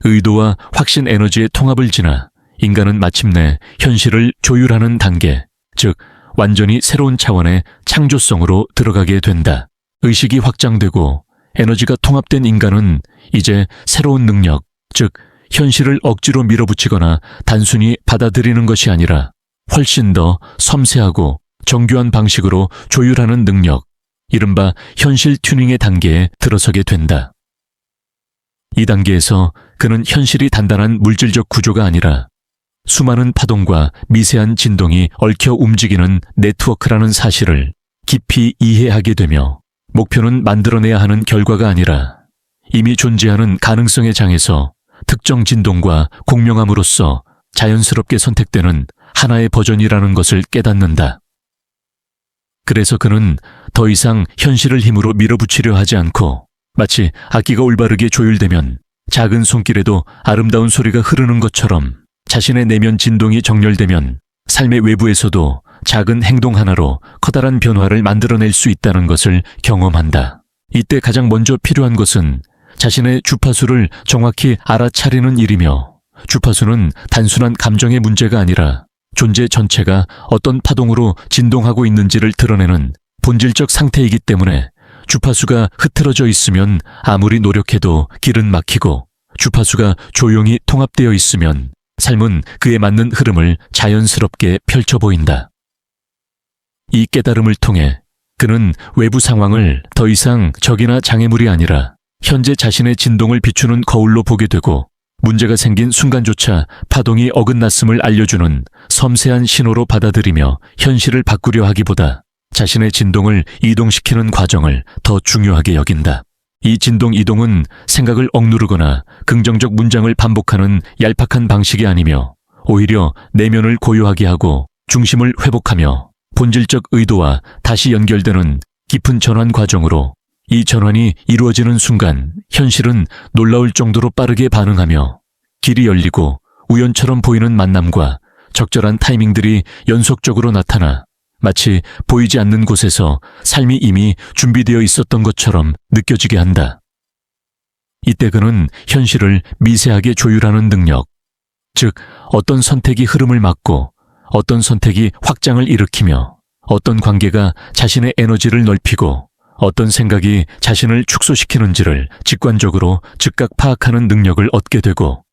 Speaker 1: 의도와 확신 에너지의 통합을 지나 인간은 마침내 현실을 조율하는 단계, 즉 완전히 새로운 차원의 창조성으로 들어가게 된다. 의식이 확장되고 에너지가 통합된 인간은 이제 새로운 능력, 즉 현실을 억지로 밀어붙이거나 단순히 받아들이는 것이 아니라 훨씬 더 섬세하고 정교한 방식으로 조율하는 능력, 이른바 현실 튜닝의 단계에 들어서게 된다. 이 단계에서 그는 현실이 단단한 물질적 구조가 아니라 수많은 파동과 미세한 진동이 얽혀 움직이는 네트워크라는 사실을 깊이 이해하게 되며, 목표는 만들어내야 하는 결과가 아니라 이미 존재하는 가능성의 장에서 특정 진동과 공명함으로써 자연스럽게 선택되는 하나의 버전이라는 것을 깨닫는다. 그래서 그는 더 이상 현실을 힘으로 밀어붙이려 하지 않고, 마치 악기가 올바르게 조율되면 작은 손길에도 아름다운 소리가 흐르는 것처럼 자신의 내면 진동이 정렬되면 삶의 외부에서도 작은 행동 하나로 커다란 변화를 만들어낼 수 있다는 것을 경험한다. 이때 가장 먼저 필요한 것은 자신의 주파수를 정확히 알아차리는 일이며, 주파수는 단순한 감정의 문제가 아니라 존재 전체가 어떤 파동으로 진동하고 있는지를 드러내는 본질적 상태이기 때문에, 주파수가 흐트러져 있으면 아무리 노력해도 길은 막히고, 주파수가 조용히 통합되어 있으면 삶은 그에 맞는 흐름을 자연스럽게 펼쳐 보인다. 이 깨달음을 통해 그는 외부 상황을 더 이상 적이나 장애물이 아니라 현재 자신의 진동을 비추는 거울로 보게 되고, 문제가 생긴 순간조차 파동이 어긋났음을 알려주는 섬세한 신호로 받아들이며 현실을 바꾸려 하기보다 자신의 진동을 이동시키는 과정을 더 중요하게 여긴다. 이 진동 이동은 생각을 억누르거나 긍정적 문장을 반복하는 얄팍한 방식이 아니며, 오히려 내면을 고요하게 하고 중심을 회복하며 본질적 의도와 다시 연결되는 깊은 전환 과정으로, 이 전환이 이루어지는 순간 현실은 놀라울 정도로 빠르게 반응하며, 길이 열리고 우연처럼 보이는 만남과 적절한 타이밍들이 연속적으로 나타나 마치 보이지 않는 곳에서 삶이 이미 준비되어 있었던 것처럼 느껴지게 한다. 이때 그는 현실을 미세하게 조율하는 능력, 즉 어떤 선택이 흐름을 막고 어떤 선택이 확장을 일으키며, 어떤 관계가 자신의 에너지를 넓히고 어떤 생각이 자신을 축소시키는지를 직관적으로 즉각 파악하는 능력을 얻게 되고,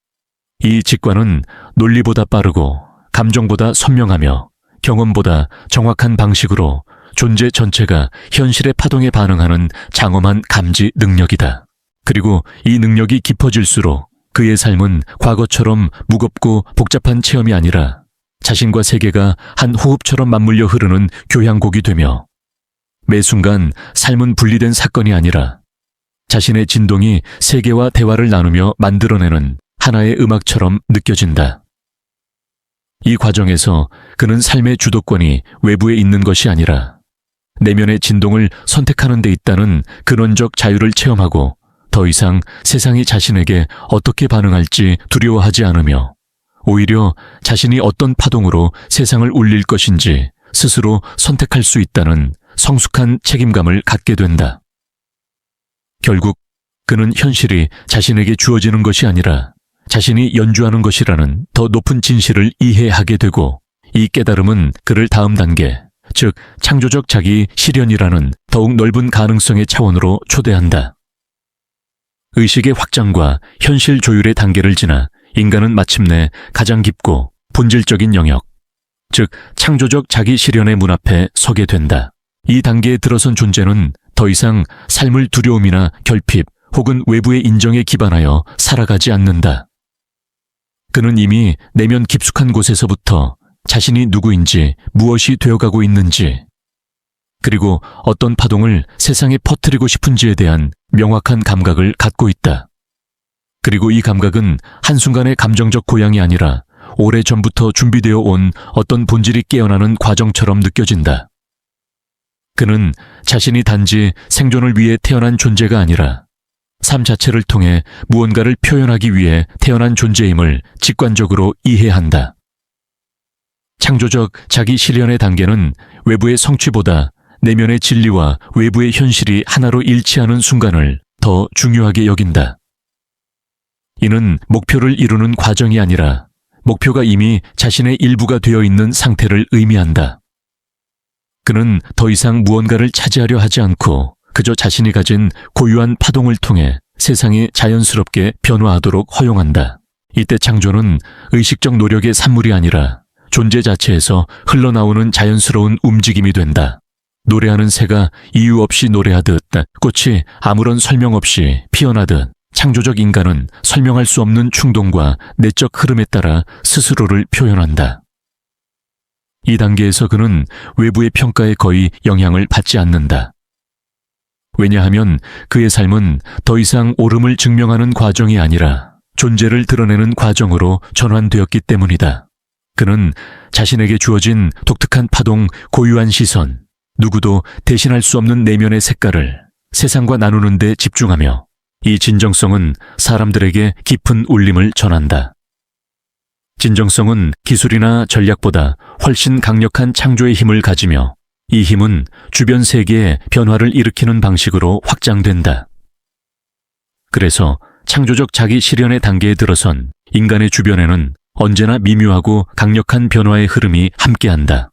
Speaker 1: 이 직관은 논리보다 빠르고 감정보다 선명하며 경험보다 정확한 방식으로 존재 전체가 현실의 파동에 반응하는 장엄한 감지 능력이다. 그리고 이 능력이 깊어질수록 그의 삶은 과거처럼 무겁고 복잡한 체험이 아니라 자신과 세계가 한 호흡처럼 맞물려 흐르는 교향곡이 되며, 매 순간 삶은 분리된 사건이 아니라 자신의 진동이 세계와 대화를 나누며 만들어내는 하나의 음악처럼 느껴진다. 이 과정에서 그는 삶의 주도권이 외부에 있는 것이 아니라 내면의 진동을 선택하는 데 있다는 근원적 자유를 체험하고, 더 이상 세상이 자신에게 어떻게 반응할지 두려워하지 않으며, 오히려 자신이 어떤 파동으로 세상을 울릴 것인지 스스로 선택할 수 있다는 성숙한 책임감을 갖게 된다. 결국 그는 현실이 자신에게 주어지는 것이 아니라 자신이 연주하는 것이라는 더 높은 진실을 이해하게 되고, 이 깨달음은 그를 다음 단계, 즉 창조적 자기 실현이라는 더욱 넓은 가능성의 차원으로 초대한다. 의식의 확장과 현실 조율의 단계를 지나 인간은 마침내 가장 깊고 본질적인 영역, 즉 창조적 자기 실현의 문 앞에 서게 된다. 이 단계에 들어선 존재는 더 이상 삶을 두려움이나 결핍 혹은 외부의 인정에 기반하여 살아가지 않는다. 그는 이미 내면 깊숙한 곳에서부터 자신이 누구인지, 무엇이 되어가고 있는지, 그리고 어떤 파동을 세상에 퍼뜨리고 싶은지에 대한 명확한 감각을 갖고 있다. 그리고 이 감각은 한순간의 감정적 고양이 아니라 오래전부터 준비되어 온 어떤 본질이 깨어나는 과정처럼 느껴진다. 그는 자신이 단지 생존을 위해 태어난 존재가 아니라 삶 자체를 통해 무언가를 표현하기 위해 태어난 존재임을 직관적으로 이해한다. 창조적 자기 실현의 단계는 외부의 성취보다 내면의 진리와 외부의 현실이 하나로 일치하는 순간을 더 중요하게 여긴다. 이는 목표를 이루는 과정이 아니라 목표가 이미 자신의 일부가 되어 있는 상태를 의미한다. 그는 더 이상 무언가를 차지하려 하지 않고 그저 자신이 가진 고유한 파동을 통해 세상이 자연스럽게 변화하도록 허용한다. 이때 창조는 의식적 노력의 산물이 아니라 존재 자체에서 흘러나오는 자연스러운 움직임이 된다. 노래하는 새가 이유 없이 노래하듯, 꽃이 아무런 설명 없이 피어나듯, 창조적 인간은 설명할 수 없는 충동과 내적 흐름에 따라 스스로를 표현한다. 이 단계에서 그는 외부의 평가에 거의 영향을 받지 않는다. 왜냐하면 그의 삶은 더 이상 옳음을 증명하는 과정이 아니라 존재를 드러내는 과정으로 전환되었기 때문이다. 그는 자신에게 주어진 독특한 파동, 고유한 시선, 누구도 대신할 수 없는 내면의 색깔을 세상과 나누는 데 집중하며 이 진정성은 사람들에게 깊은 울림을 전한다. 진정성은 기술이나 전략보다 훨씬 강력한 창조의 힘을 가지며 이 힘은 주변 세계에 변화를 일으키는 방식으로 확장된다. 그래서 창조적 자기 실현의 단계에 들어선 인간의 주변에는 언제나 미묘하고 강력한 변화의 흐름이 함께한다.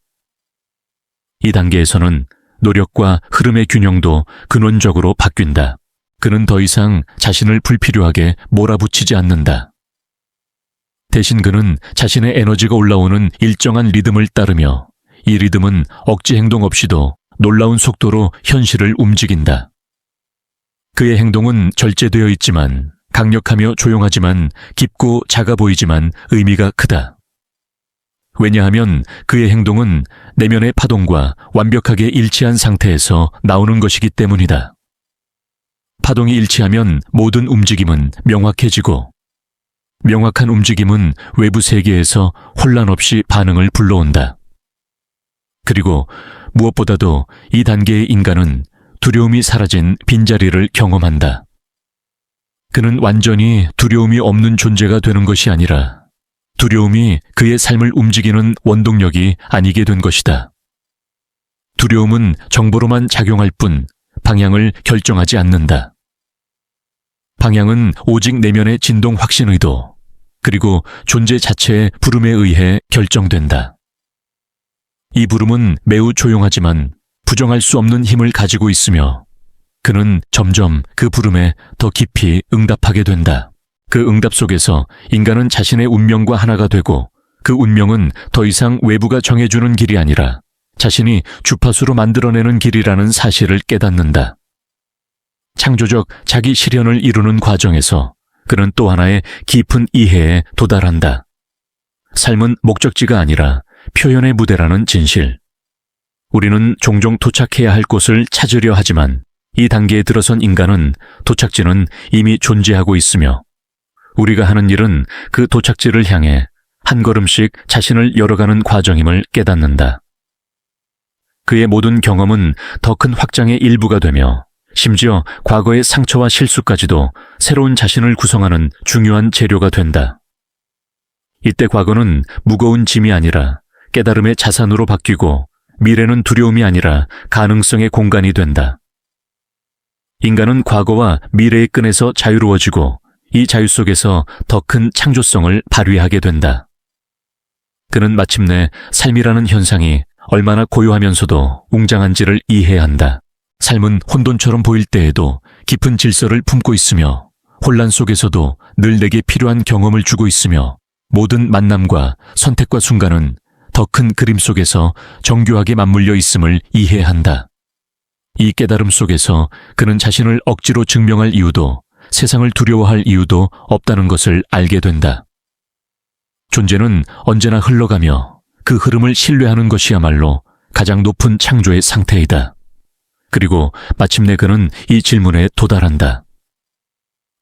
Speaker 1: 이 단계에서는 노력과 흐름의 균형도 근원적으로 바뀐다. 그는 더 이상 자신을 불필요하게 몰아붙이지 않는다. 대신 그는 자신의 에너지가 올라오는 일정한 리듬을 따르며 이 리듬은 억지 행동 없이도 놀라운 속도로 현실을 움직인다. 그의 행동은 절제되어 있지만 강력하며 조용하지만 깊고 작아 보이지만 의미가 크다. 왜냐하면 그의 행동은 내면의 파동과 완벽하게 일치한 상태에서 나오는 것이기 때문이다. 파동이 일치하면 모든 움직임은 명확해지고 명확한 움직임은 외부 세계에서 혼란 없이 반응을 불러온다. 그리고 무엇보다도 이 단계의 인간은 두려움이 사라진 빈자리를 경험한다. 그는 완전히 두려움이 없는 존재가 되는 것이 아니라 두려움이 그의 삶을 움직이는 원동력이 아니게 된 것이다. 두려움은 정보로만 작용할 뿐 방향을 결정하지 않는다. 방향은 오직 내면의 진동 확신 의도, 그리고 존재 자체의 부름에 의해 결정된다. 이 부름은 매우 조용하지만 부정할 수 없는 힘을 가지고 있으며 그는 점점 그 부름에 더 깊이 응답하게 된다. 그 응답 속에서 인간은 자신의 운명과 하나가 되고 그 운명은 더 이상 외부가 정해주는 길이 아니라 자신이 주파수로 만들어내는 길이라는 사실을 깨닫는다. 창조적 자기 실현을 이루는 과정에서 그는 또 하나의 깊은 이해에 도달한다. 삶은 목적지가 아니라 표현의 무대라는 진실. 우리는 종종 도착해야 할 곳을 찾으려 하지만 이 단계에 들어선 인간은 도착지는 이미 존재하고 있으며 우리가 하는 일은 그 도착지를 향해 한 걸음씩 자신을 열어가는 과정임을 깨닫는다. 그의 모든 경험은 더 큰 확장의 일부가 되며 심지어 과거의 상처와 실수까지도 새로운 자신을 구성하는 중요한 재료가 된다. 이때 과거는 무거운 짐이 아니라 깨달음의 자산으로 바뀌고 미래는 두려움이 아니라 가능성의 공간이 된다. 인간은 과거와 미래의 끈에서 자유로워지고 이 자유 속에서 더 큰 창조성을 발휘하게 된다. 그는 마침내 삶이라는 현상이 얼마나 고요하면서도 웅장한지를 이해한다. 삶은 혼돈처럼 보일 때에도 깊은 질서를 품고 있으며 혼란 속에서도 늘 내게 필요한 경험을 주고 있으며 모든 만남과 선택과 순간은 더 큰 그림 속에서 정교하게 맞물려 있음을 이해한다. 이 깨달음 속에서 그는 자신을 억지로 증명할 이유도 세상을 두려워할 이유도 없다는 것을 알게 된다. 존재는 언제나 흘러가며 그 흐름을 신뢰하는 것이야말로 가장 높은 창조의 상태이다. 그리고 마침내 그는 이 질문에 도달한다.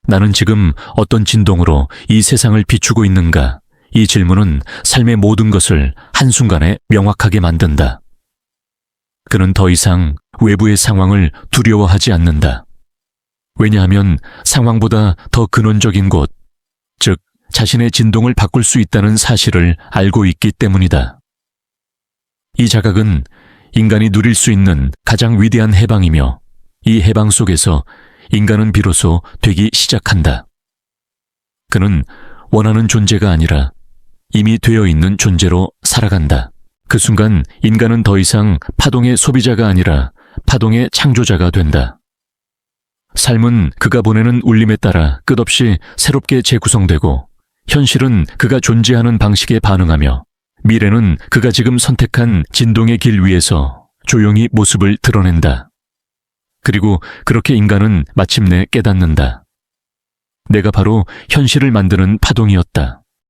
Speaker 1: 나는 지금 어떤 진동으로 이 세상을 비추고 있는가? 이 질문은 삶의 모든 것을 한순간에 명확하게 만든다. 그는 더 이상 외부의 상황을 두려워하지 않는다. 왜냐하면 상황보다 더 근원적인 곳, 즉 자신의 진동을 바꿀 수 있다는 사실을 알고 있기 때문이다. 이 자각은 인간이 누릴 수 있는 가장 위대한 해방이며 이 해방 속에서 인간은 비로소 되기 시작한다. 그는 원하는 존재가 아니라 이미 되어 있는 존재로 살아간다. 그 순간 인간은 더 이상 파동의 소비자가 아니라 파동의 창조자가 된다. 삶은 그가 보내는 울림에 따라 끝없이 새롭게 재구성되고 현실은 그가 존재하는 방식에 반응하며 미래는 그가 지금 선택한 진동의 길 위에서 조용히 모습을 드러낸다. 그리고 그렇게 인간은 마침내 깨닫는다. 내가 바로 현실을 만드는 파동이었다.